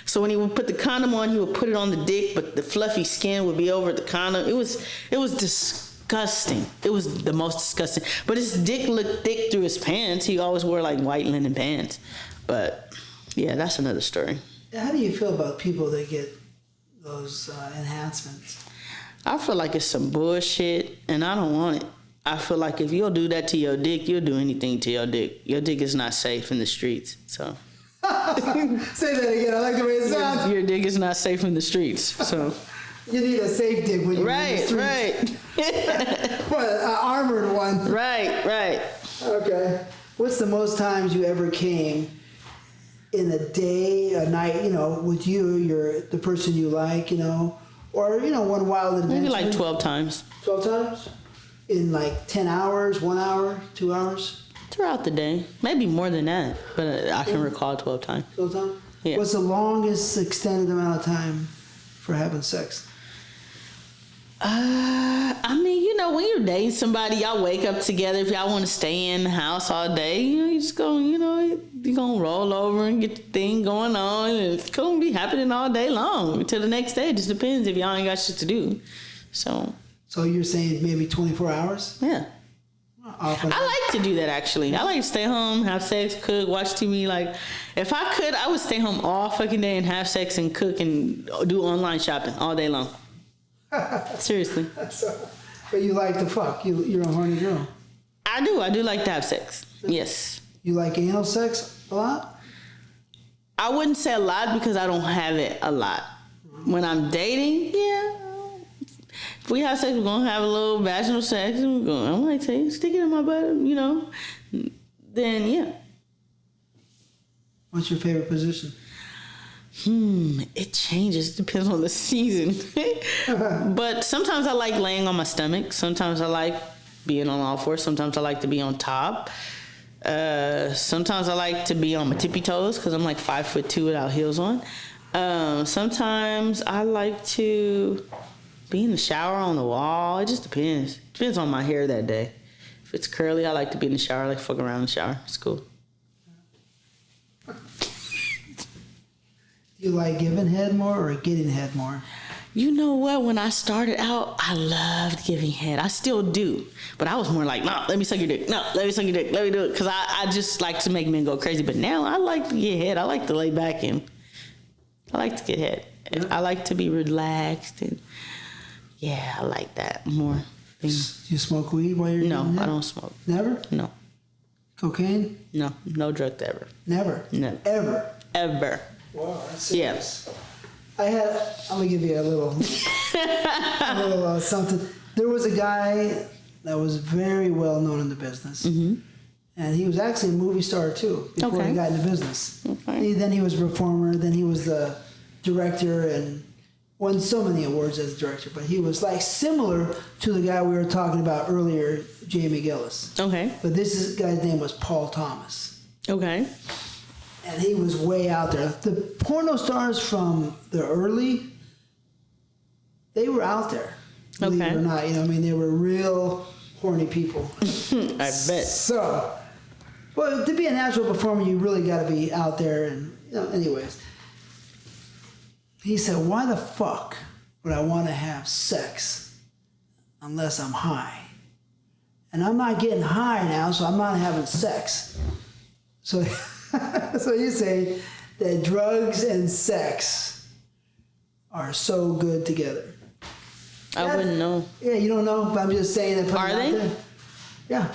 So when he would put the condom on, he would put it on the dick, but the fluffy skin would be over the condom. It was disgusting. It was the most disgusting. But his dick looked thick through his pants. He always wore like white linen pants. But yeah, that's another story. How do you feel about people that get those enhancements? I feel like it's some bullshit, and I don't want it. I feel like if you'll do that to your dick, you'll do anything to your dick. Your dick is not safe in the streets, so. Say that again. I like the way it sounds. Your dick is not safe in the streets, so. You need a safe dick when you're in the Right. What, an armored one? Right. Okay. What's the most times you ever came in a day, a night, with you, the person you like, or, one wild adventure? Maybe like 12 times. 12 times? In like 10 hours, 1 hour, 2 hours? Throughout the day. Maybe more than that, but I can recall 12 times. 12 times? Yeah. What's the longest extended amount of time for having sex? I mean, when you're dating somebody, y'all wake up together. If y'all want to stay in the house all day, you just go, you're going to roll over and get the thing going on. And it's going to be happening all day long until the next day. It just depends if y'all ain't got shit to do. So you're saying maybe 24 hours? Yeah. Often. I like to do that, actually. I like to stay home, have sex, cook, watch TV. Like, if I could, I would stay home all fucking day and have sex and cook and do online shopping all day long. Seriously. But you like to fuck. You're a horny girl. I do like to have sex. Yes. You like anal sex a lot? I wouldn't say a lot because I don't have it a lot. When I'm dating, yeah. If we have sex, we're going to have a little vaginal sex. And I might say, stick it in my butt, Then, yeah. What's your favorite position? It changes. Depends on the season. But sometimes I like laying on my stomach. Sometimes I like being on all fours. Sometimes I like to be on top. Sometimes I like to be on my tippy toes because I'm like 5'2" without heels on. Sometimes I like to be in the shower on the wall. It just depends. Depends on my hair that day. If it's curly, I like to be in the shower. I like to fuck around in the shower. It's cool. Do you like giving head more or getting head more? You know what? When I started out, I loved giving head. I still do. But I was more like, no, let me suck your dick. No, let me suck your dick. Let me do it. Because I just like to make men go crazy. But now I like to get head. I like to lay back and I like to get head. Yeah. I like to be relaxed. And yeah, I like that more. You smoke weed while you're No, getting head? I don't smoke. Never? No. Cocaine? No drug ever. Never? No. Ever? Wow, that's serious. Yeah. I'm gonna give you a little something. There was a guy that was very well known in the business, and he was actually a movie star too before he got into business. Okay. Then he was a performer. Then he was the director and won so many awards as a director. But he was like similar to the guy we were talking about earlier, Jamie Gillis. Okay. But this guy's name was Paul Thomas. Okay. And he was way out there. The porno stars from the early, they were out there. Believe it or not. They were real horny people. I bet. So, well, to be a natural performer, you really got to be out there. And, anyways. He said, why the fuck would I want to have sex unless I'm high? And I'm not getting high now, so I'm not having sex. So... So you say that drugs and sex are so good together. I wouldn't know. Yeah, you don't know, but I'm just saying that. Are they? There. Yeah.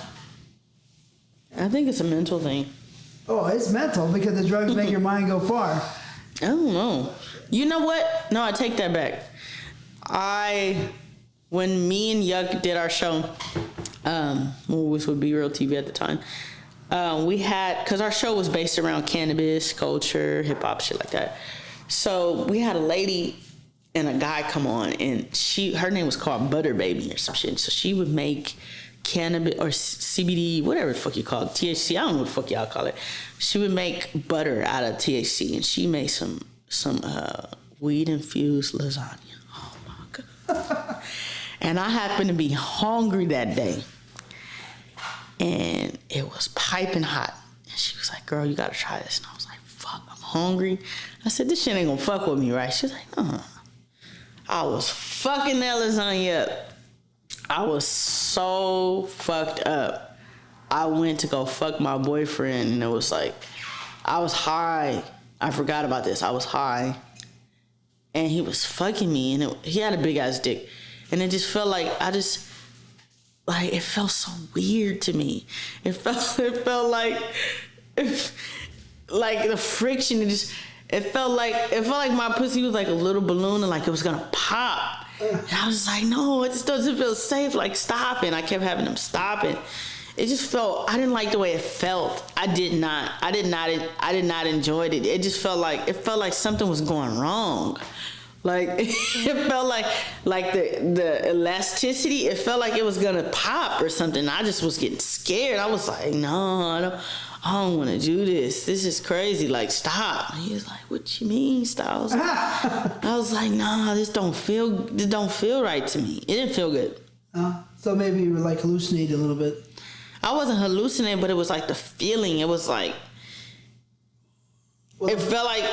I think it's a mental thing. Oh, it's mental because the drugs make your mind go far. I don't know. You know what? No, I take that back. When me and Yuck did our show, which would be Real TV at the time, we had, because our show was based around cannabis, culture, hip hop, shit like that. So we had a lady and a guy come on, and her name was called Butter Baby or some shit. So she would make cannabis or CBD, whatever the fuck you call it, THC. I don't know what the fuck y'all call it. She would make butter out of THC, and she made some weed infused lasagna. Oh my god! And I happened to be hungry that day. And it was piping hot. And she was like, girl, you gotta try this. And I was like, fuck, I'm hungry. I said, this shit ain't gonna fuck with me, right? She's like, I was fucking that lasagna up. I was so fucked up. I went to go fuck my boyfriend, and it was like, I was high. I forgot about this. I was high. And he was fucking me, and he had a big ass dick. And it just felt like, it felt so weird to me. It felt like the friction, it felt like my pussy was like a little balloon and like it was gonna pop. And I was like, no, it just doesn't feel safe. Like, stop it. And I kept having him stop it. It just felt, I didn't like the way it felt. I did not enjoy it. It just felt like something was going wrong. Like, it felt like the elasticity, it felt like it was gonna pop or something. I just was getting scared. I was like, no, I don't want to do this. This is crazy. Like, stop. And he was like, what you mean, stop? I was like, nah, this don't feel right to me. It didn't feel good. So maybe you were like hallucinating a little bit. I wasn't hallucinating, but it was like the feeling. It was like, it felt like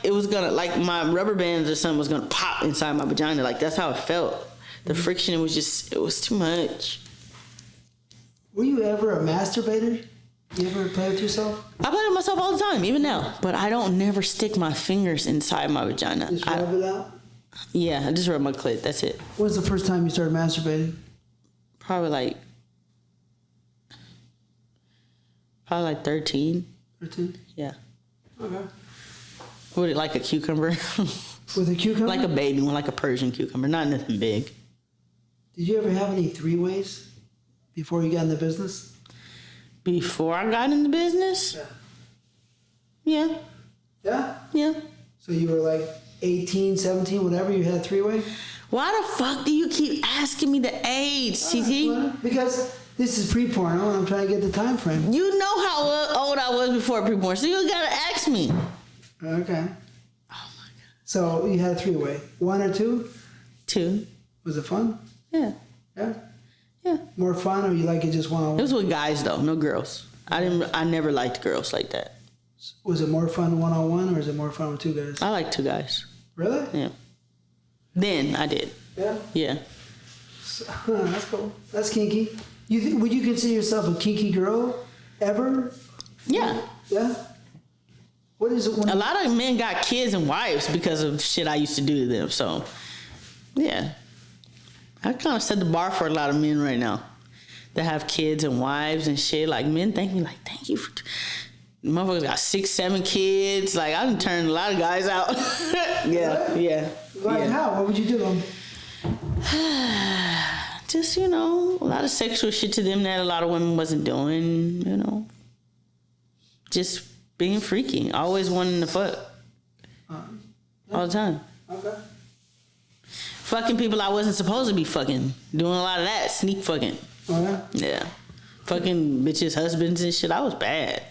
it was gonna, like my rubber bands or something was gonna pop inside my vagina. Like, that's how it felt. The friction, it was too much. Were you ever a masturbator? You ever play with yourself? I play with myself all the time, even now. But I don't never stick my fingers inside my vagina. Just rub it out? Yeah, I just rub my clit. That's it. When was the first time you started masturbating? Probably like 13. 13? Yeah. Okay. With it like a cucumber. With a cucumber? Like a baby one, like a Persian cucumber. Not nothing big. Did you ever have any three-ways before you got in the business? Before I got in the business? Yeah. Yeah. Yeah? Yeah. So you were like 18, 17, whatever, you had a three-way? Why the fuck do you keep asking me the age, TT? Because this is pre-porno and I'm trying to get the time frame. You know how old I was before pre-porn, so you gotta ask me. Okay. Oh my God. So you had a three-way. 1 or 2? 2. Was it fun? Yeah. Yeah? Yeah. More fun, or you like it just It one-on-one? was with guys though, no girls. I never liked girls like that. Was it more fun one-on-one, or is it more fun with two guys? I like 2 guys. Really? Yeah. Then I did. Yeah? Yeah. That's cool. That's kinky. Would you consider yourself a kinky girl ever? Yeah. Yeah? What is it when A lot of men got kids and wives because of shit I used to do to them. So, yeah. I kind of set the bar for a lot of men right now that have kids and wives and shit. Like, men thank me, like, thank you for... Motherfuckers got 6, 7 kids. Like, I done turned a lot of guys out. Yeah, yeah. Like yeah. how? What would you do to them? Just, a lot of sexual shit to them that a lot of women wasn't doing, Just being freaky. Always wanting to fuck. All the time. Okay. Fucking people I wasn't supposed to be fucking. Doing a lot of that. Sneak fucking. Oh, yeah? Yeah. Fucking bitches' husbands and shit. I was bad.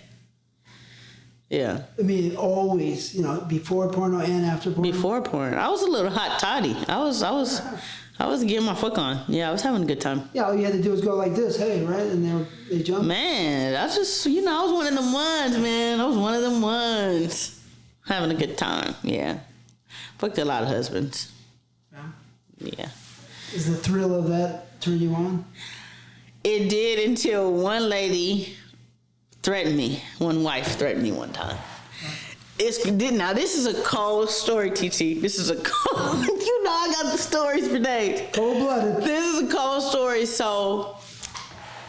Yeah. I mean, always, before porno and after porno? Before porn. I was a little hot toddy. I was getting my fuck on. Yeah, I was having a good time. Yeah, all you had to do was go like this, hey, right? And they jumped. Man, I just, I was one of them ones, man. I was one of them ones. Having a good time, yeah. Fucked a lot of husbands. Yeah. Yeah. Is the thrill of that turn you on? It did until one lady threatened me. One wife threatened me one time. Now, this is a cold story, TT. This is a cold... I got the stories for days. Cold-blooded. This is a cold story. So,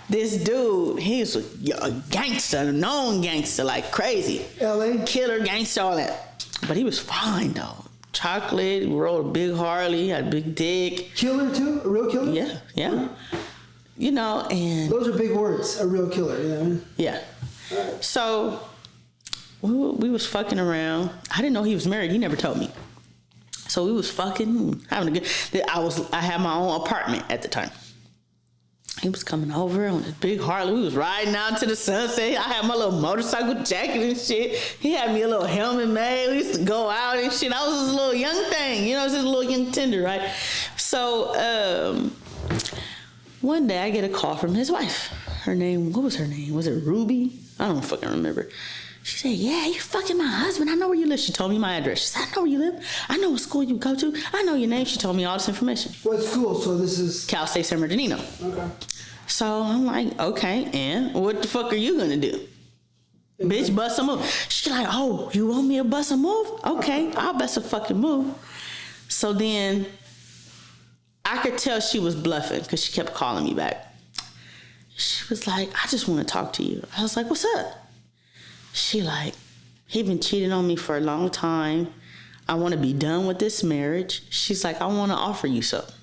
this dude, he was a gangster, a known gangster, like crazy. L.A.? Killer, gangster, all that. But he was fine, though. Chocolate, rode a big Harley, had a big dick. Killer, too? A real killer? Yeah. And... Those are big words, a real killer, you know what I mean? Yeah. Right. So... We was fucking around. I didn't know he was married. He never told me. So we was fucking, having a good... I had my own apartment at the time. He was coming over on this big Harley. We was riding out to the sunset. I had my little motorcycle jacket and shit. He had me a little helmet made. We used to go out and shit. I was this little young thing. I was this little young tender, right? So, one day I get a call from his wife. What was her name? Was it Ruby? I don't fucking remember. She said, yeah, you fucking my husband. I know where you live. She told me my address. She said, I know where you live. I know what school you go to. I know your name. She told me all this information. What school? So this is Cal State San Bernardino. okay. So I'm like, okay, and what the fuck are you gonna do? Bitch, bust a move. She like, oh, you want me to bust a move? Okay, I'll bust a fucking move. So then I could tell she was bluffing because she kept calling me back. She was like, I just want to talk to you. I was like, what's up? She like, he been cheating on me for a long time. I want to be done with this marriage. She's like, I want to offer you something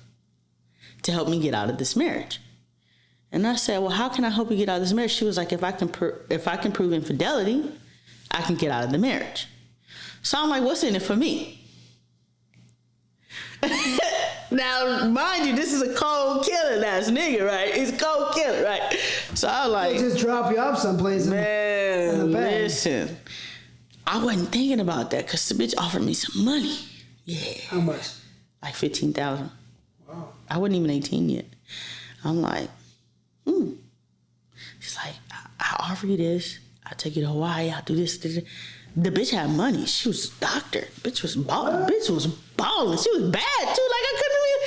to help me get out of this marriage. And I said, well, how can I help you get out of this marriage? She was like, if I can prove infidelity, I can get out of the marriage. So I'm like, what's in it for me? Now, mind you, this is a cold killing ass nigga, right? He's a cold killer, right? So I was like, Just drop you off someplace. man, listen. I wasn't thinking about that because the bitch offered me some money. Yeah. How much? Like $15,000. Wow. I wasn't even 18 yet. I'm like, She's like, I'll offer you this. I'll take you to Hawaii. I'll do this. The bitch had money. She was a doctor. Bitch was balling. Bitch was balling. She was bad too. Like I couldn't even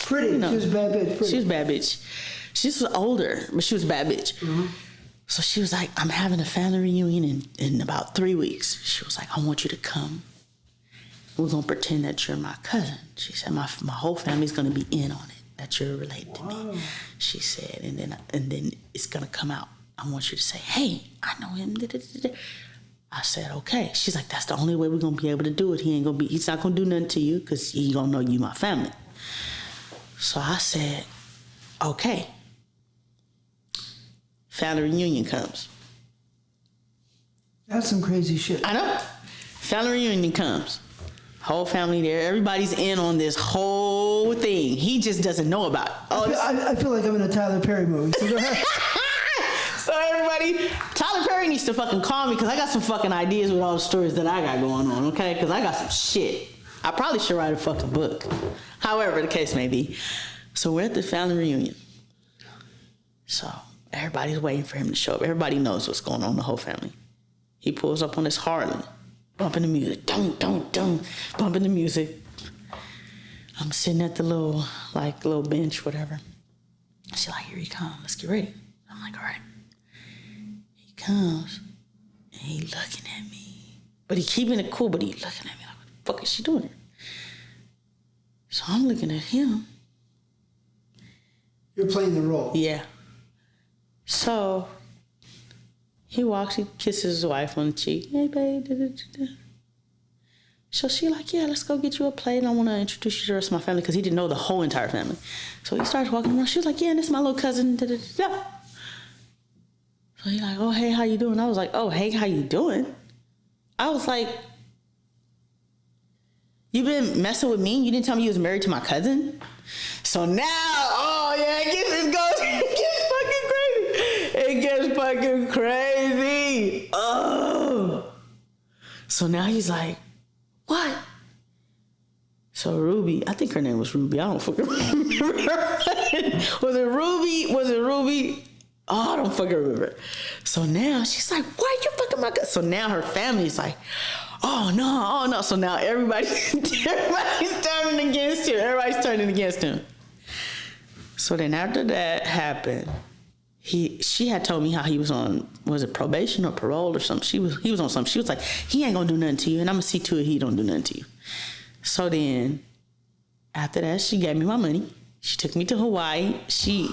Pretty. You know, She was a bad bitch. Pretty. She was a bad bitch. She was older, but she was a bad bitch. Mm-hmm. So she was like, I'm having a family reunion in about 3 weeks. She was like, I want you to come. We're gonna pretend that you're my cousin. She said, my whole family's gonna be in on it. That you're related to me. She said, and then it's gonna come out. I want you to say, hey, I know him. I said, okay. She's like, that's the only way we're gonna be able to do it. He's not gonna do nothing to you because he gonna know you my family. So I said, okay. Family reunion comes. That's some crazy shit. I know. Family reunion comes. Whole family there. Everybody's in on this whole thing. He just doesn't know about it. I feel like I'm in a Tyler Perry movie. So go ahead. So everybody, Tyler Perry needs to fucking call me because I got some fucking ideas with all the stories that I got going on, okay? Because I got some shit. I probably should write a fucking book. However the case may be. So we're at the family reunion. So everybody's waiting for him to show up. Everybody knows what's going on in the whole family. He pulls up on his Harley. Bumping the music, bumping the music. I'm sitting at the little bench, whatever. She's like, here he comes, let's get ready. I'm like, all right. He comes, and he looking at me. But he keeping it cool, but he looking at me like, what the fuck is she doing here? So I'm looking at him. You're playing the role. Yeah. So he walks, he kisses his wife on the cheek. Hey, babe. So she like, yeah, let's go get you a plate. And I want to introduce you to the rest of my family because he didn't know the whole entire family. So he starts walking around. She was like, yeah, and this is my little cousin. So he like, oh, hey, how you doing? I was like, oh, hey, how you doing? I was like, you been messing with me? You didn't tell me you was married to my cousin? So now, oh, yeah, it gets fucking crazy. Oh. So now he's like, what? So Ruby, I think her name was Ruby. I don't fucking remember. Was it Ruby? Oh, I don't fucking remember. So now she's like, why you fucking my cousin? So now her family's like, oh no. So now everybody's turning against him. So then after that happened, she had told me how he was on, was it probation or parole or something? He was on something. She was like, he ain't gonna do nothing to you, and I'm gonna see to it he don't do nothing to you. So then after that, she gave me my money. She took me to Hawaii. She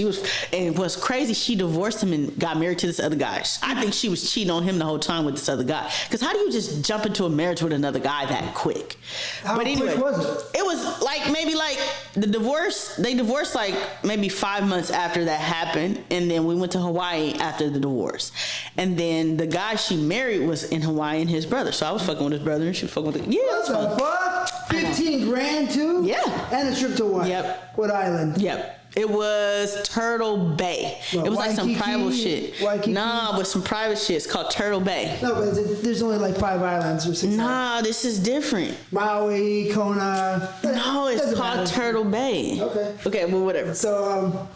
was, and what's crazy, she divorced him and got married to this other guy. I think she was cheating on him the whole time with this other guy. Because how do you just jump into a marriage with another guy that quick? How but anyway, quick was it? It was like maybe like the divorce. They divorced like maybe 5 months after that happened, and then we went to Hawaii after the divorce. And then the guy she married was in Hawaii and his brother. So I was fucking with his brother, and she was fucking with What the fuck? 15 grand too? Yeah. And a trip to Hawaii. Yep. What island? Yep. It was Turtle Bay. What, it was like some Waikiki? private shit. Waikiki? Nah, but some private shit. It's called Turtle Bay. No, but there's only like 5 islands or 6 islands. Nah, this is different. Maui, Kona. No, it's Doesn't called matter. Turtle Bay. Okay. Okay, well, whatever. So,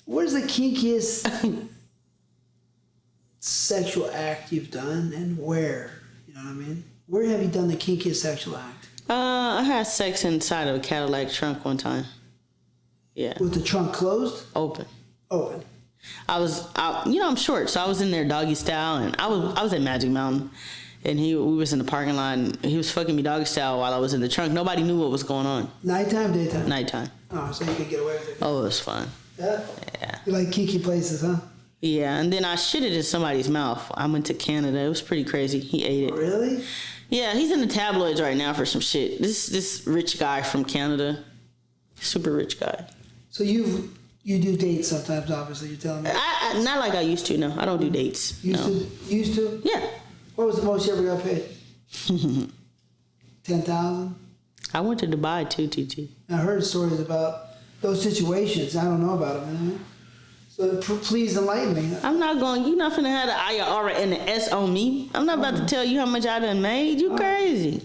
where's the kinkiest sexual act you've done and where? You know what I mean? Where have you done the kinkiest sexual act? I had sex inside of a Cadillac trunk one time. Yeah. With the trunk closed? Open. Open. I was out, I'm short, so I was in there doggy style, and I was at Magic Mountain, and we was in the parking lot, and he was fucking me doggy style while I was in the trunk. Nobody knew what was going on. Nighttime, daytime? Nighttime. Oh, so you could get away with it. Oh, it was fun. Yeah? Yeah. You like kinky places, huh? Yeah, and then I shitted in somebody's mouth. I went to Canada. It was pretty crazy. He ate it. Really? Yeah, he's in the tabloids right now for some shit. This rich guy from Canada, super rich guy. So you do dates sometimes, obviously, you're telling me. I not like I used to. No, I don't do dates. Used to? Yeah. What was the most you ever got paid? 10,000? I went to Dubai too, TT. I heard stories about those situations. I don't know about them. You know? So please enlighten me. I'm not going. You not finna have the IRA and the S on me. I'm not about to tell you how much I done made. You crazy.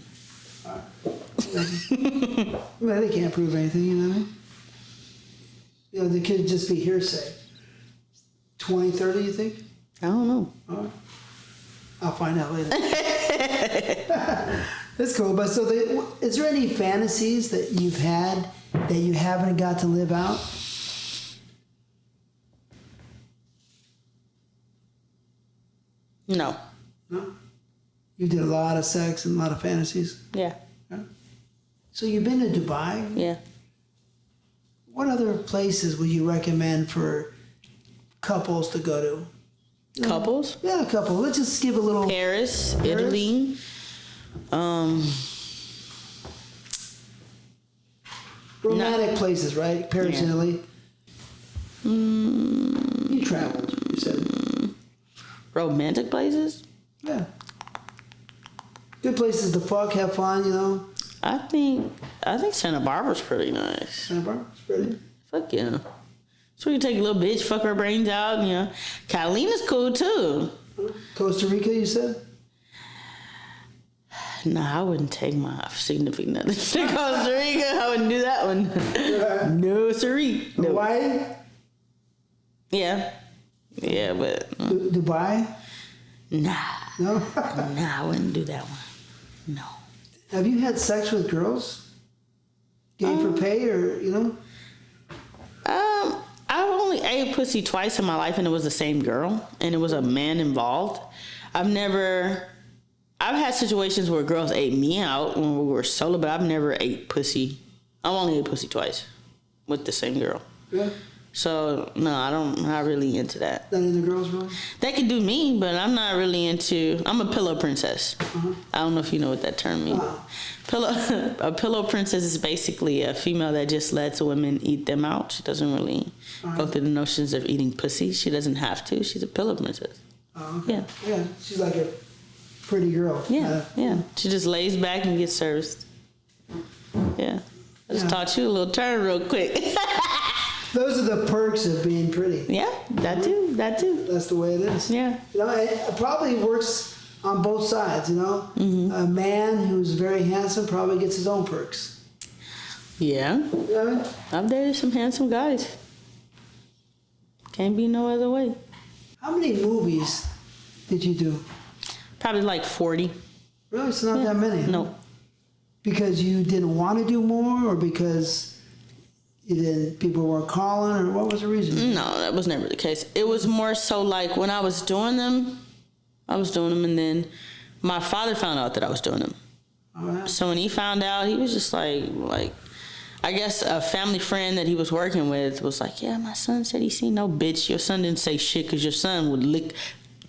Well, they can't prove anything, you know what I mean? You know, they could just be hearsay. 20, 30, you think? I don't know. All right. I'll find out later. That's cool. But so, is there any fantasies that you've had that you haven't got to live out? No. No? You did a lot of sex and a lot of fantasies? Yeah. Yeah. So you've been to Dubai? Yeah. What other places would you recommend for couples to go to? Couples? Yeah, a couple. Let's just give a little... Paris, Italy. Romantic places, right? Paris, Yeah. Italy. You traveled, you said. Romantic places? Yeah. Good places to fuck, have fun, you know. I think Santa Barbara's pretty nice. Santa Barbara's pretty. Fuck yeah. So we can take a little bitch, fuck her brains out, Catalina's cool too. Costa Rica, you said? Nah, I wouldn't take my significant other to Costa Rica. I wouldn't do that one. No, siree. No. Hawaii? Yeah. Yeah, but Dubai? nah. No? Nah, I wouldn't do that one. No. Have you had sex with girls? Gay for pay or, you know? I've only ate pussy twice in my life, and it was the same girl, and it was a man involved. I've had situations where girls ate me out when we were solo, but I've never ate pussy. I've only ate pussy twice with the same girl. Yeah. So, no, I'm not really into that. None of the girls, really? They could do me, but I'm not really I'm a pillow princess. I don't know if you know what that term means. A pillow princess is basically a female that just lets women eat them out. She doesn't really go through the notions of eating pussy. She doesn't have to. She's a pillow princess. Oh, okay. Yeah. Yeah, she's like a pretty girl. Yeah, yeah. She just lays back and gets serviced. Yeah. I just taught you a little turn real quick. Those are the perks of being pretty. Yeah, that too. That's the way it is. Yeah. You know, it probably works on both sides, you know? A man who's very handsome probably gets his own perks. Yeah. You know what I mean? I've dated some handsome guys. Can't be no other way. How many movies did you do? Probably like 40. Really? It's not that many? Huh? No. Because you didn't want to do more or because people weren't calling, or what was the reason? No, that was never the case. It was more so like when I was doing them, and then my father found out that I was doing them. All right. So when he found out, he was just like, I guess a family friend that he was working with was like, yeah, my son said he seen no bitch. Your son didn't say shit because your son would lick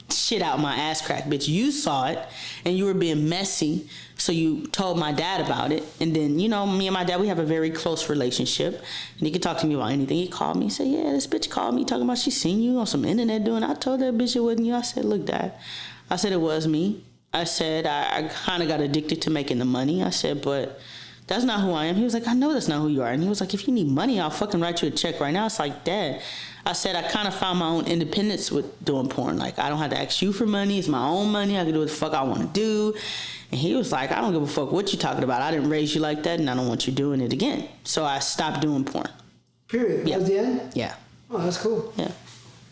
shit out my ass crack, bitch. You saw it, and you were being messy, so you told my dad about it. And then, me and my dad, we have a very close relationship, and he could talk to me about anything. He called me and said, yeah, this bitch called me talking about she seen you on some internet doing. I told that bitch it wasn't you. I said, look, Dad. I said, it was me. I said, I kind of got addicted to making the money. I said, but that's not who I am. He was like, I know that's not who you are. And he was like, if you need money, I'll fucking write you a check right now. It's like, Dad, I said, I kind of found my own independence with doing porn. Like, I don't have to ask you for money. It's my own money. I can do what the fuck I want to do. And he was like, I don't give a fuck what you're talking about. I didn't raise you like that, and I don't want you doing it again. So I stopped doing porn. Period. Yeah. That was the end? Yeah. Oh, that's cool. Yeah.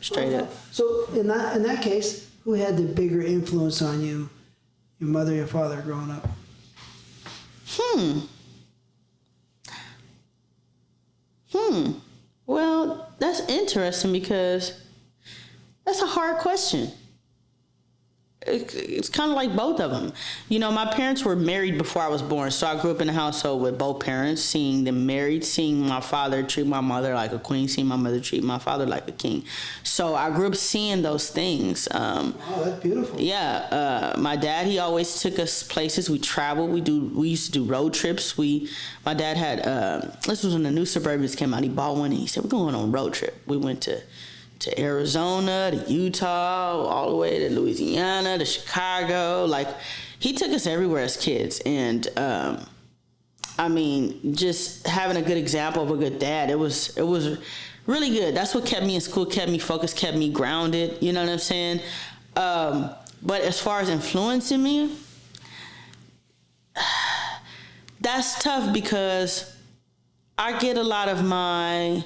Straight up. So in that case, who had the bigger influence on you, your mother, your father, growing up? Well, that's interesting because that's a hard question. It's kind of like both of them. You know, my parents were married before I was born, so I grew up in a household with both parents, seeing them married, seeing my father treat my mother like a queen, seeing my mother treat my father like a king. So I grew up seeing those things. Oh, that's beautiful. Yeah, my dad, he always took us places. We traveled. We used to do road trips. My dad had this was when the new Suburbans came out. He bought one and he said, "We're going on a road trip." We went to Arizona, to Utah, all the way to Louisiana, to Chicago. Like, he took us everywhere as kids. And, I mean, just having a good example of a good dad, it was really good. That's what kept me in school, kept me focused, kept me grounded. You know what I'm saying? But as far as influencing me, that's tough because I get a lot of my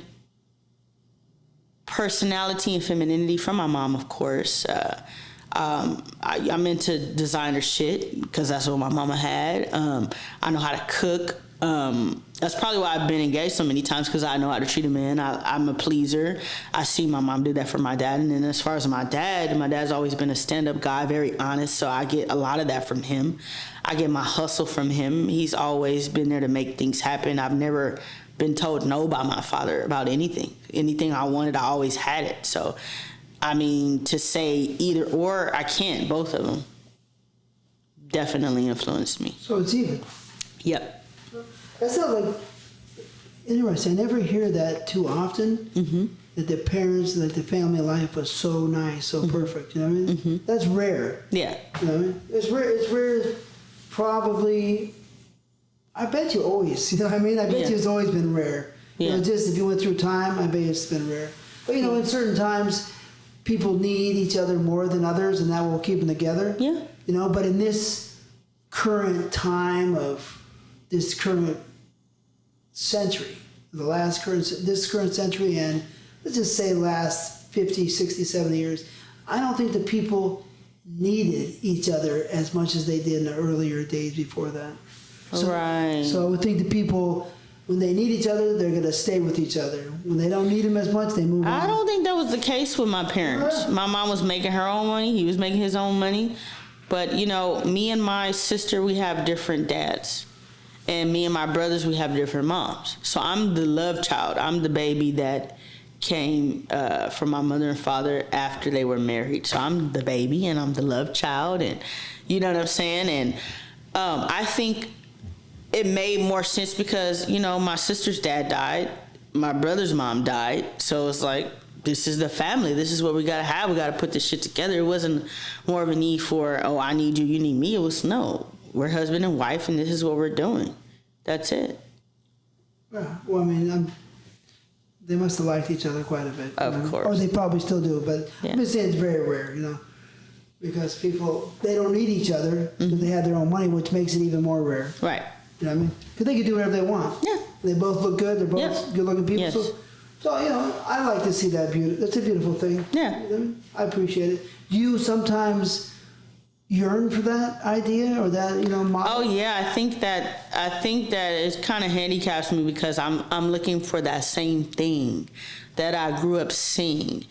personality and femininity from my mom, of course. I'm into designer shit because that's what my mama had. I know how to cook. That's probably why I've been engaged so many times, because I know how to treat a man. I'm a pleaser. I see my mom do that for my dad. And then as far as my dad's always been a stand-up guy, very honest, so I get a lot of that from him. I get my hustle from him. He's always been there to make things happen. I've never been told no by my father about anything. Anything I wanted, I always had it. So, I mean, to say either or, I can't. Both of them definitely influenced me. So it's even. Yep. That's not like interesting. I never hear that too often. Mm-hmm. That the parents, that the family life was so nice, so perfect. You know what I mean? Mm-hmm. That's rare. Yeah. You know what I mean? It's rare. It's rare. Probably. I bet you always. You know what I mean? I bet you it's always been rare. Yeah. You know, just if you went through time, I bet it's been rare. But you know, in certain times, people need each other more than others, and that will keep them together. Yeah. You know, but in this current time of this current century, this current century, and let's just say last 50, 60, 70 years, I don't think the people needed each other as much as they did in the earlier days before that. Right. So I would think the people, when they need each other, they're going to stay with each other. When they don't need them as much, they move on. I don't think that was the case with my parents. My mom was making her own money. He was making his own money. But, you know, me and my sister, we have different dads. And me and my brothers, we have different moms. So I'm the love child. I'm the baby that came from my mother and father after they were married. So I'm the baby and I'm the love child. And you know what I'm saying? And I think it made more sense because, you know, my sister's dad died. My brother's mom died. So it's like, this is the family. This is what we got to have. We got to put this shit together. It wasn't more of a need for, oh, I need you, you need me. It was, no, we're husband and wife, and this is what we're doing. That's it. Yeah, well, I mean, they must have liked each other quite a bit. Of course. Or they probably still do, but Yeah. I'm just saying it's very rare, you know, because people, they don't need each other because they have their own money, which makes it even more rare. Right. You know what I mean? Because they can do whatever they want. Yeah. They both look good. They're both Yes. good-looking people. Yes. So, you know, I like to see that beauty. That's a beautiful thing. Yeah. You know what I mean? I appreciate it. Do you sometimes yearn for that idea or that, you know, model? Oh yeah, I think that it kind of handicaps me because I'm looking for that same thing that I grew up seeing,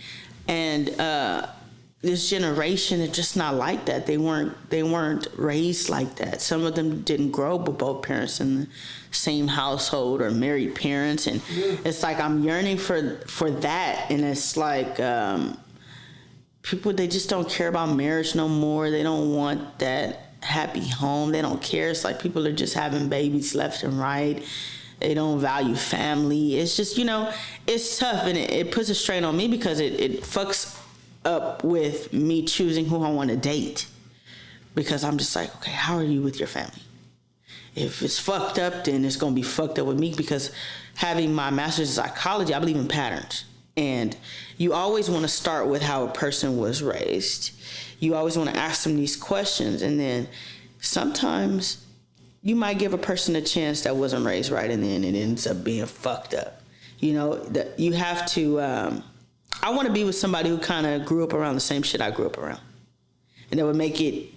and this generation is just not like that. They weren't raised like that. Some of them didn't grow up with both parents in the same household or married parents, and it's like I'm yearning for that, and it's like people, they just don't care about marriage no more. They don't want that happy home. They don't care. It's like people are just having babies left and right. They don't value family. It's just, you know, it's tough, and it puts a strain on me because it fucks up with me choosing who I want to date, because I'm just like, okay, how are you with your family? If it's fucked up, then it's going to be fucked up with me, because having my master's in psychology, I believe in patterns. And you always want to start with how a person was raised. You always want to ask them these questions. And then sometimes you might give a person a chance that wasn't raised right, and then it ends up being fucked up. You know, you have to, I want to be with somebody who kind of grew up around the same shit I grew up around. and that would make it.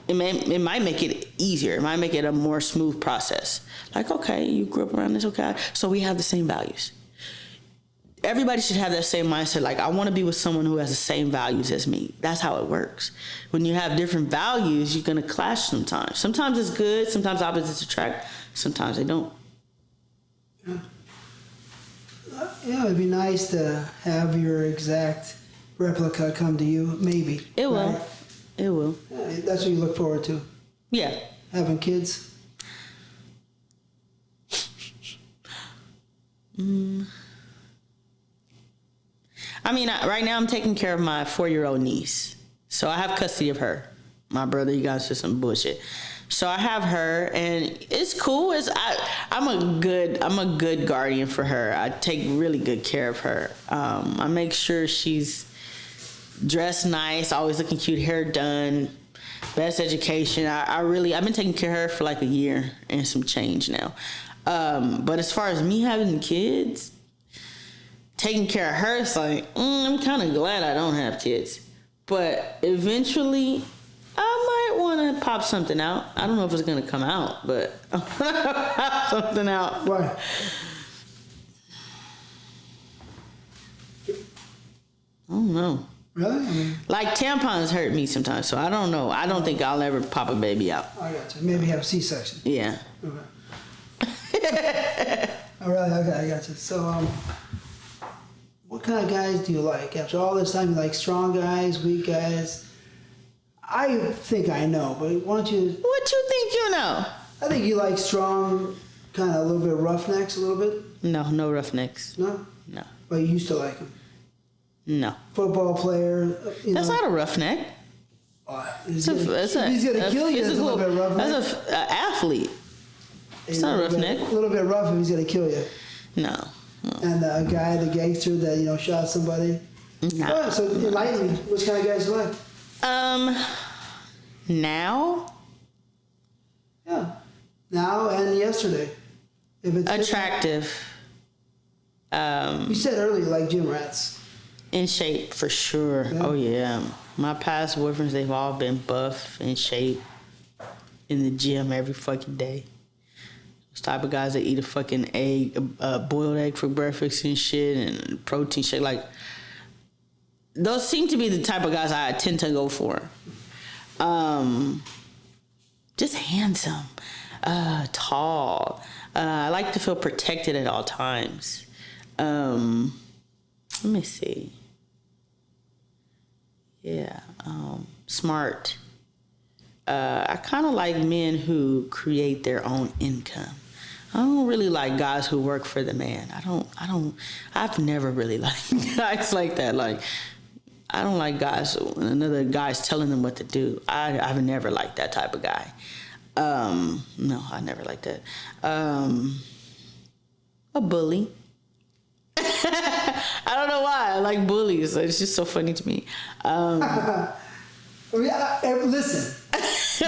It might make it easier. It might make it a more smooth process. Like, okay, you grew up around this, okay, so we have the same values. Everybody should have that same mindset. Like, I want to be with someone who has the same values as me. That's how it works. When you have different values, you're gonna clash sometimes. Sometimes it's good. Sometimes opposites attract. Sometimes they don't. Yeah, it'd be nice to have your exact replica come to you. Maybe It will. right? It will. Yeah, that's what you look forward to. Yeah. Having kids. I mean, right now I'm taking care of my 4-year-old niece. So I have custody of her. My brother, you guys, just some bullshit. So I have her, and it's cool. I'm a good guardian for her. I take really good care of her. I make sure she's dressed nice, always looking cute, hair done, best education. I've been taking care of her for like a year and some change now. But as far as me having kids, taking care of her, it's like, I'm kind of glad I don't have kids. But eventually, I might want to pop something out. I don't know if it's going to come out, but I'm going to pop something out. Why? I don't know. Really? I mean, Like tampons hurt me sometimes, so I don't know. I don't think I'll ever pop a baby out. I got you. Maybe have a C-section. Yeah. Okay. Oh, really? Okay, I got you. So, what kind of guys do you like? After all this time, you like strong guys, weak guys? I think I know, but why don't you... What you think you know? I think you like strong, kind of a little bit roughnecks, a little bit? No roughnecks. No? No. But you used to like them. No. Football player, you That's know. not a roughneck. He's It's gonna kill you. It's a little bit roughneck. That's an athlete. It's not a roughneck. A little bit rough if he's gonna kill you. No. And the guy, the gangster that shot somebody. No. Oh, so enlighten me. Which kind of guys you like? Now, Yeah. Now and yesterday. If it's attractive. You said earlier you like gym rats. In shape for sure. Yeah. Oh yeah. My past boyfriends, they've all been buff, in shape, in the gym every fucking day. Those type of guys that eat a fucking egg, boiled egg for breakfast and shit, and protein shake. Like, those seem to be the type of guys I tend to go for. Just handsome, tall. I like to feel protected at all times. Let me see. Yeah, smart. I kind of like men who create their own income. I don't really like guys who work for the man. I've never really liked guys like that. Like, I don't like guys, another guy's telling them what to do. I've never liked that type of guy. No, I never liked that. A bully. I don't know why. I like bullies. It's just so funny to me. Listen.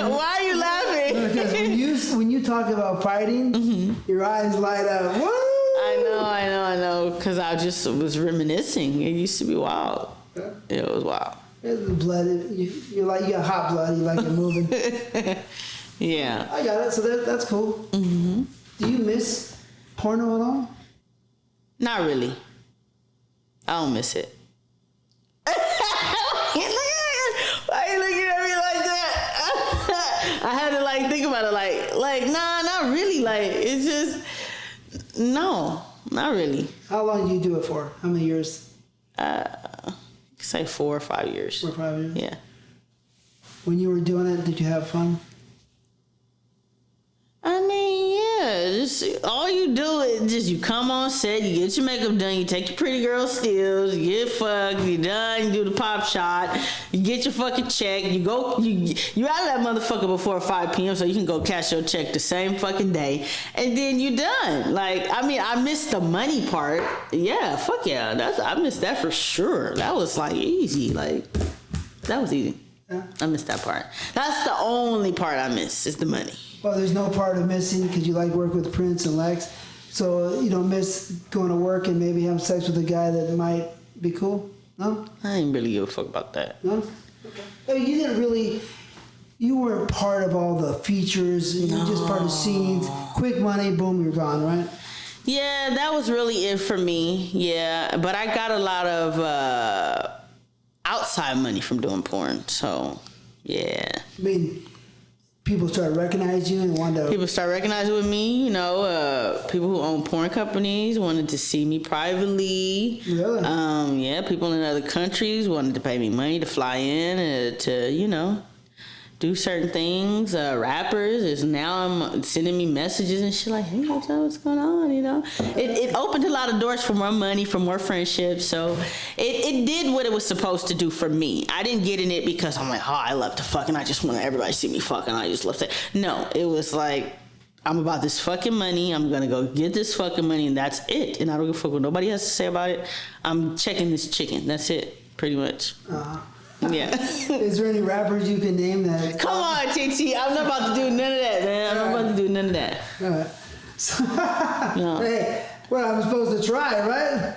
Why are you laughing? Because when you talk about fighting, your eyes light up. Woo! I know. Because I just was reminiscing. It used to be wild. Yeah. It was wild. The blood. You got hot blood. You like it moving. Yeah. I got it. So that's cool. Mm-hmm. Do you miss porno at all? Not really. I don't miss it. Why are you looking at me like that? I had to think about it like nah, not really. Like, it's just, no, not really. How long do you do it for? How many years? Say 4 or 5 years. 4 or 5 years? Yeah. When you were doing it, did you have fun? I mean, yeah, just all you do is just you come on set, you get your makeup done, you take your pretty girl stills, you get fucked, you done, you do the pop shot, you get your fucking check, you out of that motherfucker before 5 p.m. so you can go cash your check the same fucking day, and then you done. Like, I mean, I missed the money part. Yeah, fuck yeah, I missed that for sure. That was like easy, like that was easy. Yeah. I missed that part. That's the only part I miss is the money. Well, there's no part of missing because you like work with Prince and Lex. So you don't miss going to work and maybe having sex with a guy that might be cool? No? I ain't really give a fuck about that. No? Oh, you didn't really. You weren't part of all the features. You were just part of scenes. Quick money, boom, you're gone, right? Yeah, that was really it for me. Yeah, but I got a lot of outside money from doing porn. So, yeah. I mean, people started recognizing you and wanted to. People start recognizing with me, you know, people who own porn companies wanted to see me privately. Really? Yeah, people in other countries wanted to pay me money to fly in to, you know, do certain things. Rappers is now sending me messages and shit like, hey, what's going on, you know? It opened a lot of doors for more money, for more friendships. So it did what it was supposed to do for me. I didn't get in it because I'm like, oh, I love to fuck and I just want everybody to see me fucking. I just love to. No, it was like, I'm about this fucking money. I'm going to go get this fucking money and that's it. And I don't give a fuck what nobody has to say about it. I'm checking this chicken. That's it, pretty much. Yeah. Is there any rappers you can name that? Come on, TT. I'm not about to do none of that, man. I'm not about to do none of that. All right. So, No. hey, well, I'm supposed to try, right?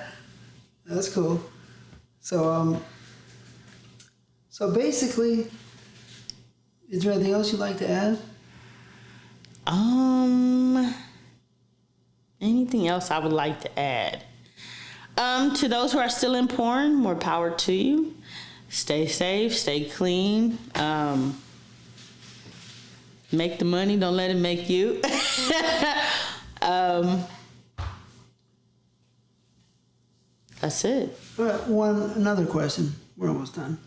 That's cool. So, so basically, is there anything else you'd like to add? Anything else I would like to add? To those who are still in porn, more power to you. Stay safe, stay clean. Make the money, don't let it make you. That's it. All right, another question. We're almost done.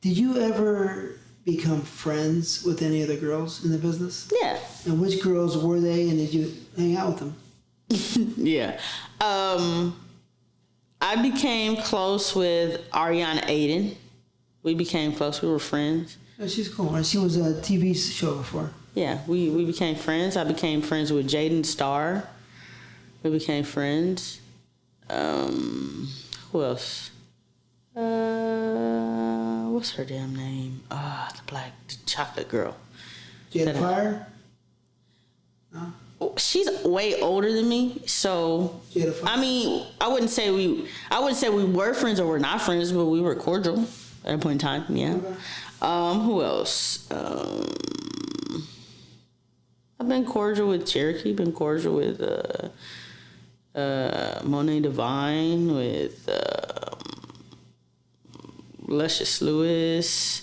Did you ever become friends with any of the girls in the business? Yeah. And which girls were they, and did you hang out with them? Yeah. I became close with Ariana Aiden. We became close. We were friends. Oh, she's cool. And she was a TV show before. Yeah, we became friends. I became friends with Jaden Starr. We became friends. Who else? What's her damn name? The chocolate girl. Jada Fire? No? She's way older than me, so Jada Fire. I mean, I wouldn't say we were friends or we're not friends, but we were cordial at a point in time. Yeah. Okay. Who else? I've been cordial with Cherokee. Been cordial with Monet Divine, with Luscious Lewis.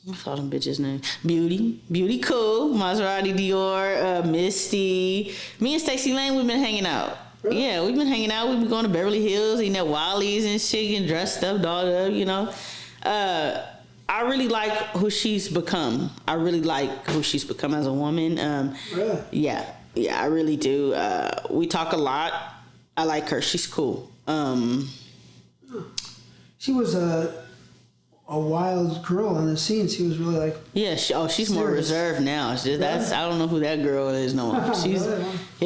What's all them bitches' names? Beauty cool. Maserati Dior, Misty. Me and Stacey Lane, we've been hanging out. Really? Yeah, we've been hanging out. We've been going to Beverly Hills, eating at Wally's and shit, getting dressed up, dolled up, you know. I really like who she's become. I really like who she's become as a woman. Really? Yeah, I really do. We talk a lot. I like her. She's cool. She was a wild girl on the scene. She was really like. Yeah, she's more reserved now. I don't know who that girl is no more.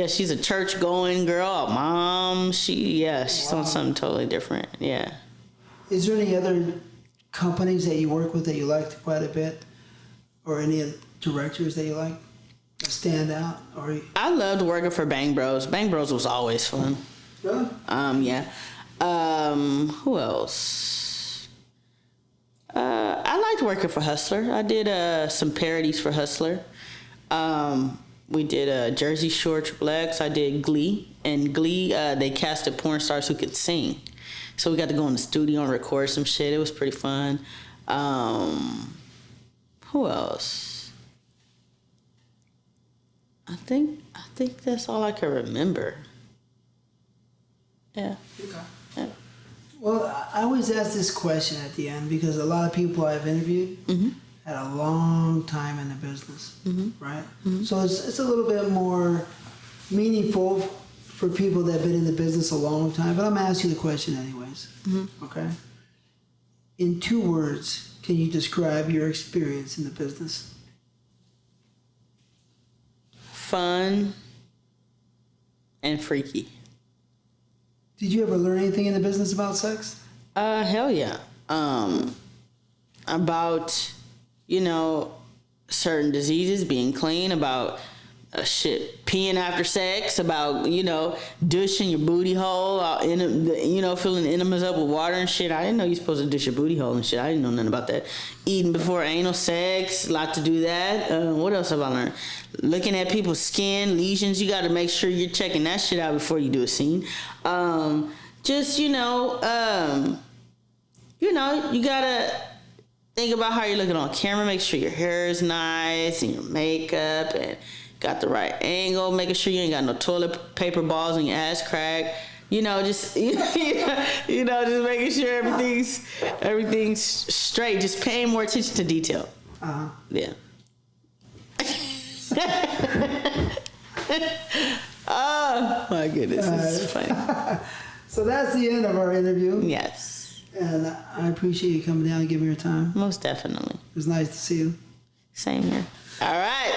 She's a church going girl, a mom. She's on something totally different. Yeah. Is there any other companies that you work with that you liked quite a bit, or any directors that you like that stand out? Or I loved working for Bang Bros. Bang Bros was always fun. Really? Yeah. Who else? I liked working for Hustler. I did some parodies for Hustler. We did Jersey Shore Triple X. I did Glee. And Glee, they casted porn stars who could sing. So we got to go in the studio and record some shit. It was pretty fun. Who else? I think that's all I can remember. Yeah. Okay. Yeah. Well, I always ask this question at the end because a lot of people I've interviewed had a long time in the business, right? So it's a little bit more meaningful for people that have been in the business a long time. But I'm gonna ask you the question anyways. Okay. In 2 words, can you describe your experience in the business? Fun and freaky. Did you ever learn anything in the business about sex? Hell yeah. About, certain diseases, being clean, about shit, peeing after sex, about, you know, douching your booty hole, you know, filling enemas up with water and shit. I didn't know you're supposed to douche your booty hole and shit. I didn't know nothing about that. Eating before anal sex, a lot to do that. What else have I learned? Looking at people's skin, lesions, you got to make sure you're checking that shit out before you do a scene. Just, you know, you got to think about how you're looking on camera. Make sure your hair is nice and your makeup and got the right angle, making sure you ain't got no toilet paper balls in your ass crack. You know, just just making sure everything's straight. Just paying more attention to detail. Yeah. Oh my goodness, this is funny. So that's the end of our interview. Yes. And I appreciate you coming down and giving your time. Most definitely. It was nice to see you. Same here. All right.